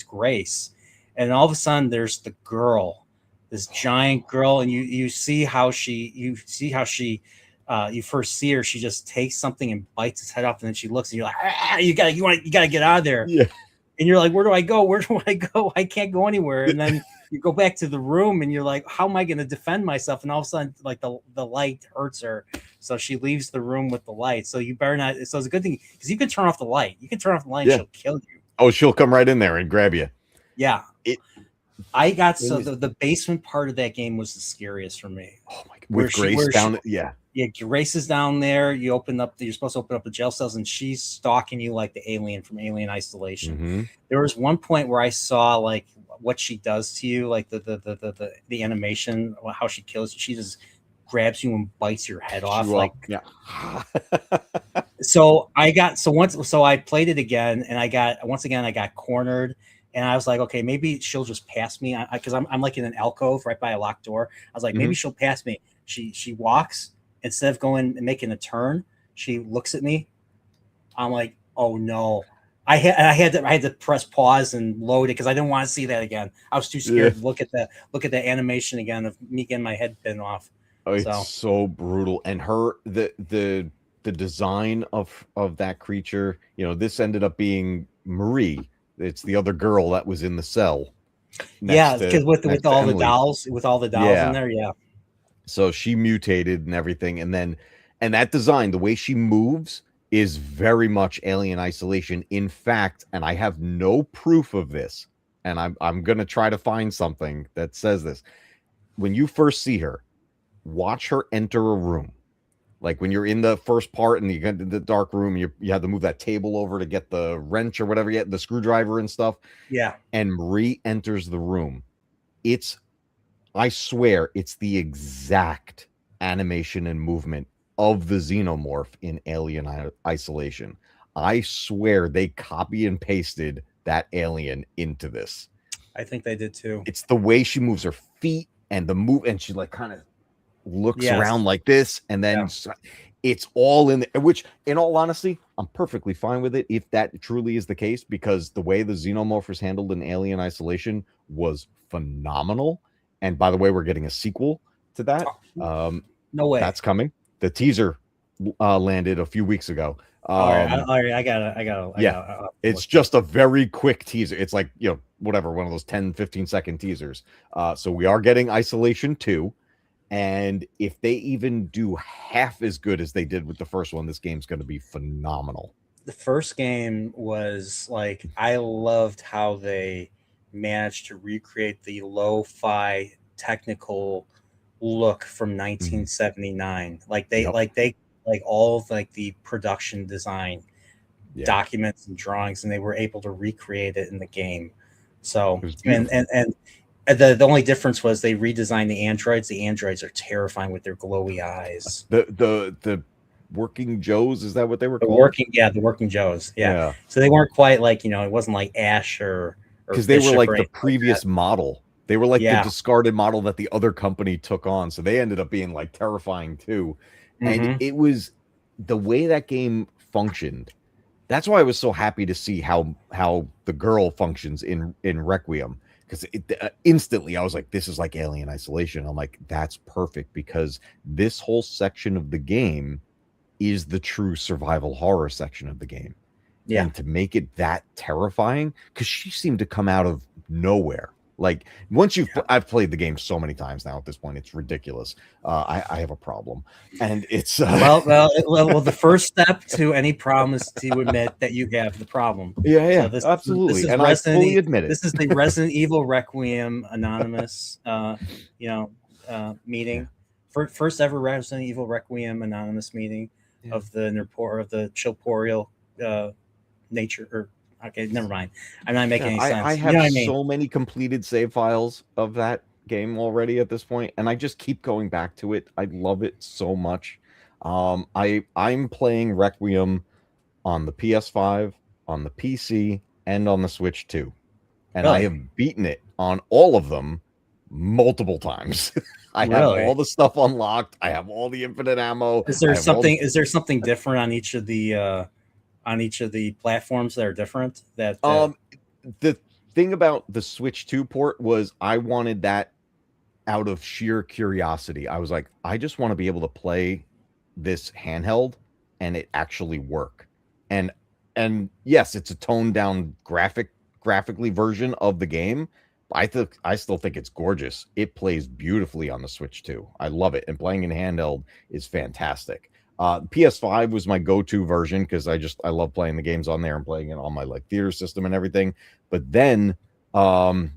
Grace, and all of a sudden there's the girl, this giant girl, and you first see her. She just takes something and bites its head off, and then she looks, and you're like, you gotta get out of there. Yeah. And you're like, where do I go? Where do I go? I can't go anywhere. And then you go back to the room and you're like, how am I going to defend myself? And all of a sudden, like the light hurts her. So she leaves the room with the light. So you better not. So it's a good thing because you can turn off the light. You can turn off the light and Yeah. she'll kill you. Oh, she'll come right in there and grab you. Yeah. It I got it so was the basement part of that game was the scariest for me. oh my god. With Grace down, yeah. Yeah, Grace is down there. You're supposed to open up the jail cells, and she's stalking you like the alien from Alien Isolation. Mhm. There was one point where I saw like what she does to you, like the animation, how she kills you. She just grabs you and bites your head off. You Like, up. Yeah. so I played it again, and I got cornered. And I was like, okay, maybe she'll just pass me because I'm like in an alcove right by a locked door. I was like, maybe Mhm. she'll pass me. She walks, instead of going and making a turn, she looks at me. I'm like, oh no. I had to press pause and load it because I didn't want to see that again. I was too Yeah. scared to look at the animation again of me getting my head bitten off. Oh, it's So so brutal. And the design of that creature, this ended up being Marie. It's the other girl that was in the cell yeah, because next to Emily. with all the dolls in Yeah. there, yeah. So she mutated and everything, and that design, the way she moves is very much Alien Isolation. In fact, and I have no proof of this, and I'm gonna try to find something that says this. When you first see her, watch her enter a room. Like when you're in the first part and you get into the dark room, you have to move that table over to get the wrench or whatever, you get the screwdriver and stuff. Yeah. And Marie enters the room. It's I swear it's the exact animation and movement of the xenomorph in Alien Isolation. I swear they copy and pasted that alien into this. I think they did too. It's the way she moves her feet and the move, and she like kind of looks Yes. around like this, and then Yeah. it's all in there, which in all honesty, I'm perfectly fine with it if that truly is the case, because the way the xenomorph was handled in Alien Isolation was phenomenal. And by the way, we're getting a sequel to that. No way. That's coming. The teaser landed a few weeks ago. All right, I gotta. It's just a very quick teaser. It's like, whatever, one of those 10-15 second teasers. So we are getting Isolation 2. And if they even do half as good as they did with the first one, this game's going to be phenomenal. The first game was like, I loved how they managed to recreate the lo-fi technical look from 1979. Like Yep. like all of like the production design documents and drawings, and they were able to recreate it in the game. So and the only difference was they redesigned the androids. The androids are terrifying with their glowy eyes. The Working Joes, is that what they were called? The Working Joes. Yeah. So they weren't quite like, it wasn't like Ash or because they were like the previous model. They were like the discarded model that the other company took on. So they ended up being like terrifying too. And it was the way that game functioned. That's why I was so happy to see how the girl functions in Requiem, because instantly I was like, this is like Alien Isolation. I'm like, that's perfect, because this whole section of the game is the true survival horror section of the game. Yeah. And to make it that terrifying, because she seemed to come out of nowhere. Like, once I've played the game so many times now at this point, it's ridiculous. I have a problem, and it's well. The first step to any problem is to admit that you have the problem. yeah, So absolutely, this is and I fully admit it. This is the Resident Evil Requiem Anonymous, meeting. First ever Resident Evil Requiem Anonymous meeting of the Chillporeal nature. Or okay, never mind. I'm not making any sense. I You have know what I mean? so many completed save files of that game already at this point, and I just keep going back to it. I love it so much. I'm playing Requiem on the PS5, on the PC, and on the Switch too, and I Really? have beaten it on all of them multiple times. I have Really? all the stuff unlocked. I have all the infinite ammo. Is there I have all the, something? Is there something different on each of the platforms that are different? the thing about the Switch 2 port was I wanted that out of sheer curiosity. I was like, I just want to be able to play this handheld and it actually work. And yes, it's a toned down graphically version of the game. I still think it's gorgeous. It plays beautifully on the Switch 2. I love it, and playing in handheld is fantastic. PS5 was my go-to version because I love playing the games on there and playing it on my like theater system and everything. But then Leon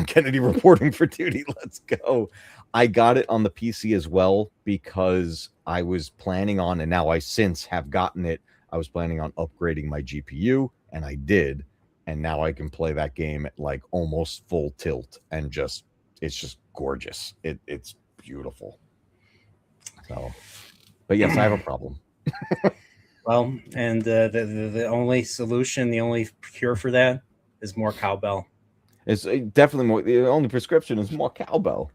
Kennedy reporting for duty. Let's go. I got it on the PC as well because I was planning on, and now I since have gotten it. I was planning on upgrading my GPU, and I did. And now I can play that game at like almost full tilt, and it's just gorgeous. It's beautiful. So, but yes, I have a problem. Well, and the only solution, the only cure for that is more cowbell. It's definitely more. The only prescription is more cowbell.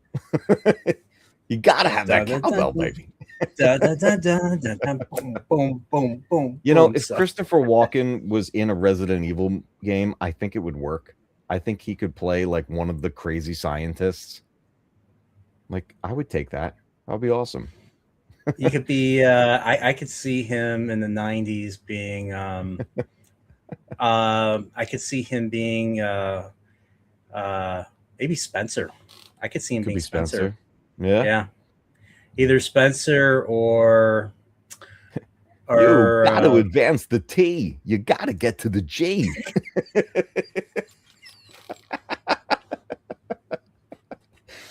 You gotta have that cowbell, baby. Boom, boom, boom, boom. You know, if Christopher Walken was in a Resident Evil game, I think it would work. I think he could play like one of the crazy scientists. Like, I would take that. That'd be awesome. He could be. I could see him in the '90s being. I could see him being. Maybe Spencer. I could see him being Spencer. Yeah. Either Spencer or you got to advance the T. You got to get to the G.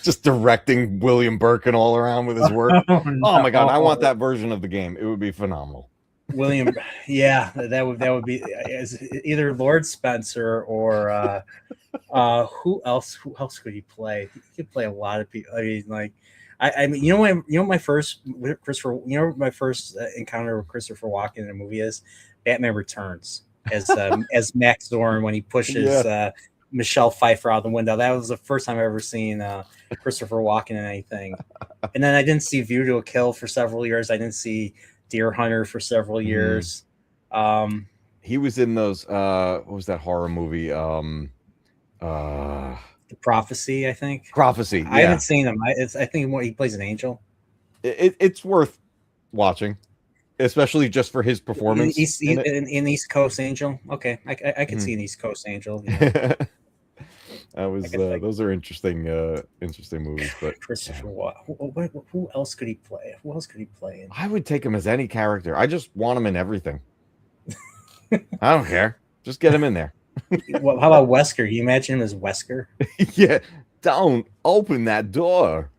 Just directing William Birkin all around with his work. Oh my God, I want that version of the game. It would be phenomenal. William, yeah, that would be either Lord Spencer or who else could he play? He could play a lot of people. I mean, like, I mean, my first encounter with Christopher Walken in a movie is Batman Returns as Max Zorn when he pushes Michelle Pfeiffer out the window. That was the first time I've ever seen Christopher Walken in anything. And then I didn't see View to a Kill for several years. I didn't see Deer Hunter for several years. He was in those what was that horror movie? The Prophecy, I think. Prophecy. Yeah. I haven't seen him. I think he plays an angel. It's worth watching, especially just for his performance. In East Coast Angel. Okay, I can see an East Coast Angel. You know? That was those are interesting movies. But Christopher, who else could he play? Who else could he play? I would take him as any character. I just want him in everything. I don't care. Just get him in there. Well, how about Wesker? You imagine him as Wesker? Yeah. Don't open that door.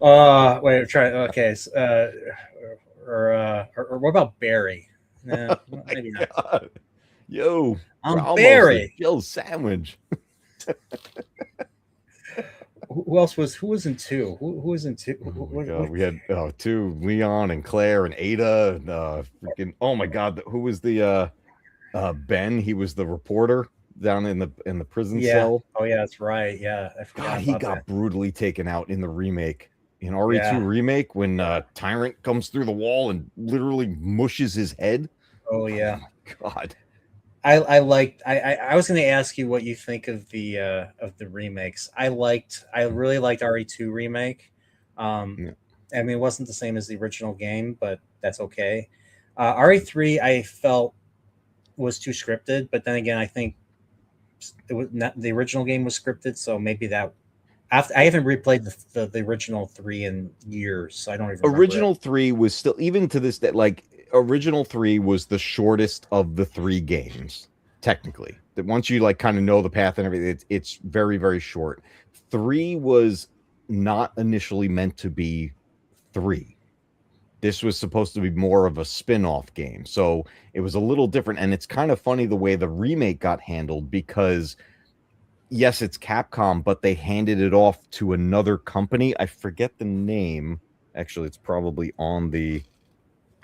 Wait, try. Okay, or what about Barry? No, maybe not. God. Yo, I'm Barry. Jill sandwich. Who was in two? Who was in two? We had two, Leon and Claire and Ada and freaking. Oh my God, who was the Ben? He was the reporter down in the prison cell. Oh yeah, that's right. Yeah, I forgot. God, he got brutally taken out in the remake. In RE2 remake, when Tyrant comes through the wall and literally mushes his head. Oh yeah. Oh, God. I liked. I was going to ask you what you think of the remakes. I really liked RE2 remake. Um, Yeah. I mean, it wasn't the same as the original game, but that's okay. RE3 I felt was too scripted, but then again, I think it was not, the original game was scripted, so maybe that. After, I haven't replayed the original three in years, so I don't even remember it. Original 3 was still, even to this day, like original 3 was the shortest of the 3 games technically. That once you like kind of know the path and everything, it's very very short. 3 was not initially meant to be 3. This was supposed to be more of a spin-off game. So it was a little different, and it's kind of funny the way the remake got handled because yes, it's Capcom, but they handed it off to another company. I forget the name. Actually, it's probably on the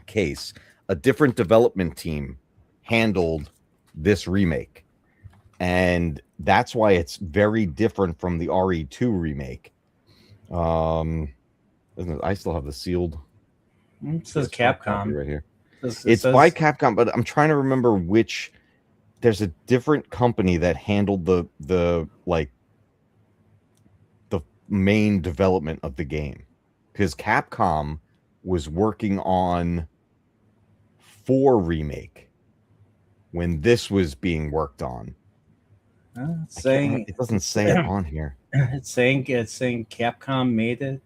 case. A different development team handled this remake. And that's why it's very different from the RE2 remake. Um, I still have the sealed It says PS5 copy Capcom. right here. It It's by says Capcom, but I'm trying to remember which. There's a different company that handled the like the main development of the game because Capcom was working on 4 remake when this was being worked on. it's I can't remember. saying It doesn't say it on here. it's saying Capcom made it.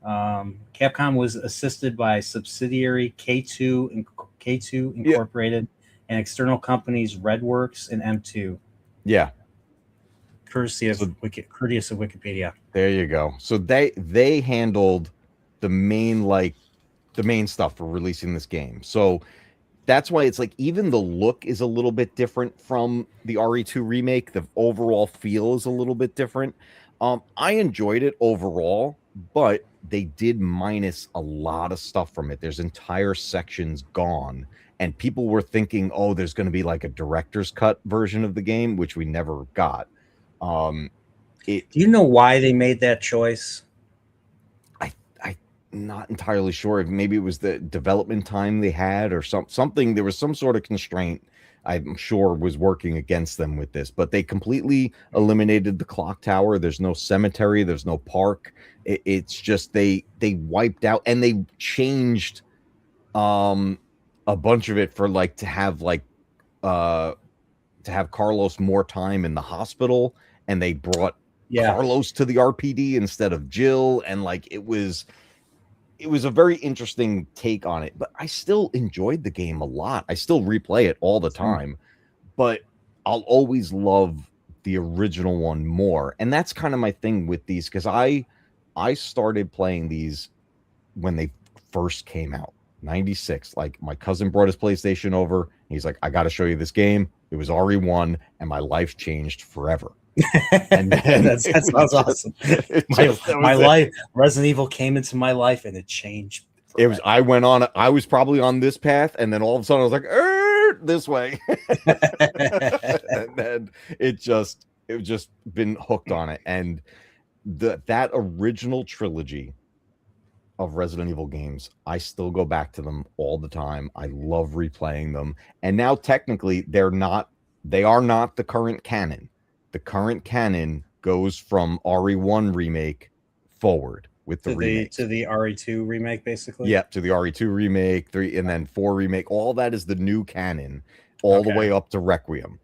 Capcom was assisted by subsidiary K2 Yeah, Incorporated and external companies Redworks and M2, yeah. So courteous of Wikipedia. there you go. So they handled the main like the main stuff for releasing this game. So that's why it's like even the look is a little bit different from the RE2 remake. The overall feel is a little bit different. I enjoyed it overall, but they did minus a lot of stuff from it. There's entire sections gone, and people were thinking, oh, there's going to be like a director's cut version of the game, which we never got. Um, it Do you know why they made that choice? I not entirely sure if maybe it was the development time they had or something. There was some sort of constraint I'm sure was working against them with this, but they completely eliminated the clock tower. There's no cemetery, there's no park. It's just they wiped out and they changed um a bunch of it for like uh to have Carlos more time in the hospital, and they brought Yeah, Carlos to the RPD instead of Jill, and like it was a very interesting take on it, but I still enjoyed the game a lot. I still replay it all the time, but I'll always love the original one more. And that's kind of my thing with these because I started playing these when they first came out, 96. Like my cousin brought his PlayStation over, and he's like, I got to show you this game. It was RE1, and my life changed forever. And then that sounds awesome. My was it. life, Resident Evil came into my life and it changed It was, forever. I was probably on this path, and then all of a sudden I was like, this way. And then it just been hooked on it. And that original trilogy of Resident Evil games, I still go back to them all the time. I love replaying them. And now technically they are not the current canon. The current canon goes from RE1 remake forward with the remakes. To the RE2 remake, basically. Yep, to the RE2 remake, 3 and then 4 remake. All that is the new canon all the way up to Requiem.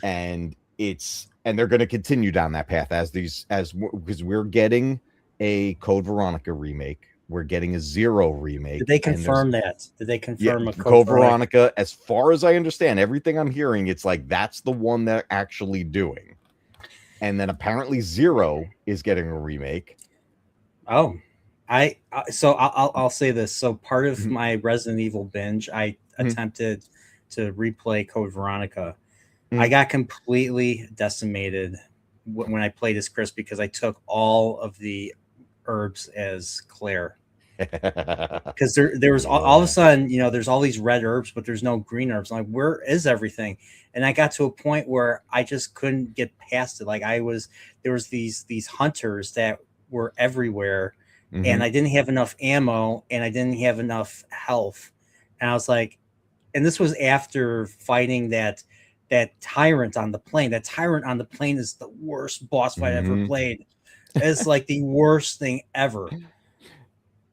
And they're going to continue down that path because we're getting a Code Veronica remake. We're getting a Zero remake. Did they confirm that? Did they confirm a Code Veronica? As far as I understand, everything I'm hearing, it's like that's the one they're actually doing. And then apparently Zero is getting a remake. Oh, I'll say this. So part of my Resident Evil binge, I attempted to replay Code Veronica. I got completely decimated when I played as Chris because I took all of the herbs as Claire. Because there was all of a sudden, there's all these red herbs, but there's no green herbs. I'm like, where is everything? And I got to a point where I just couldn't get past it. Like there was these hunters that were everywhere, and I didn't have enough ammo, and I didn't have enough health, and I was like, and this was after fighting that tyrant on the plane. That tyrant on the plane is the worst boss fight I ever Mhm. played. It's like the worst thing ever.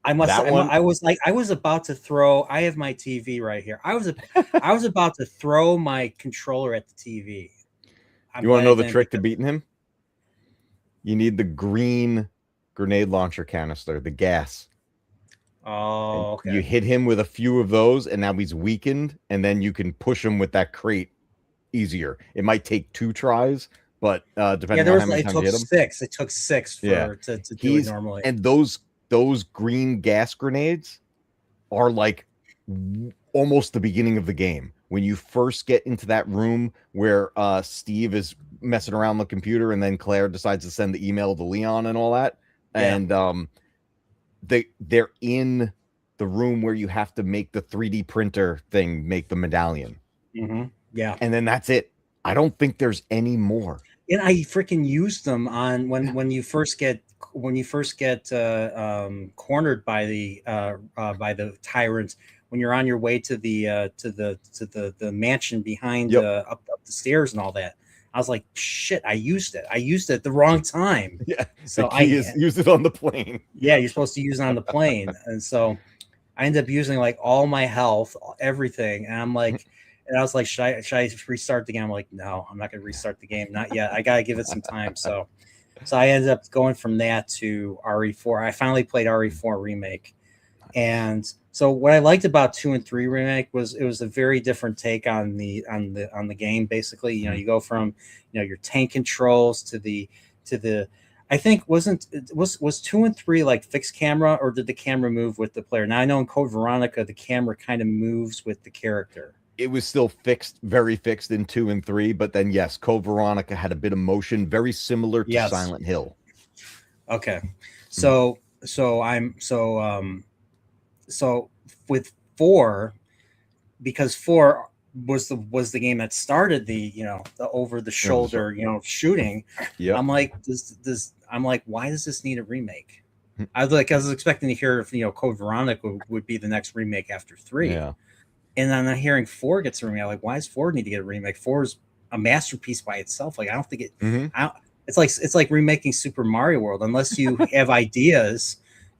That one, I was about to throw. I have my TV right here. I was about to throw my controller at the TV. I'm you want to glad know I the didn't trick to because beating him? You need the green grenade launcher canister, the gas. And oh, you okay. hit him with a few of those, and now he's weakened, and then you can push him with that crate easier. It might take 2 tries, but Yeah, depending there on how was many it times you took hit him, six. It took six yeah, for to do it he's normally. and those green gas grenades are like almost the beginning of the game when you first get into that room where Steve is messing around the computer, and then Claire decides to send the email to Leon and all that, Yeah. and they're in the room where you have to make the 3D printer thing, make the medallion, Yeah. and then that's it. I don't think there's any more. And I freaking used them on Yeah. when you first get cornered by the tyrant when you're on your way to the mansion behind Yep. up the stairs and all that. I was like, shit, I used it. I used it at the wrong time. Yeah. The So key is use it on the plane. yeah, you're supposed to use it on the plane, and so I ended up using like all my health, everything, and I'm like, and I was like, should I restart the game? I'm like, no, I'm not gonna restart the game, not yet. I gotta give it some time. So I ended up going from that to RE4. I finally played RE4 remake, and so what I liked about 2 and 3 remake was it was a very different take on the game. Basically, you know, you go from your tank controls to the I think was 2 and 3 like fixed camera, or did the camera move with the player? Now I know in Code Veronica the camera kind of moves with the character. It was still fixed, very fixed in 2 and 3, but then yes, Code Veronica had a bit of motion, very similar to Yes. Silent Hill. Okay. Mhm. So with 4, because 4 was the game that started the over the It was shoulder shooting. Yep. I'm like, why does this need a remake? I was expecting to hear if Code Veronica would be the next remake after 3, Yeah. and then I'm hearing 4 gets a remake. I'm like, why does 4 need to get a remake? 4 is a masterpiece by itself. Like I don't think it. Hmm. I don't, it's like remaking Super Mario World unless you have ideas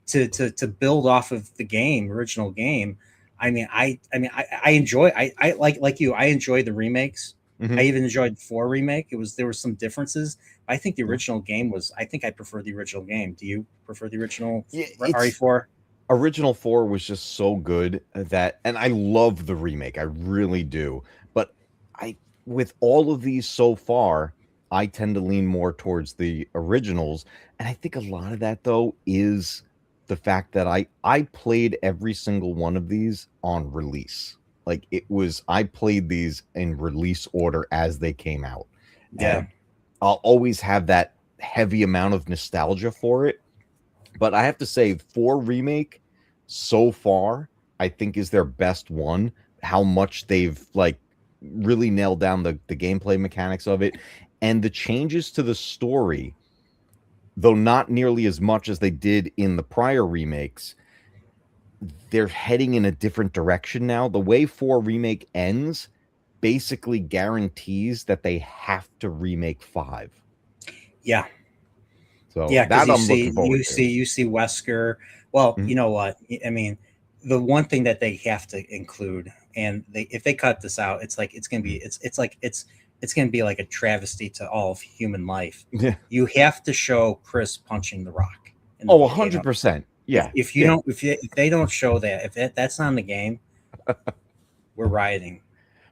to build off of the original game. I enjoy. I like you. I enjoy the remakes. I Hmm. even enjoyed the 4 remake. There were some differences. I think the original game was. I think I prefer the original game. Do you prefer the original Yeah, it's RE4? original 4 was just so good that, and I love the remake, I really do. But I, with all of these so far, I tend to lean more towards the originals, and I think a lot of that though is the fact that I played every single one of these on release. Like I played these in release order as they came out, Yeah. and I'll always have that heavy amount of nostalgia for it. But I have to say, 4 remake so far, I think is their best one. How much they've like really nailed down the gameplay mechanics of it, and the changes to the story, though not nearly as much as they did in the prior remakes. They're heading in a different direction now. The way 4 remake ends basically guarantees that they have to remake 5. Yeah. So Yeah, because that I'm looking forward to. you see Wesker. Well, Mhm. you know what? I mean, the one thing that they have to include, and if they cut this out, it's like Mhm. it's gonna be like a travesty to all of human life. Yeah. You have to show Chris punching the rock in the Oh, you know 100%. Yeah. if you Yeah. don't if they don't show that that's not in the game, we're rioting.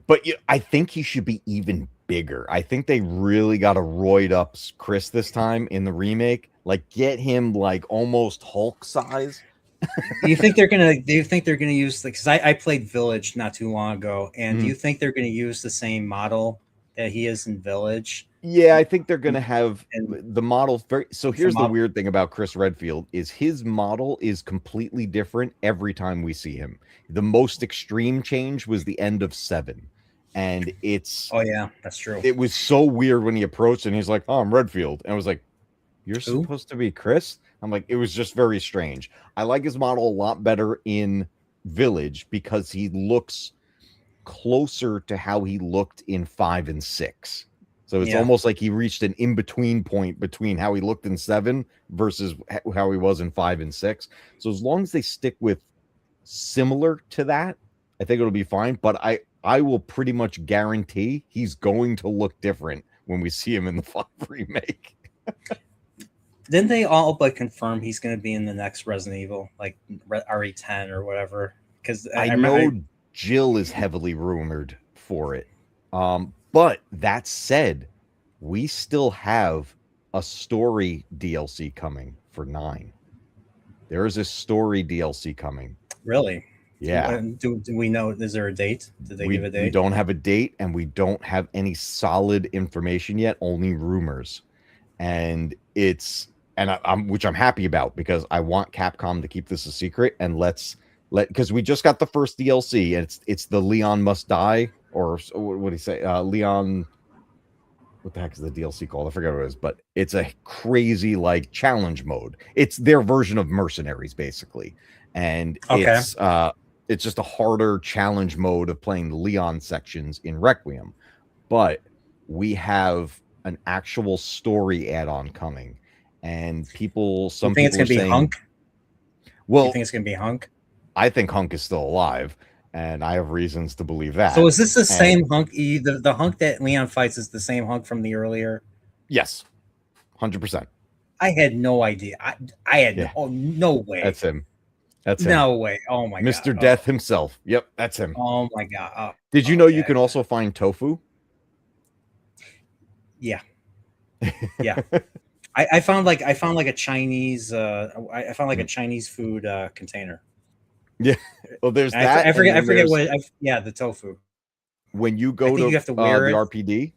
But I think he should be even bigger. I think they really got to roid up Chris this time in the remake. Like get him like almost Hulk size. Do you think they're gonna use because I played Village not too long ago, and do Mhm. you think they're gonna use the same model that he is in Village? Yeah, I think they're gonna have And the model very. So for here's the model weird thing about Chris Redfield is his model is completely different every time we see him. The most extreme change was the end of 7, and Oh yeah, that's true. it was so weird when he approached and he's like, "Oh, I'm Redfield," and I was like, "You're Who? supposed to be Chris?" I'm like, it was just very strange. I like his model a lot better in Village because he looks closer to how he looked in 5 and 6. So it's Yeah. almost like he reached an in-between point between how he looked in 7 versus how he was in 5 and 6. So as long as they stick with similar to that, I think it'll be fine. But I will pretty much guarantee he's going to look different when we see him in the 5 remake. Didn't they all but confirm he's going to be in the next Resident Evil, like RE10 or whatever? Because I know Jill is heavily rumored for it. But that said, we still have a story DLC coming for 9. There is a story DLC coming. Really? Yeah. Do we know? Is there a date? Did they give a date? We don't have a date, and we don't have any solid information yet. Only rumors, and which I'm happy about because I want Capcom to keep this a secret and because we just got the first DLC and it's the Leon Must Die, or what do you say? Leon, what the heck is the DLC called? I forget what it is, but it's a crazy like challenge mode. It's their version of Mercenaries basically, and it's just a harder challenge mode of playing the Leon sections in Requiem. But we have an actual story add-on coming, and some think people it's gonna be Hunk? Well, you think it's gonna be Hunk? I think Hunk is still alive, and I have reasons to believe that. So is this the same Hunk? The Hunk that Leon fights is the same Hunk from the earlier? Yes, 100%. I had no idea. I had no way. That's him. That's him. No way. Oh my god. Mr. Death himself. Yep, that's him. Oh my god. Did you know you can also find tofu? Yeah. Yeah. I found like a Chinese I found like a Chinese food container. Yeah. Well, there's that. I forget what the tofu. When you go to you have to wear the RPD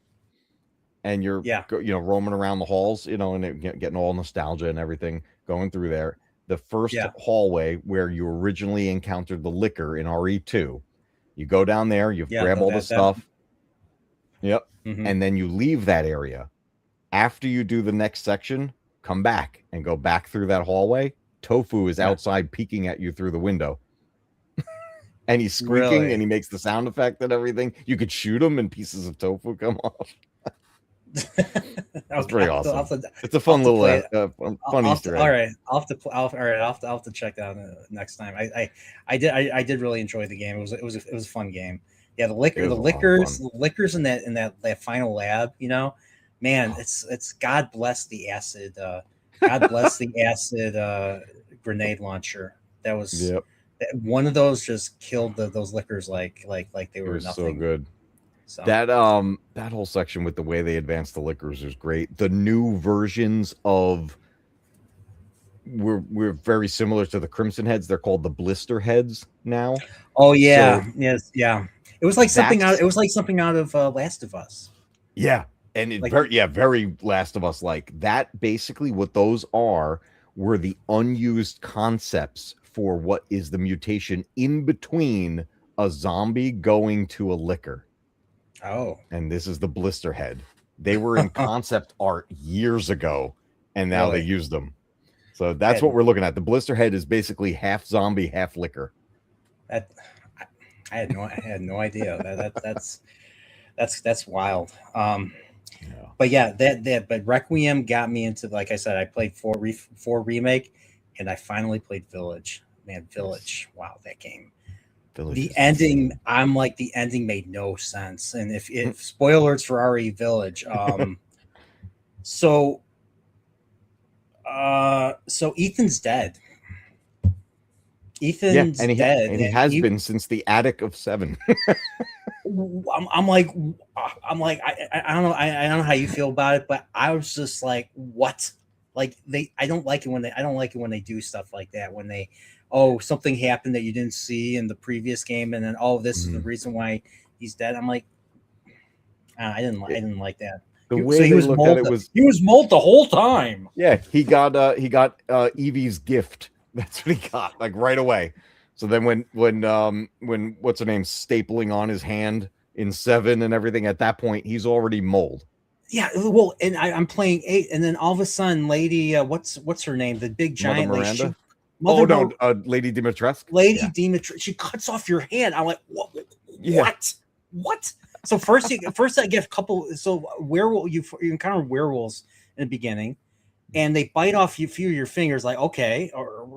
and you're Yeah. roaming around the halls, and getting all nostalgia and everything going through there, the first hallway where you originally encountered the liquor in RE2, you go down there, you grab all the stuff. Yep. Mm-hmm. And then you leave that area. After you do the next section, come back and go back through that hallway. Tofu is outside peeking at you through the window. And he's squeaking and he makes the sound effect and everything. You could shoot him and pieces of tofu come off. That's pretty awesome. It's a fun little fun Easter egg. All right, I'll have to check that out next time. I did really enjoy the game. It was a fun game. Yeah, the liquors in that final lab. Man, it's God bless the acid. God bless the acid grenade launcher. That was one of those just killed those liquors like they were nothing. So good. So. That whole section with the way they advanced the liquors is great. The new versions of we're very similar to the Crimson Heads. They're called the Blister Heads now. Oh yeah, yes, yeah. It was like something out. It was like something out of Last of Us. Yeah, and very Last of Us like that. Basically, what those were the unused concepts for what is the mutation in between a zombie going to a liquor. Oh, and this is the Blister Head. They were in concept art years ago, and now they used them. So that's what we're looking at. The Blister Head is basically half zombie, half liquor. I had no idea. That's wild. But yeah, but Requiem got me into, like I said, I played 4 remake, and I finally played Village. Man, Village! Wow, that game. The ending, I'm like, the ending made no sense. And if spoilers for RE Village, so Ethan's dead. Ethan's dead, and he has been since the attic of 7. I'm like, I don't know. I don't know how you feel about it, but I was just like, what? Like I don't like it when they do stuff like that. When they, something happened that you didn't see in the previous game, and then this is the reason why he's dead. I'm like, I didn't like that. The way he was mold the whole time. Yeah, he got Evie's gift. That's what he got, like right away. So then when what's her name stapling on his hand in 7 and everything, at that point he's already mold. Yeah, well, and I'm playing 8, and then all of a sudden, Lady, what's her name? The big giant Miranda. Lady Dimitrescu. Lady Dimitrescu. She cuts off your hand. I'm like, what? Yeah. What? what? So first I get a couple. So werewolf, you encounter werewolves in the beginning, and they bite off a few of your fingers. Like, okay, or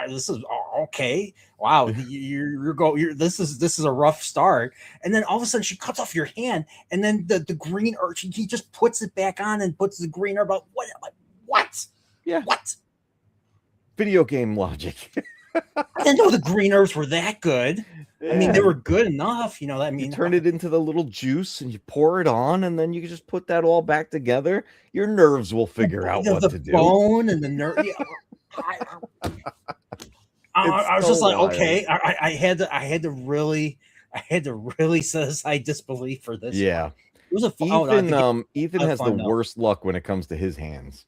this is okay. Wow, this is a rough start. And then all of a sudden she cuts off your hand, and then the green herb. He just puts it back on and puts the green herb out. What? Like, what? Yeah. What? Video game logic. I didn't know the green herbs were that good. Yeah. I mean, they were good enough, you know. I mean, you turn it into the little juice and you pour it on, and then you can just put that all back together. Your nerves will figure out what to do. The bone and the nerve. Yeah. I was just like, wild. Okay. I had to really set aside disbelief for this. Yeah. One. It was a Ethan has the worst luck when it comes to his hands.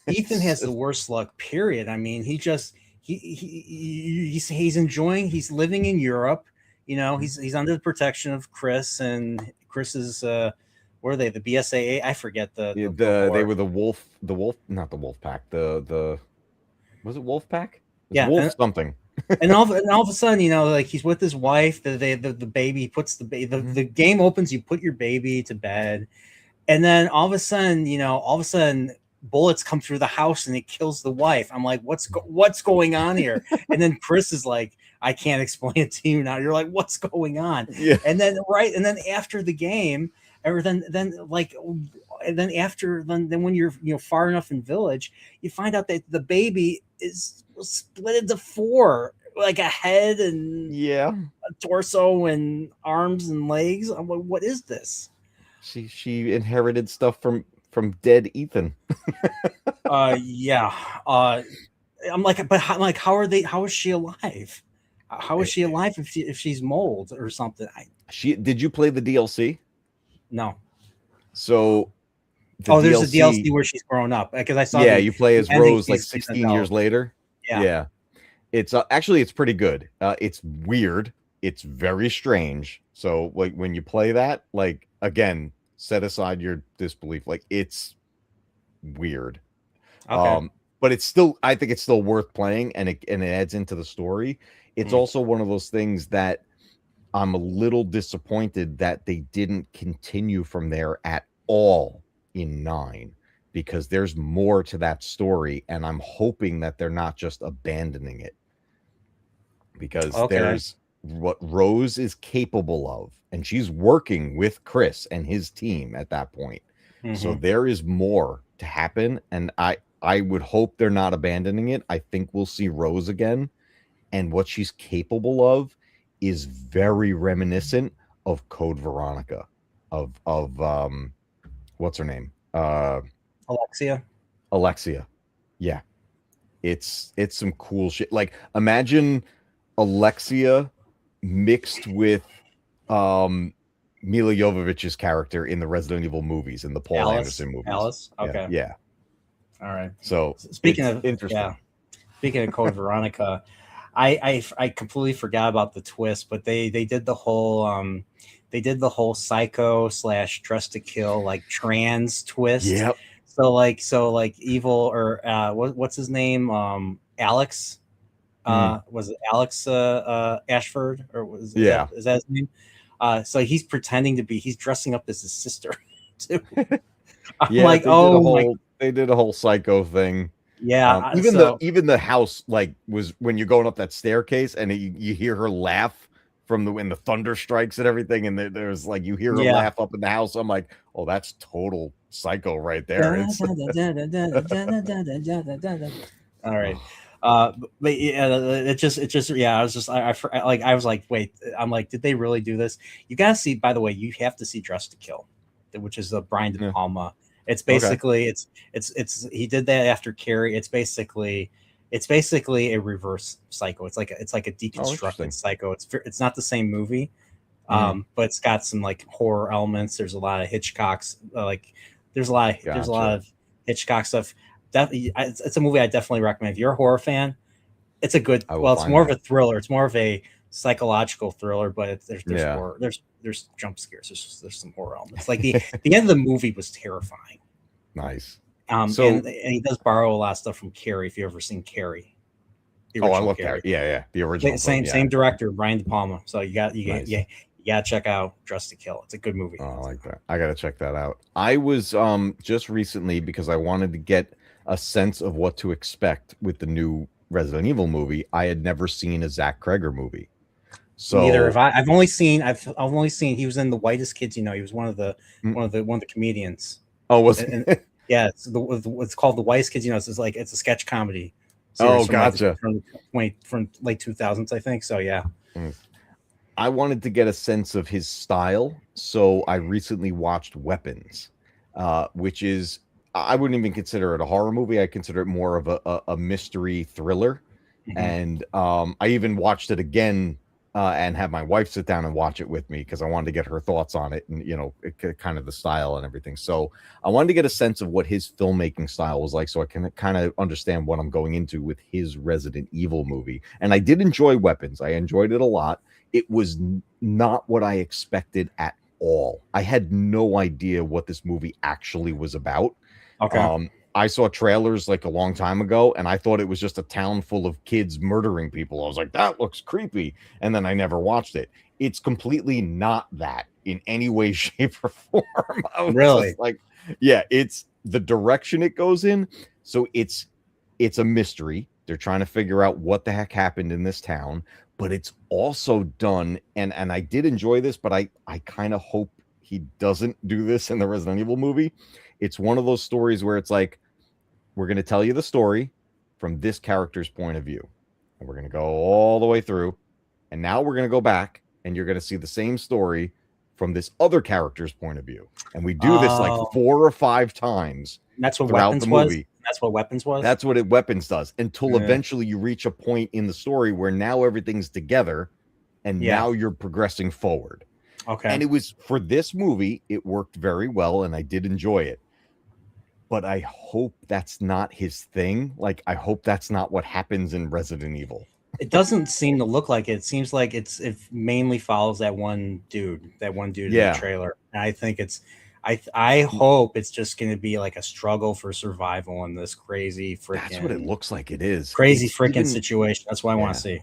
Ethan has the worst luck. Period. I mean, he's enjoying. He's living in Europe. You know, he's under the protection of Chris, and Chris's what are they? The BSAA? I forget the they were the wolf, not the wolf pack. The was it wolf pack? Yeah, wolf something. and all of a sudden, you know, like he's with his wife. The baby puts the game opens. You put your baby to bed, and then all of a sudden, bullets come through the house and it kills the wife. I'm like, what's going on here? And then Chris is like, I can't explain it to you now. You're like, what's going on? Yeah. And then after the game, or then when you're far enough in Village, you find out that the baby is split into 4, like a head and a torso and arms and legs. I'm like, what is this? She inherited stuff from dead Ethan. Yeah. I'm like, but how is she alive? How is she alive if she's mold or something? Did you play the DLC? No. So there's a DLC where she's grown up, because I saw. Yeah, you play as Rose like 16 years later. Yeah. It's actually it's pretty good. It's weird. It's very strange. So like when you play that, like again, set aside your disbelief. Like it's weird. Okay. But I think it's still worth playing, and it adds into the story. It's also one of those things that I'm a little disappointed that they didn't continue from there at all in 9, because there's more to that story, and I'm hoping that they're not just abandoning it, because there's what Rose is capable of, and she's working with Chris and his team at that point. So there is more to happen, and I would hope they're not abandoning it. I think we'll see Rose again, and what she's capable of is very reminiscent of Code Veronica, of what's her name? Alexia. Yeah. It's some cool shit. Like imagine Alexia mixed with Mila Jovovich's character in the Resident Evil movies, in the Paul Anderson movies. Alice? Okay. Yeah. All right. So speaking of Code Veronica, I completely forgot about the twist, but they did the whole psycho / dress to kill, like trans twist. Yep. So like evil, or what's his name? Alex. Was it Alex Ashford, or is that his name? So he's pretending to be, he's dressing up as his sister too. They did a whole psycho thing. Yeah. Even the house, like, was when you're going up that staircase and you hear her laugh when the thunder strikes and everything, and there's like, you hear her laugh up in the house. I'm like, oh, that's total psycho right there. All right. But yeah, I was like, wait, I'm like, did they really do this? You gotta see, by the way, you have to see Dress to Kill, which is the Brian De Palma. It's basically it's he did that after Carrie. It's basically a reverse Psycho. It's like a deconstructed Psycho. It's not the same movie, but it's got some like horror elements. There's a lot of Hitchcock's there's a lot of Hitchcock stuff. It's a movie I definitely recommend. If you're a horror fan, it's a good. Well, it's more of a thriller. It's more of a psychological thriller, but there's horror. There's jump scares. There's some horror elements. Like the end of the movie was terrifying. Nice. And he does borrow a lot of stuff from Carrie. If you've ever seen Carrie, I love Carrie. Yeah, the original. Same director, Brian De Palma. So you you gotta check out Dress to Kill. It's a good movie. Oh, I like that. I gotta check that out. I was just recently, because I wanted to get a sense of what to expect with the new Resident Evil movie. I had never seen a Zach Kreger movie. Neither So have I. I've only seen he was in The Whitest Kids You Know. He was one of the mm, comedians. oh, was And yeah, it's called The Whitest Kids You Know. It's a sketch comedy series oh, gotcha. from late 2000s, I think. So yeah. Mm. I wanted to get a sense of his style, so I recently watched Weapons, which is, I wouldn't even consider it a horror movie. I consider it more of a mystery thriller. Mhm. And I even watched it again and had my wife sit down and watch it with me because I wanted to get her thoughts on it and, kind of the style and everything. So I wanted to get a sense of what his filmmaking style was like so I can kind of understand what I'm going into with his Resident Evil movie. And I did enjoy Weapons. I enjoyed it a lot. It was not what I expected at all. I had no idea what this movie actually was about. Okay. I saw trailers like a long time ago, and I thought it was just a town full of kids murdering people. I was like, that looks creepy. And then I never watched it. It's completely not that in any way, shape, or form. I was Really? just like, yeah, it's the direction it goes in. So it's a mystery. They're trying to figure out what the heck happened in this town, but it's also done. And I did enjoy this, but I kind of hope he doesn't do this in the Resident Evil movie. It's one of those stories where it's like, we're going to tell you the story from this character's point of view. And we're going to go all the way through. And now we're going to go back and you're going to see the same story from this other character's point of view. And we do this like 4 or 5 times That's what throughout Weapons the was. movie. That's what Weapons was. That's what Weapons does until Yeah. eventually you reach a point in the story where now everything's together and now you're progressing forward. Okay. And it was, for this movie, it worked very well and I did enjoy it. But I hope that's not his thing. Like, I hope that's not what happens in Resident Evil. It doesn't seem to look like it. It seems like it mainly follows that one dude in the trailer. And I think I hope it's just going to be like a struggle for survival in this crazy freaking. That's what it looks like it is. Crazy freaking situation. That's what I want to see.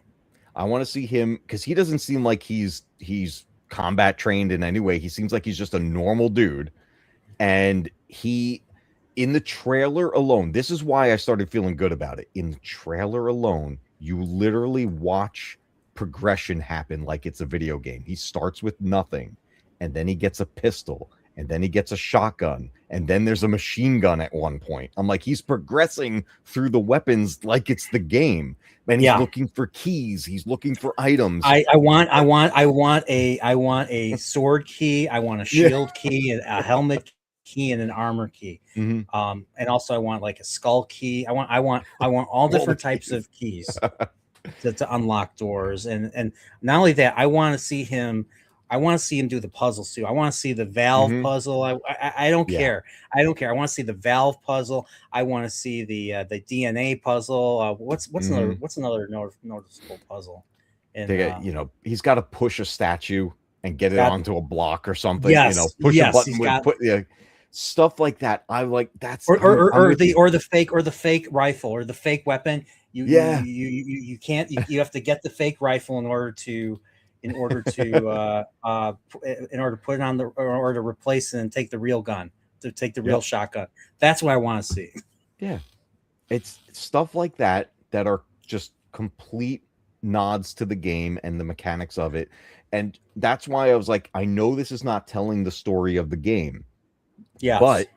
I want to see him because he doesn't seem like he's combat trained in any way. He seems like he's just a normal dude. And in the trailer alone, this is why I started feeling good about it. In the trailer alone, you literally watch progression happen like it's a video game. He starts with nothing, and then he gets a pistol, and then he gets a shotgun, and then there's a machine gun at one point. I'm like, he's progressing through the weapons like it's the game. And he's looking for keys. He's looking for items. I want a sword key. I want a shield key, a helmet key, and an armor key. Mm-hmm. And also I want like a skull key. I want all different types of keys to unlock doors. And not only that, I want to see him do the puzzles too. I want to see the valve puzzle. I don't care. I don't care. I want to see the valve puzzle. I want to see the DNA puzzle. What's another noticeable puzzle? And they get, he's got to push a statue and get it onto a block or something. Yes, push a button with stuff like that. I like that's or the fake rifle or the fake weapon. You can't. You have to get the fake rifle in order to put it on or to replace it and take the real gun, to take the real shotgun. That's what I want to see. Yeah, it's stuff like that are just complete nods to the game and the mechanics of it. And that's why I was like, I know this is not telling the story of the game. Yeah, but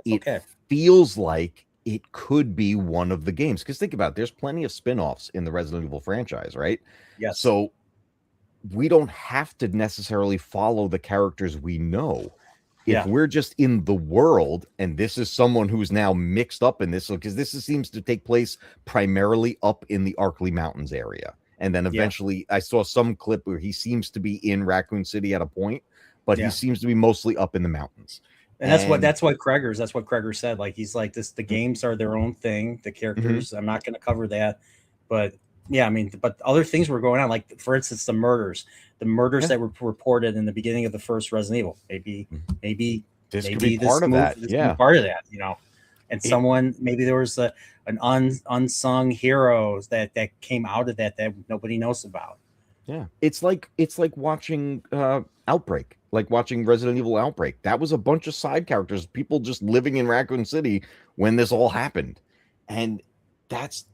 it feels like it could be one of the games. Because think about it, there's plenty of spin-offs in the Resident Evil franchise, right? Yes. So we don't have to necessarily follow the characters we know. If we're just in the world and this is someone who's now mixed up in this, because this seems to take place primarily up in the Arkley Mountains area. And then eventually I saw some clip where he seems to be in Raccoon City at a point, but he seems to be mostly up in the mountains. And that's what Kreger said. Like, he's like, the games are their own thing. The characters, I'm not going to cover that, but yeah, I mean, but other things were going on. Like, for instance, the murders that were reported in the beginning of the first Resident Evil. Maybe this could be part of that. Part of that, And maybe there was an unsung hero that came out of that nobody knows about. Yeah. It's like watching Outbreak, like watching Resident Evil Outbreak. That was a bunch of side characters, people just living in Raccoon City when this all happened. And that's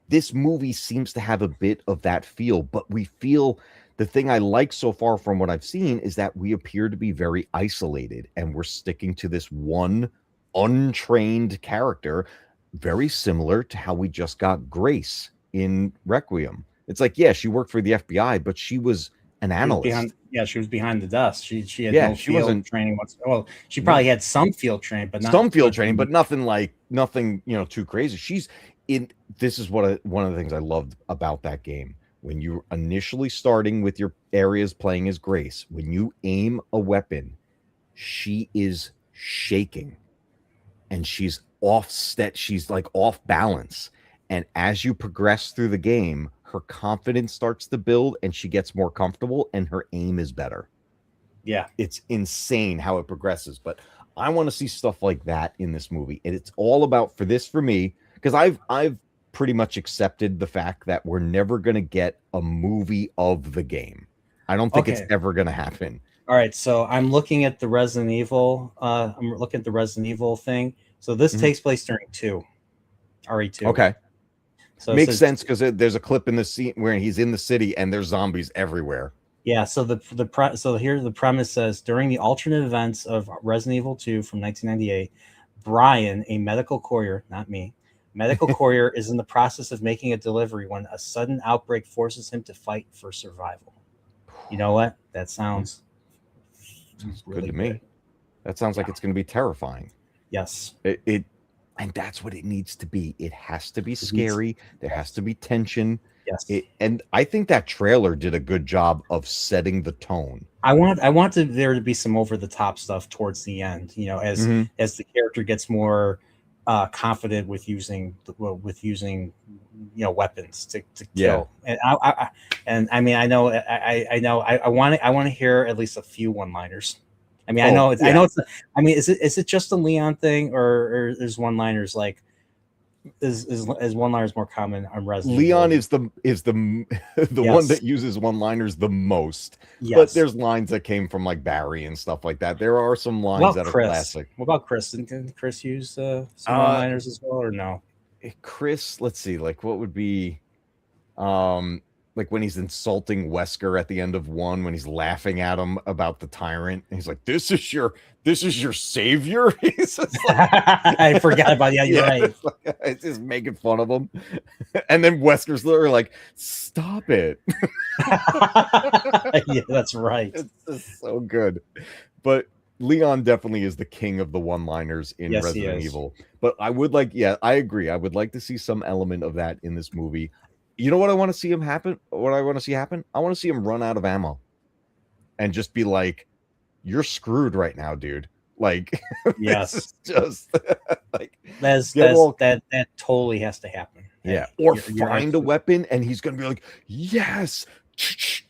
this movie seems to have a bit of that feel, but we feel the thing I like so far from what I've seen is that we appear to be very isolated and we're sticking to this one untrained character, very similar to how we just got Grace in Requiem. It's like, yeah, she worked for the FBI, but she was an She was behind. analyst. Yeah, she was behind the desk. She had Yeah, no she field wasn't. training whatsoever. Well, she probably No, had some field training, but not some field good. training, but nothing, too crazy. She's in. This is one of the things I loved about that game. When you're initially starting with your areas playing as Grace, when you aim a weapon, she is shaking and she's she's like off balance. And as you progress through the game, her confidence starts to build and she gets more comfortable and her aim is better. Yeah. It's insane how it progresses. But I want to see stuff like that in this movie. And it's all about for me, because I've pretty much accepted the fact that we're never gonna get a movie of the game. I don't think it's Okay. ever gonna happen. All right. So I'm looking at the Resident Evil. I'm looking at the Resident Evil thing. So this Mhm. takes place during RE2. Okay. So it Makes says, sense because there's a clip in the scene where he's in the city and there's zombies everywhere. yeah. So so here the premise says during the alternate events of Resident Evil 2 from 1998, Brian, a medical courier, not me, medical courier, is in the process of making a delivery when a sudden outbreak forces him to fight for survival. You know what? That Yeah, sounds sounds good really to good. me. That sounds like Yeah. it's going to be terrifying. Yes. It and that's what it needs to be. It has to be It needs. scary. There has Yes. to be tension. Yes. And I think that trailer did a good job of setting the tone. There to be some over the top stuff towards the end. Mhm. As the character gets more confident with using weapons to Yeah. kill. And I mean I want to hear at least a few one liners. I mean Oh, I yeah. know it's. I mean is it just a Leon thing or is one liners like is one liners more common on Resident Evil? Leon is the the one Yes. that uses one-liners the most, but Yes. there's lines that came from like Barry and stuff like that. There are some What lines about that are Chris? classic. What about Chris? Didn't Chris use some Uh one-liners as well, or no? Chris, let's see, like what would be um like when he's insulting Wesker at the end of one when he's laughing at him about the tyrant and he's like, this is your savior. He's just like I forgot about. Yeah, you're yeah, right. it's just making fun of him. And then Wesker's literally like, stop it. Yeah, that's right. It's just so good. But Leon definitely is the king of the one-liners in Yes, he Resident is. Evil. But I would like, yeah, I agree. I would like to see some element of that in this movie. You know what I want to see him happen? What I want to see happen? I want to see him run out of ammo and just be like, "You're screwed right now, dude." Like, this Yes, is just like get that's all that totally has to happen. yeah, or You're find a weapon and he's gonna be like, "Yes, shit."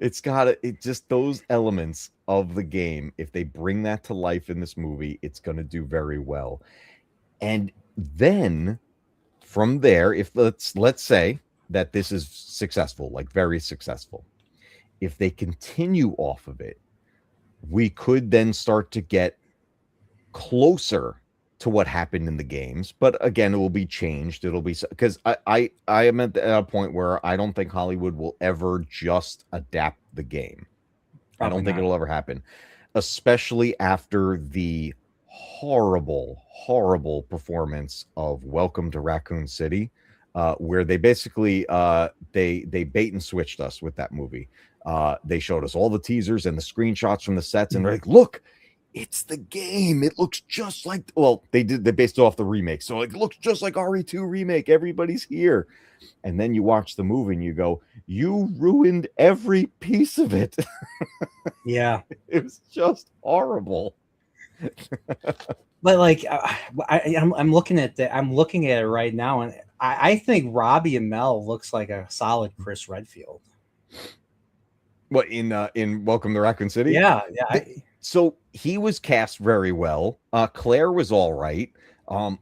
It just those elements of the game, if they bring that to life in this movie, it's going to do very well. And then from there, if let's say that this is successful, like very successful, if they continue off of it, we could then start to get closer to what happened in the games, but again, it will be changed. It'll be because I am at a point where I don't think Hollywood will ever just adapt the game. I Probably don't think not. it'll ever happen, especially after the horrible, horrible performance of Welcome to Raccoon City, where they basically they bait and switched us with that movie. They showed us all the teasers and the screenshots from the sets, and they're like, "Look, it's the game. It looks just like." Well, they based it off the remake, so like, it looks just like RE2 remake. Everybody's here, and then you watch the movie and you go, "You ruined every piece of it." Yeah, It was just horrible. but like I'm looking at that. I'm looking at it right now, and I think Robbie Amell looks like a solid Chris Redfield. What in Welcome to Raccoon City? Yeah, yeah. So he was cast very well. Claire was all right.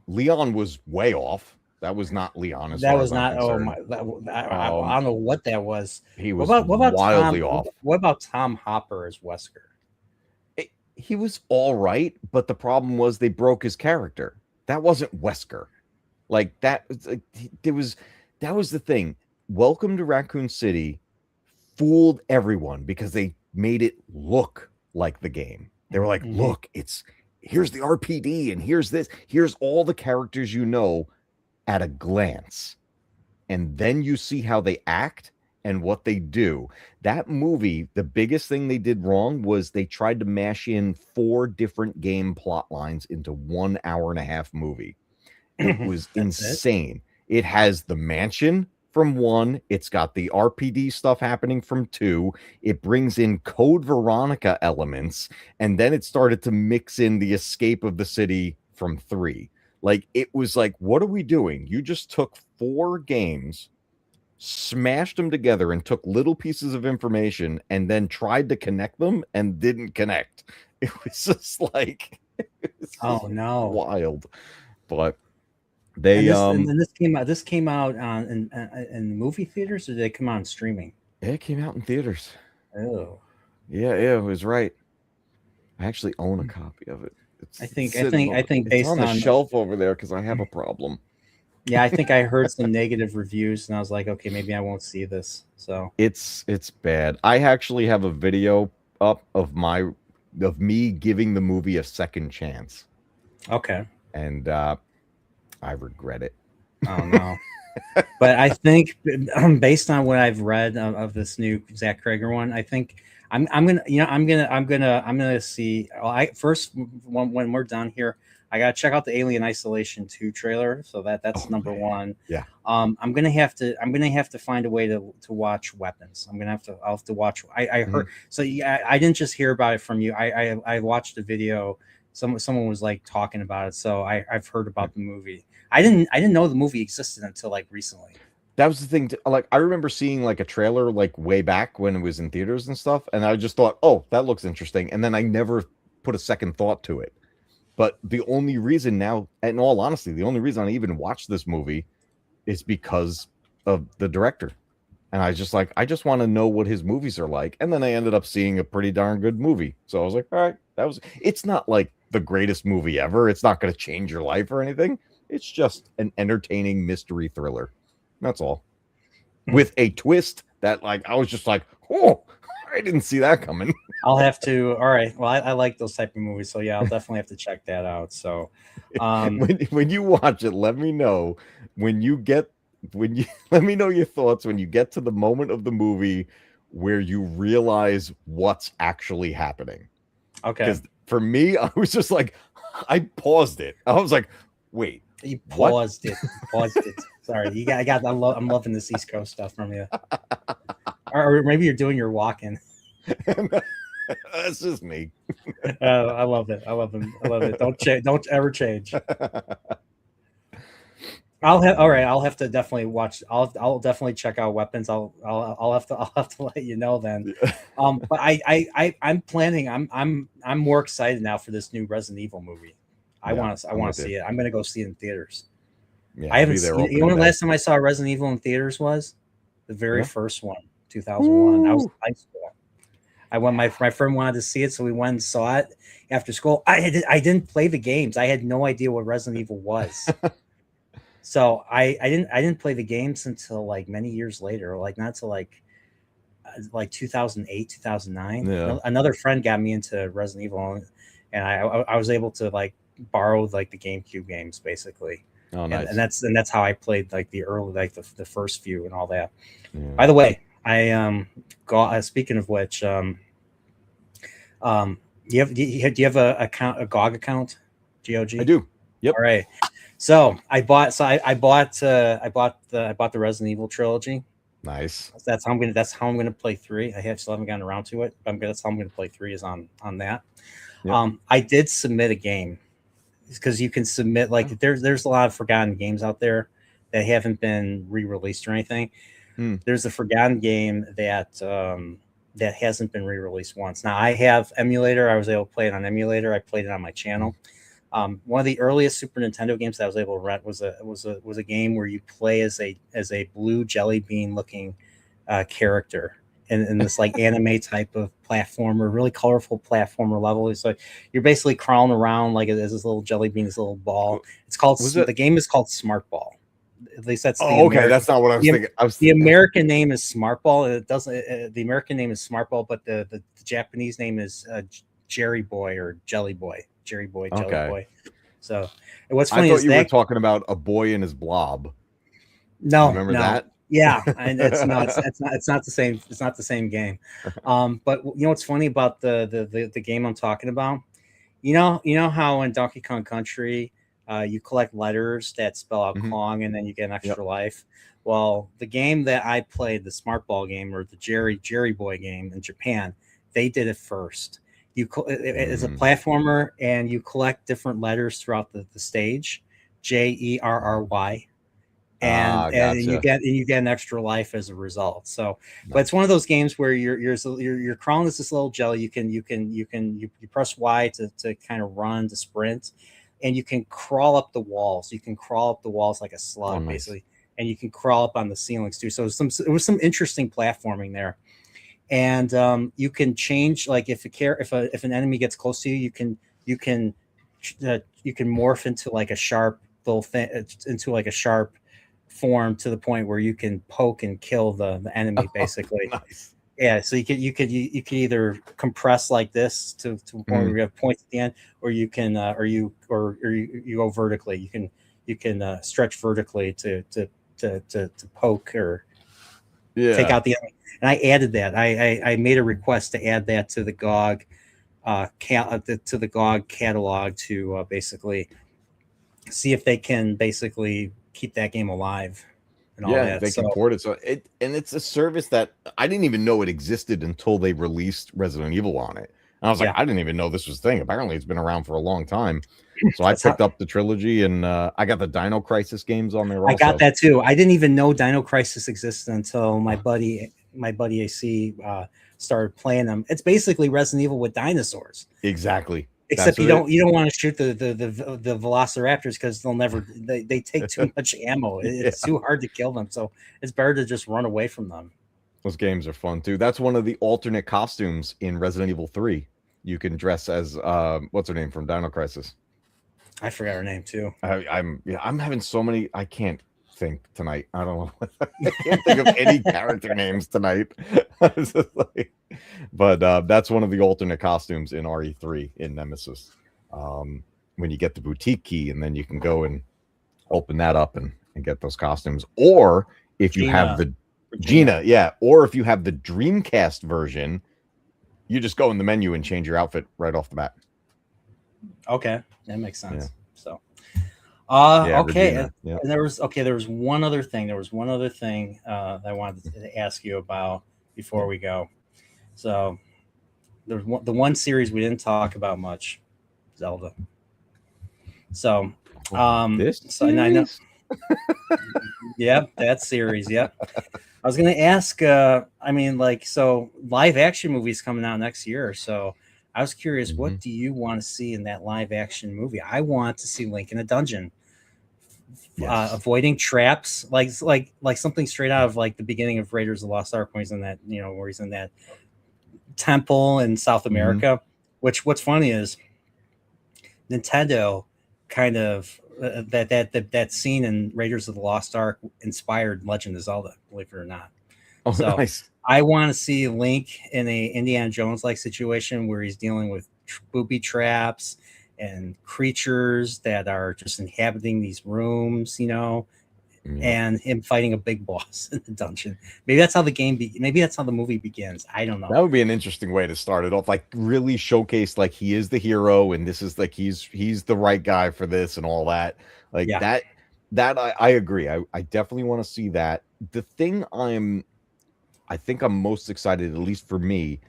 Leon was way off. That was not Leon, as That far was as I'm not. Oh concerned. my! I Um, don't know what that was. he What was about Tom? wildly off. What about Tom Hopper as Wesker? He was all right, but the problem was they broke his character. That wasn't Wesker. Like that. Like, there was that was the thing. Welcome to Raccoon City fooled everyone because they made it look like the game. They were like, Mm-hmm. look, it's here's the RPD and here's this, here's all the characters you know at a glance. And then you see how they act and what they do. That movie, the biggest thing they did wrong was they tried to mash in 4 different game plot lines into 1.5 hour movie. It was That's it. insane. It has the mansion from 1, it's got the RPD stuff happening from 2, it brings in Code Veronica elements, and then it started to mix in the escape of the city from 3. Like, it was like, what are we doing? You just took 4 games, smashed them together, and took little pieces of information, and then tried to connect them and didn't connect. It was just like, it's Oh just no! wild. But And they, this came out. This came out on in movie theaters, or did they come out on streaming? it came out in theaters. Oh, Yeah, yeah, it was right. I actually own a copy of it. I It's think I sitting think on I think it's on based the on shelf over there because I have a problem. yeah, I think I heard some negative reviews, and I was like, okay, maybe I won't see this. So It's bad. I actually have a video up of me giving the movie a second chance, okay. and I regret it. Oh no. But I think based on what I've read of this new Zach Krager one, I think I'm gonna I'm gonna see. Well, I first when we're done here, I gotta check out the Alien Isolation 2 trailer. So that's Oh number man, one. yeah. I'm gonna have to find a way to watch Weapons. I'll have to watch. I heard Mhm. so yeah. I didn't just hear about it from you. I watched a video. Someone was like talking about it. So I've heard about the movie. I didn't know the movie existed until like recently. That was the thing. Like, I remember seeing like a trailer like way back when it was in theaters and stuff, and I just thought, "Oh, that looks interesting," and then I never put a second thought to it. But the only reason now, in all honesty, the only reason I even watched this movie is because of the director. And I was just like, I just want to know what his movies are like. And then I ended up seeing a pretty darn good movie. So I was like, all right, it's not like the greatest movie ever. It's not going to change your life or anything. It's just an entertaining mystery thriller. That's all. Hmm. With a twist that, like, I was just like, oh, I didn't see that coming. I'll have to. All right. Well, I like those type of movies, so yeah, I'll definitely have to check that out. So, When you watch it, let me know when you get when you let me know your thoughts when you get to the moment of the movie where you realize what's actually happening. okay. Because for me, I was just like, I paused it. I was like, wait, You what? paused it. You paused it. Sorry. I'm loving this East Coast stuff from you. Or maybe you're doing your walk-in. That's just me. I love it. I love it. I love it. Don't change. Don't ever change. I'll have all right. I'll have to definitely watch. I'll definitely check out Weapons. I'll have to let you know then. But I'm planning. I'm more excited now for this new Resident Evil movie. Yeah, I I'm want with to you. see it. I'm gonna go see it in theaters. Yeah, I I'll haven't be there seen it. You know opening when the day. last time I saw Resident Evil in theaters was? The very Yeah. first one, 2001. I was Woo! in high school. I went. My friend wanted to see it, so we went and saw it after school. I didn't play the games. I had no idea what Resident Evil was. So I didn't play the games until like many years later, like not till like 2008, 2009. Yeah. Another friend got me into Resident Evil, and I was able to like borrow like the GameCube games basically, Oh, nice. and that's how I played like the early like the first few and all that. Yeah. By the way, I speaking of which, do you have a account, a GOG account, I GOG? do. Yep. All right. So I bought the Resident Evil trilogy. Nice. That's how I'm gonna play 3. Still haven't gotten around to it, but that's how I'm gonna play 3 is on that. Yep. I did submit a game because you can submit like there's a lot of forgotten games out there that haven't been re-released or anything. Hmm. There's a forgotten game that hasn't been re-released once. Now I have emulator. I was able to play it on emulator. I played it on my channel. One of the earliest Super Nintendo games that I was able to rent was a game where you play as a blue jelly bean looking character in this like anime type of platformer, really colorful platformer level. So you're basically crawling around like as this little jelly bean, this little ball. It's called Was it? the game is called Smart Ball. At least that's the Oh, okay. American. That's not what I was The, thinking. I was. the American name is Smart Ball. It doesn't. The American name is Smart Ball, but the Japanese name is Jerry Boy or Jelly Boy. Jerry Boy, Jelly Okay. Boy. So, and what's I funny thought is you were that talking about A Boy and His Blob. You no, remember no, that? yeah, and it's not the same. It's not the same game. But you know what's funny about the game I'm talking about? You know how in Donkey Kong Country, you collect letters that spell out Mhm. Kong, and then you get an Yep. extra life. Well, the game that I played, the Smart Ball game or the Jerry Boy game in Japan, they did it first. It's a Mm. platformer, and you collect different letters throughout the stage, Jerry, and Ah, and you gotcha. get an extra life as a result. So, but it's one of Nice. those games where you're crawling as this little jelly. You press Y to kind of run to sprint, and you can crawl up the walls. You can crawl up the walls like a Oh, slug nice. basically, and you can crawl up on the ceilings too. So it was some interesting platforming there, and you can change like if an enemy gets close to you, you can morph into like a sharp little thing into like a sharp form to the point where you can poke and kill the enemy basically. Nice. Yeah, so you could either compress like this to a point Mm. where you have points at the end, or you can or you go vertically. You can stretch vertically to poke or take Yeah. out the enemy. And I added that. I made a request to add that to the GOG to the GOG catalog to basically see if they can basically keep that game alive and all Yeah, that. they So can port it. So it's a service that I didn't even know it existed until they released Resident Evil on it. And I was like, yeah, I didn't even know this was a thing. Apparently, it's been around for a long time. So I that's how picked up the trilogy, and I got the Dino Crisis games on there I got also. that too. I didn't even know Dino Crisis existed until my buddy AC started playing them. It's basically Resident Evil with dinosaurs. Exactly. That's Except what it. you don't want to shoot the velociraptors because they take too much ammo. Yeah, It's too hard to kill them. So it's better to just run away from them. those games are fun too. That's one of the alternate costumes in Resident Evil 3. You can dress as what's her name from Dino Crisis. I forgot her name too. I'm having so many. I can't think tonight. I don't know. I can't think of any character names tonight. It's just like- but that's one of the alternate costumes in RE3 in Nemesis. When you get the boutique key, and then you can go and open that up and get those costumes. Or if you have Gina, the Regina. Gina, yeah, or if you have the Dreamcast version, you just go in the menu and change your outfit right off the bat. Okay, that makes Yeah. sense. So, Yeah, okay, Regina. Yeah. and there was one other thing. There was one other thing that I wanted to ask you about before we go. So, the one series we didn't talk about much, Zelda. So, This so and I know, series? yep, that series, yep. I was gonna ask. I mean, like, so live action movies coming out next year. So I was curious, Mhm. what do you want to see in that live action movie? I want to see Link in a dungeon, Yes. avoiding traps, like something straight out of like the beginning of Raiders of the Lost Ark when he's in that, where he's in that temple in South Mhm. America. Which what's funny is Nintendo kind of that scene in Raiders of the Lost Ark inspired Legend of Zelda, believe it or not. Oh, So nice. I want to see Link in a Indiana Jones like situation where he's dealing with booby traps and creatures that are just inhabiting these rooms, Yeah. and him fighting a big boss in the dungeon. Maybe that's how the maybe that's how the movie begins. I don't know. That would be an interesting way to start it off. Like really showcase like he is the hero and this is like he's the right guy for this and all that. Like Yeah, that I agree. I definitely want to see that. The thing I think I'm most excited, at least for me,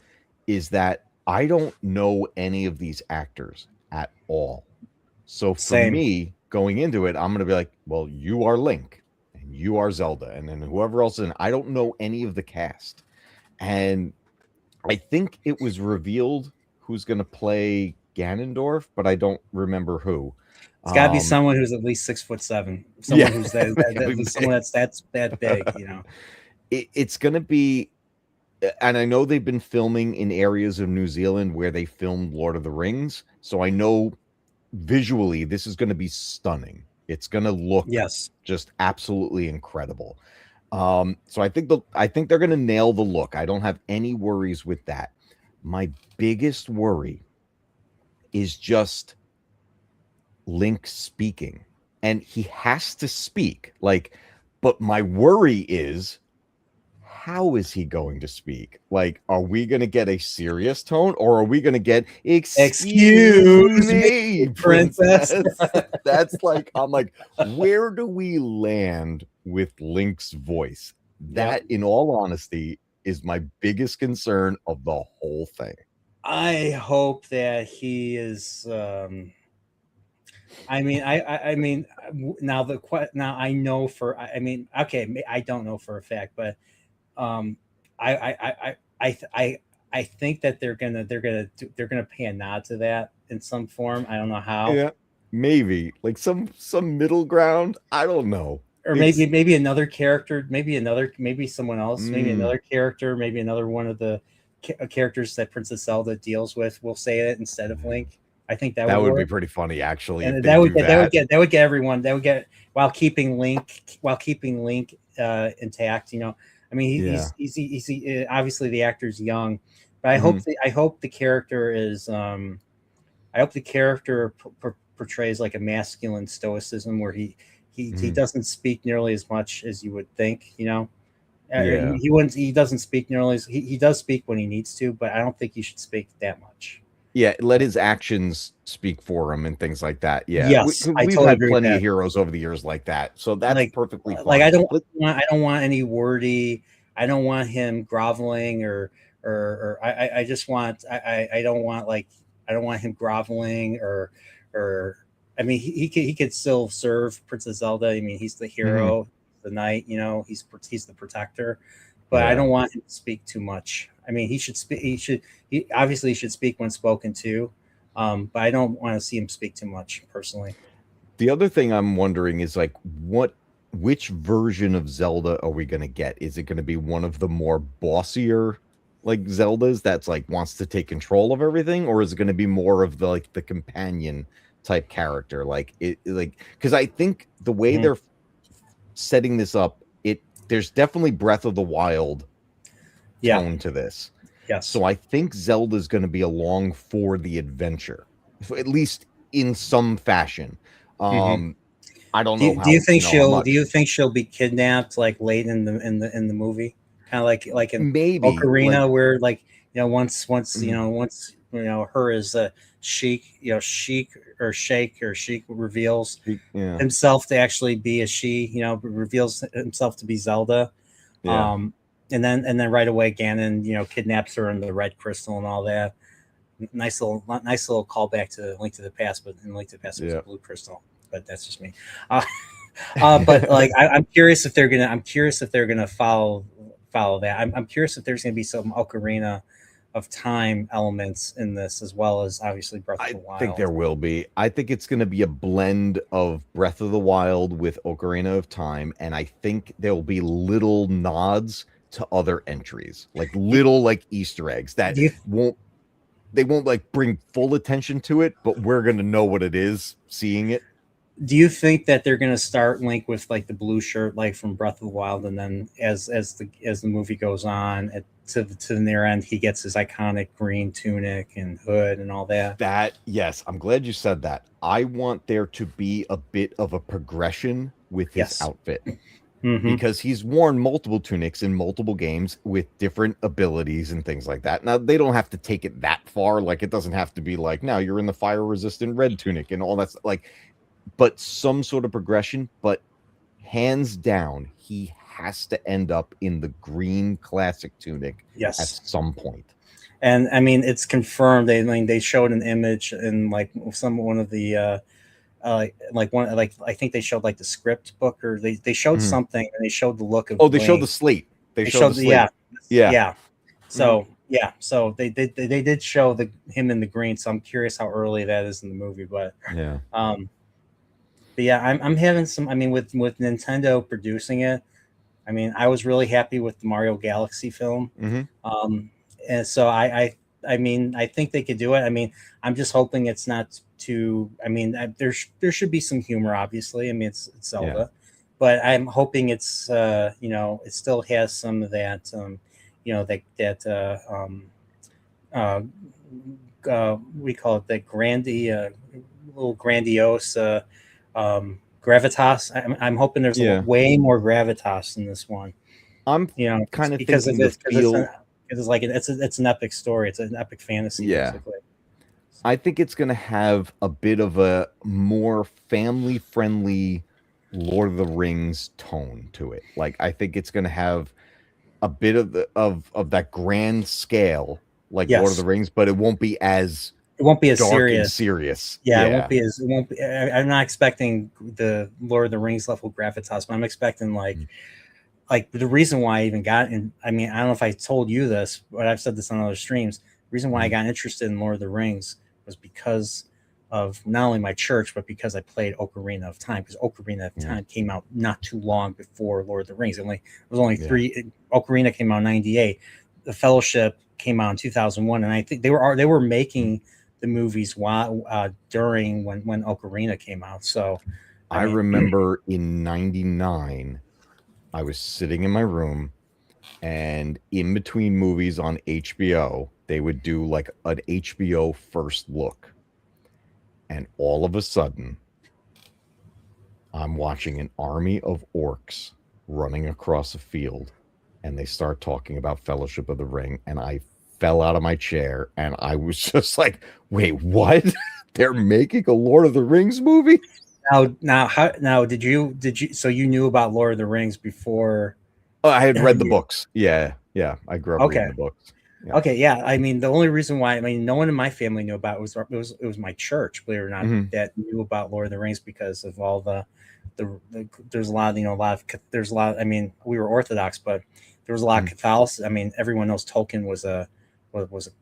is that I don't know any of these actors at all. So for same. me, going into it, I'm gonna be like, well, you are Link and you are Zelda, and then whoever else is in. I don't know any of the cast. And I think it was revealed who's gonna play Ganondorf, but I don't remember who. It's got to be someone who's at least 6'7", Yeah, someone who's someone big. that's that big, you know. It's gonna be, and I know they've been filming in areas of New Zealand where they filmed Lord of the Rings, so I know visually this is going to be stunning. It's going to look Yes, just absolutely incredible. So I think they're going to nail the look. I don't have any worries with that. My biggest worry is just Link speaking, and he has to speak. Like, but my worry is, how is he going to speak? Like, are we going to get a serious tone, or are we going to get "excuse excuse me, me, princess. princess"? That's like, I'm like, where do we land with Link's voice? Yep. That, in all honesty, is my biggest concern of the whole thing. I hope that he is. I mean, now now I know for. I mean, okay, I don't know for a fact, but um, I I I I I I I think that they're gonna pay a nod to that in some form. I don't know how, Yeah, maybe like some middle ground. I don't know. or It's maybe another character, maybe someone else, maybe mm, another character, maybe another one of the characters that Princess Zelda deals with will say it instead of Link. I think that that would would be work. pretty funny, actually, if And they do that. that would get everyone, that would get, while keeping Link intact, you know. I mean, Yeah. obviously the actor's young, but Mhm. I hope the character is I hope the character portrays like a masculine stoicism where he Mhm. doesn't speak nearly as much as you would think, you know. Yeah. He doesn't speak nearly as he does speak when he needs to, but I don't think he should speak that much. Yeah, let his actions speak for him and things like that. Yeah. Yes, I We've totally had agree with plenty of that. heroes over the years like that. So that's like perfectly fine. Let I don't want any wordy. I don't want him groveling or I just want I don't want like I don't want him groveling or I mean he could still serve Princess Zelda. I mean he's the Mhm. hero, the knight, you know, he's the protector, but I Yeah. don't want him to speak too much. I mean he obviously should speak when spoken to, but I don't want to see him speak too much personally. The other thing I'm wondering is like which version of Zelda are we going to get? Is it going to be one of the more bossier like Zeldas that's like wants to take control of everything, or is it going to be more of the like the companion type character? Like it like cuz I think the way Mhm. they're setting this up, it there's definitely Breath of the Wild Yeah. tone to this. Yes. So I think Zelda's going to be along for the adventure, at least in some fashion. Hmm. Um, I don't know Do you how, think how do much. you think she'll be kidnapped like late in the movie, kind of like in Maybe like Ocarina, where like you know mhm, once you know her as a sheik, you know, sheik reveals yeah, himself to actually be a she, you know, reveals himself to be Zelda, yeah, um, and then right away Ganon, you know, kidnaps her in the red crystal and all that. Nice little callback to Link to the Past, but in Link to the Past it was a yeah. blue crystal. But that's just me. Uh, but like I'm curious if they're gonna follow that. I'm curious if there's gonna be some Ocarina of Time elements in this, as well as obviously Breath of I the think Wild. there will be. I think it's going to be a blend of Breath of the Wild with Ocarina of Time, and I think there will be little nods to other entries, like Do, little like Easter eggs that do you won't they won't like bring full attention to it, but we're going to know what it is seeing it. do you think that they're gonna start Link with like the blue shirt, like from Breath of the Wild, and then as the movie goes on, to the near end, he gets his iconic green tunic and hood and all that? That, yes, I'm glad you said that. I want there to be a bit of a progression with his Yes. outfit Mm-hmm. because he's worn multiple tunics in multiple games with different abilities and things like that. Now, they don't have to take it that far. Like, it doesn't have to be like, now you're in the fire resistant red tunic and all that. Like, but some sort of progression. But hands down, he has to end up in the green classic tunic at Yes. some point. And I mean, it's confirmed. They showed an image in like one of the like one like I think they showed like the script book, or they showed Mhm. something and they showed the look of Oh, they showed the Link. slate. They They showed showed the slate. Yeah. yeah. Mhm. So Yeah, so they did show him in the green, so I'm curious how early that is in the movie. Yeah. Um, but yeah, I'm having some. I mean, with Nintendo producing it, I mean, I was really happy with the Mario Galaxy film. Mm-hmm. Um, and so I mean, I think they could do it. I mean, I'm just hoping it's not too. I mean, there should be some humor, obviously. I mean, it's Yeah. Zelda, but I'm hoping it's it still has some of that uh, we call it the little grandiose gravitas. I'm hoping there's Yeah. way more gravitas in this one. I'm It's kind of because of thinking the it, feel. because it's like it's an epic story. It's an epic fantasy, Yeah. basically. I think it's going to have a bit of a more family friendly Lord of the Rings tone to it. Like I think it's going to have a bit of of that grand scale like Lord of the Yes, Rings, but it won't be as it won't be as dark and serious. serious. Yeah, it won't Yeah. be as it won't be. I'm not expecting the Lord of the Rings level gravitas, but I'm expecting Mm. like the reason why I even got in. I mean, I don't know if I told you this, but I've said this on other streams. The reason why I Mhm. got interested in Lord of the Rings was because of not only my church, but because I played Ocarina of Time. Because Ocarina of Yeah. Time came out not too long before Lord of the Rings. It was only Yeah. three. Ocarina came out in '98. The Fellowship came out in 2001, and I think they were making the movies while during when Ocarina came out. So, I I mean, remember in 99 I was sitting in my room and in between movies on HBO, they would do like an HBO first look. And all of a sudden, I'm watching an army of orcs running across a field, and they start talking about Fellowship of the Ring. And I fell out of my chair and I was just like, wait, what? They're making a Lord of the Rings movie? now, did you? So you knew about Lord of the Rings before? Oh, I had read the you- books. Yeah. Yeah. I grew up reading okay, the books. Yeah. okay, yeah. I mean, the only reason why I mean, no one in my family knew about it was my church, believe it or not, Hmm. that knew about Lord of the Rings because of all there's a lot, there's a lot. I mean, we were Orthodox, but there was a lot of Hmm. Catholicism. I mean, everyone knows Tolkien was a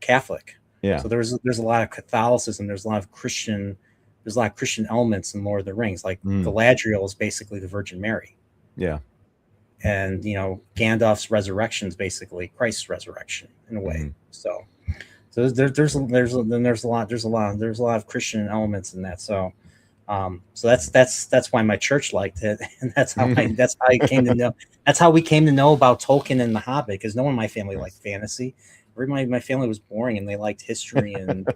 Catholic, Yeah. so there's a lot of Catholicism. There's a lot of Christian elements in Lord of the Rings. Like Mm. Galadriel is basically the Virgin Mary, Yeah. and Gandalf's resurrection is basically Christ's resurrection in a way. Hmm. So there's a lot of Christian elements in that. So that's why my church liked it, and that's how I came to know. That's how we came to know about Tolkien and The Hobbit, because no one in my family liked Nice. fantasy. Everybody in my family was boring, and they liked history and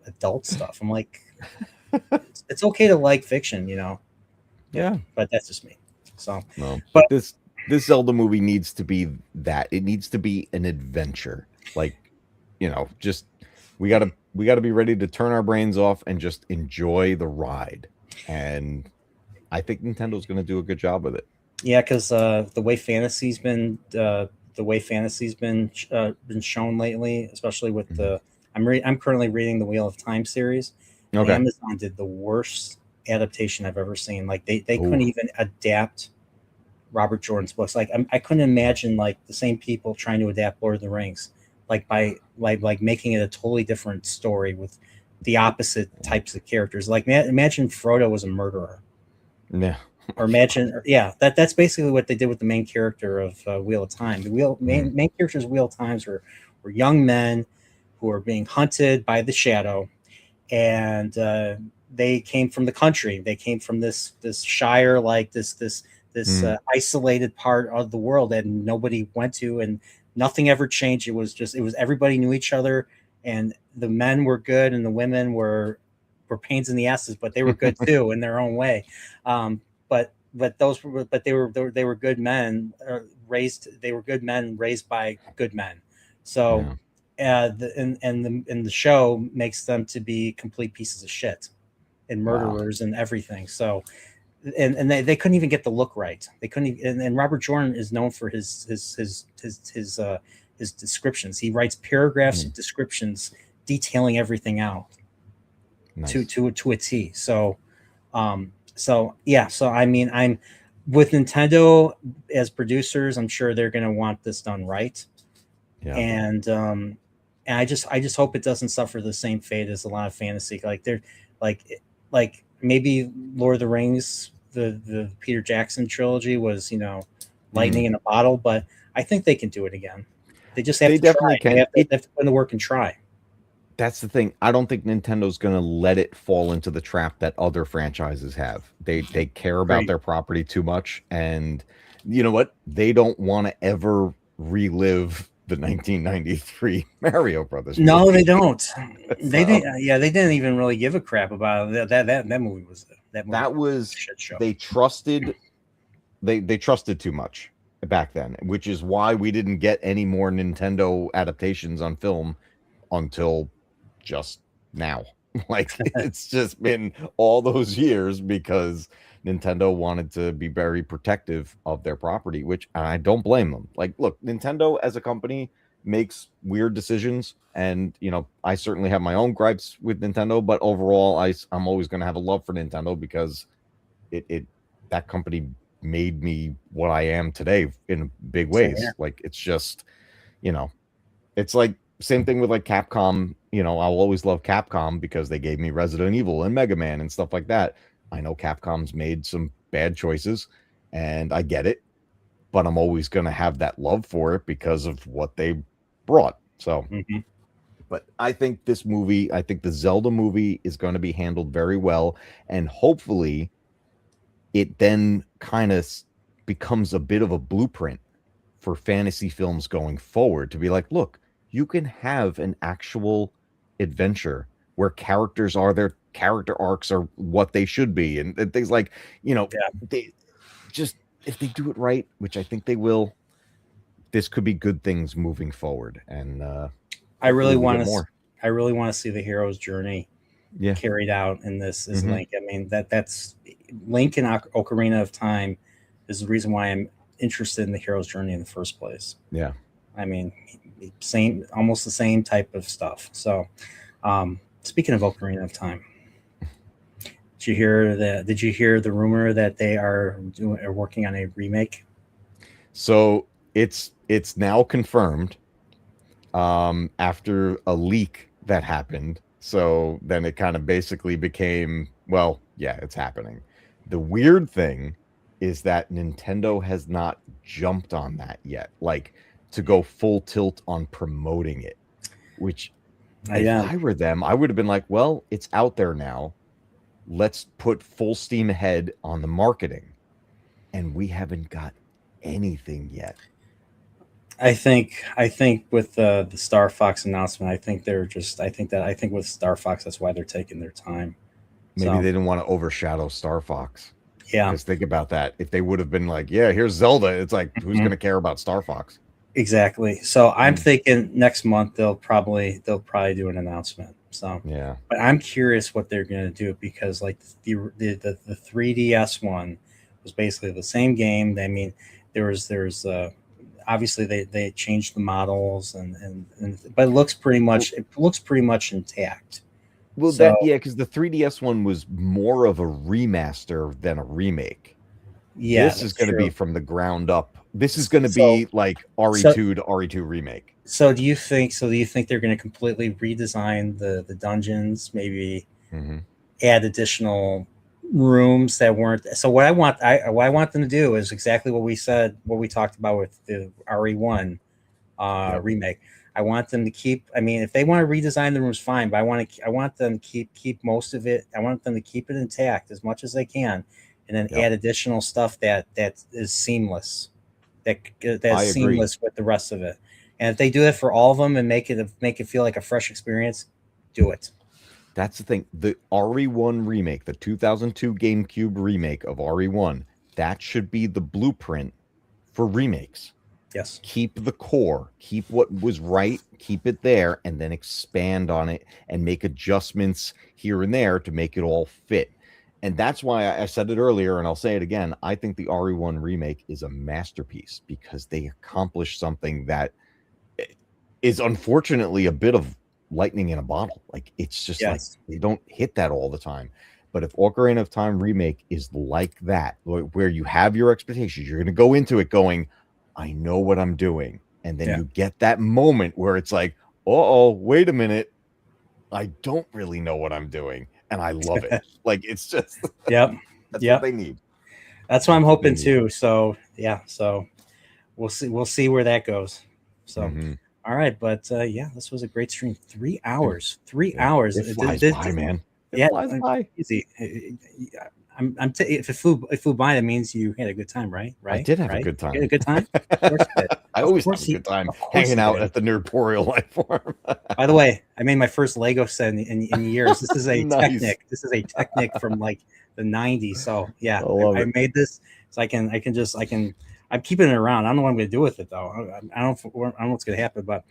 adult stuff. I'm like, it's okay to like fiction. Yeah, Yeah. but that's just me. So, No, but this Zelda movie needs to be that. It needs to be an adventure. Like, just we gotta be ready to turn our brains off and just enjoy the ride. And I think Nintendo's gonna do a good job with it. yeah, because the way fantasy's been shown lately, especially with Mhm. I'm currently reading the Wheel of Time series, and Okay. Amazon did the worst adaptation I've ever seen. Like they couldn't Oh, even adapt Robert Jordan's books. Like I couldn't imagine like the same people trying to adapt Lord of the Rings, like by like making it a totally different story with the opposite types of characters. Like imagine Frodo was a murderer, yeah. or imagine, yeah, that's basically what they did with the main character of Wheel of Time. The Mhm. main characters of Wheel of Times were young men who are being hunted by the Shadow, and they came from the country. They came from this shire, like this Mhm. isolated part of the world that nobody went to, and nothing ever changed. It was everybody knew each other, and the men were good, and the women were pains in the asses, but they were good too in their own way. But they were good men they were good men raised by good men. So Yeah. the show makes them to be complete pieces of shit and Wow. murderers and everything. So and they couldn't even get the look right. They couldn't even, and Robert Jordan is known for his descriptions. He writes paragraphs Mhm. of descriptions detailing everything out to Nice. to to a T. So yeah, so I mean, I'm with Nintendo as producers. I'm sure they're going to want this done right, Yeah. and and I just hope it doesn't suffer the same fate as a lot of fantasy. Like they're like maybe Lord of the Rings, the Peter Jackson trilogy was lightning in a bottle, but I think they can do it again. They just have They to try. definitely can. They have to put in the work and try. That's the thing. I don't think Nintendo's going to let it fall into the trap that other franchises have. They care about Great. their property too much, and you know what? They don't want to ever relive the 1993 Mario Brothers No, they movie. don't. They So didn't. Yeah, they didn't even really give a crap about it. That movie was that a was shit show. they trusted they trusted too much back then, which is why we didn't get any more Nintendo adaptations on film until just now. Like it's just been all those years because Nintendo wanted to be very protective of their property, which I don't blame them. Like, look, Nintendo as a company makes weird decisions, and I certainly have my own gripes with Nintendo, but overall, I'm always going to have a love for Nintendo because it that company made me what I am today in big Same ways. here. Like, it's just you know it's like same thing with like Capcom. I'll always love Capcom because they gave me Resident Evil and Mega Man and stuff like that. I know Capcom's made some bad choices and I get it, but I'm always going to have that love for it because of what they brought. So, Hmm. but I think the Zelda movie is going to be handled very well. And hopefully it then kind of becomes a bit of a blueprint for fantasy films going forward to be like, look, you can have an actual adventure where characters are their character arcs are what they should be and things like, Yeah, they just if they do it right, which I think they will, this could be good things moving forward and I really hopefully we get want to. more. I really want to see the hero's journey Yeah. carried out in this as Hmm. Link. I mean that's Link in Ocarina of Time is the reason why I'm interested in the hero's journey in the first place. Yeah. I mean, almost the same type of stuff. So, speaking of Ocarina of Time, Did you hear the rumor that are working on a remake? So it's now confirmed after a leak that happened. So then it kind of basically became, well, yeah, it's happening. The weird thing is that Nintendo has not jumped on that yet, like to go full tilt on promoting it, which if Yeah, I were them, I would have been like, well, it's out there now. Let's put full steam ahead on the marketing. And we haven't got anything yet. I think with the Star Fox announcement, I think with Star Fox, that's why they're taking their time. Maybe So they didn't want to overshadow Star Fox. yeah, Because think about that. If they would have been like, yeah, here's Zelda, it's like, who's mhm, going to care about Star Fox? exactly. So I'm Mm, thinking next month they'll probably do an announcement. So, yeah. but I'm curious what they're going to do because like the 3DS one was basically the same game. I mean, there's obviously they changed the models and but Well, it looks pretty much intact. well, So that, yeah, because the 3DS one was more of a remaster than a remake. yeah, This is that's going to be true. from the ground up. This is going to So be like so RE2 to RE2 remake. do you think they're going to completely redesign the dungeons, maybe Hmm. add additional rooms that weren't? So what I want them to do is exactly what we talked about with the RE1 Yep. remake. I want them to keep. I mean, if they want to redesign the rooms, fine. But I want them to keep most of it. I want them to keep it intact as much as they can, and then Yep. add additional stuff that is seamless. That's I agree. seamless with the rest of it. And if they do it for all of them and make it feel like a fresh experience, do it. That's the thing. The RE1 remake, the 2002 GameCube remake of RE1, that should be the blueprint for remakes. Yes. Keep the core, keep what was right, keep it there, and then expand on it and make adjustments here and there to make it all fit. And that's why I said it earlier, and I'll say it again. I think the RE1 remake is a masterpiece because they accomplished something that is unfortunately a bit of lightning in a bottle. Like it's just like Yes. they don't hit that all the time. But if Ocarina of Time remake is like that, where you have your expectations, you're going to go into it going, I know what I'm doing. And then Yeah. you get that moment where it's like, oh, wait a minute. I don't really know what I'm doing, and I love it. Like, it's just Yep. that's what Yep. they need. That's what I'm That's what they hoping need. too. So yeah. So we'll see where that goes. So Mm-hmm. all right, but yeah, this was a great stream. 3 hours. Three Yeah. hours. It flies by, man. It Yeah, flies by. easy. If it flew by, that means you had a good time, right? I Right? did have a Right? good You had a time. good time. Of course you did. I Of always have course a you. good time Of course hanging you out did. at the Nerdporeal life form. By the way, I made my first Lego set in years. This is a Nice. Technic. This is a Technic from like the '90s. So yeah, I love I it. made this so I can. I'm keeping it around. I don't know what I'm going to do with it though. I don't know what's going to happen, but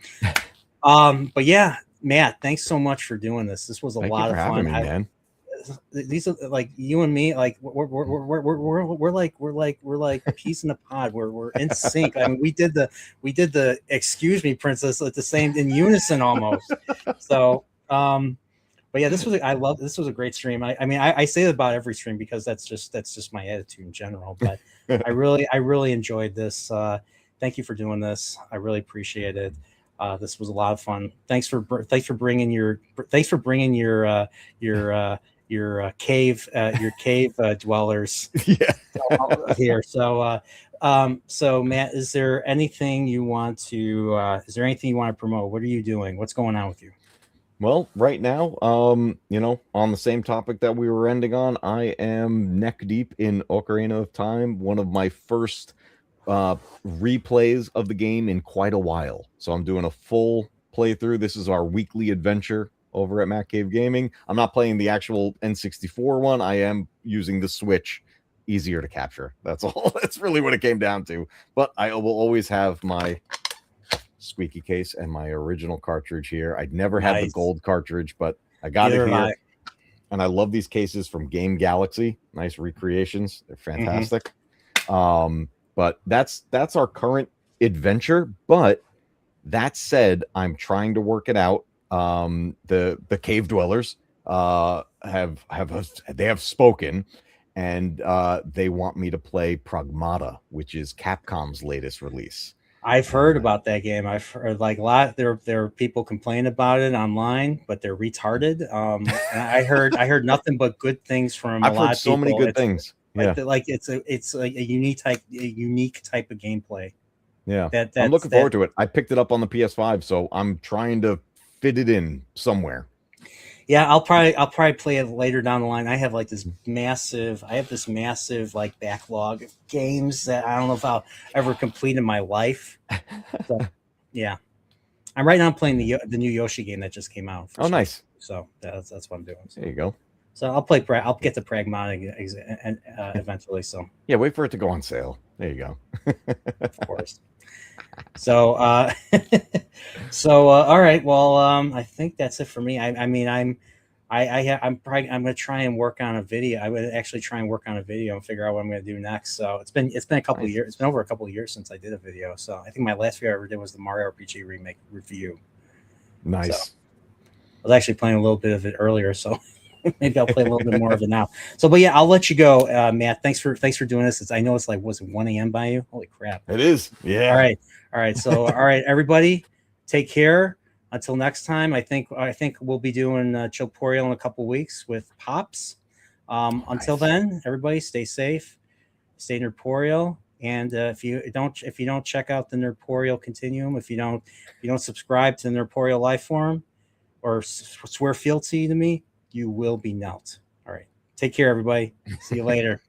yeah, Matt, thanks so much for doing this. This was a Thank you lot for of having fun. me, man. These are like you and me, like we're like peas in a pod. We're in sync. I mean, we did the excuse me, princess, at the same in unison almost. So but yeah, this was a great stream. I mean I say that about every stream because that's just my attitude in general. But I really enjoyed this. Thank you for doing this. I really appreciate it. This was a lot of fun. Thanks for bringing your cave dwellers Yeah. here. So Matt, is there anything you want to promote? What are you doing? What's going on with you? Well, right now, on the same topic that we were ending on, I am neck deep in Ocarina of Time, one of my first replays of the game in quite a while. So I'm doing a full playthrough. This is our weekly adventure over at Matcave Gaming. I'm not playing the actual N64 one. I am using the Switch, easier to capture. That's all. That's really what it came down to. But I will always have my squeaky case and my original cartridge here. I'd never had the Nice. gold cartridge, but I got Neither it have here. I. And I love these cases from Game Galaxy. Nice recreations. They're fantastic. But that's our current adventure. But that said, I'm trying to work it out. The cave dwellers have spoken, and they want me to play Pragmata, which is Capcom's latest release. I've heard about that game. I've heard like a lot. There are people complain about it online, but they're retarded. And I heard nothing but good things from a I've lot heard of so many people. good It's things. Yeah. like it's a unique type of gameplay. Yeah. That I'm that's looking that forward to it. I picked it up on the PS5, so I'm trying to fit it in somewhere. Yeah, I'll probably play it later down the line. I have this massive like backlog of games that I don't know if I'll ever complete in my life. So yeah, I'm right now I'm playing the new Yoshi game that just came out. Oh, nice. So that's what I'm doing. So, There you go. I'll get to Pragmatic eventually. So Yeah, wait for it to go on sale. There you go. of course. So all right. Well, I think that's it for me. I mean I'm gonna try and work on a video. I would actually try and work on a video and figure out what I'm gonna do next. So it's been a couple of Nice. years. It's been over a couple of years since I did a video. So I think my last video I ever did was the Mario RPG remake review. Nice. So I was actually playing a little bit of it earlier, so maybe I'll play a little bit more of it now. So, but yeah, I'll let you go, Matt. Thanks for doing this. I know it's like, was it 1 a.m. by you? Holy crap! It is. Yeah. All right. So, all right, everybody, take care. Until next time, I think we'll be doing Chillporeal in a couple weeks with Pops. Until then, everybody, stay safe, stay Nerdporeal, and if you don't check out the Nerdporeal Continuum, if you don't subscribe to the Nerdporeal Lifeform or swear fealty to me, you will be knelt. All right. Take care, everybody. See you later.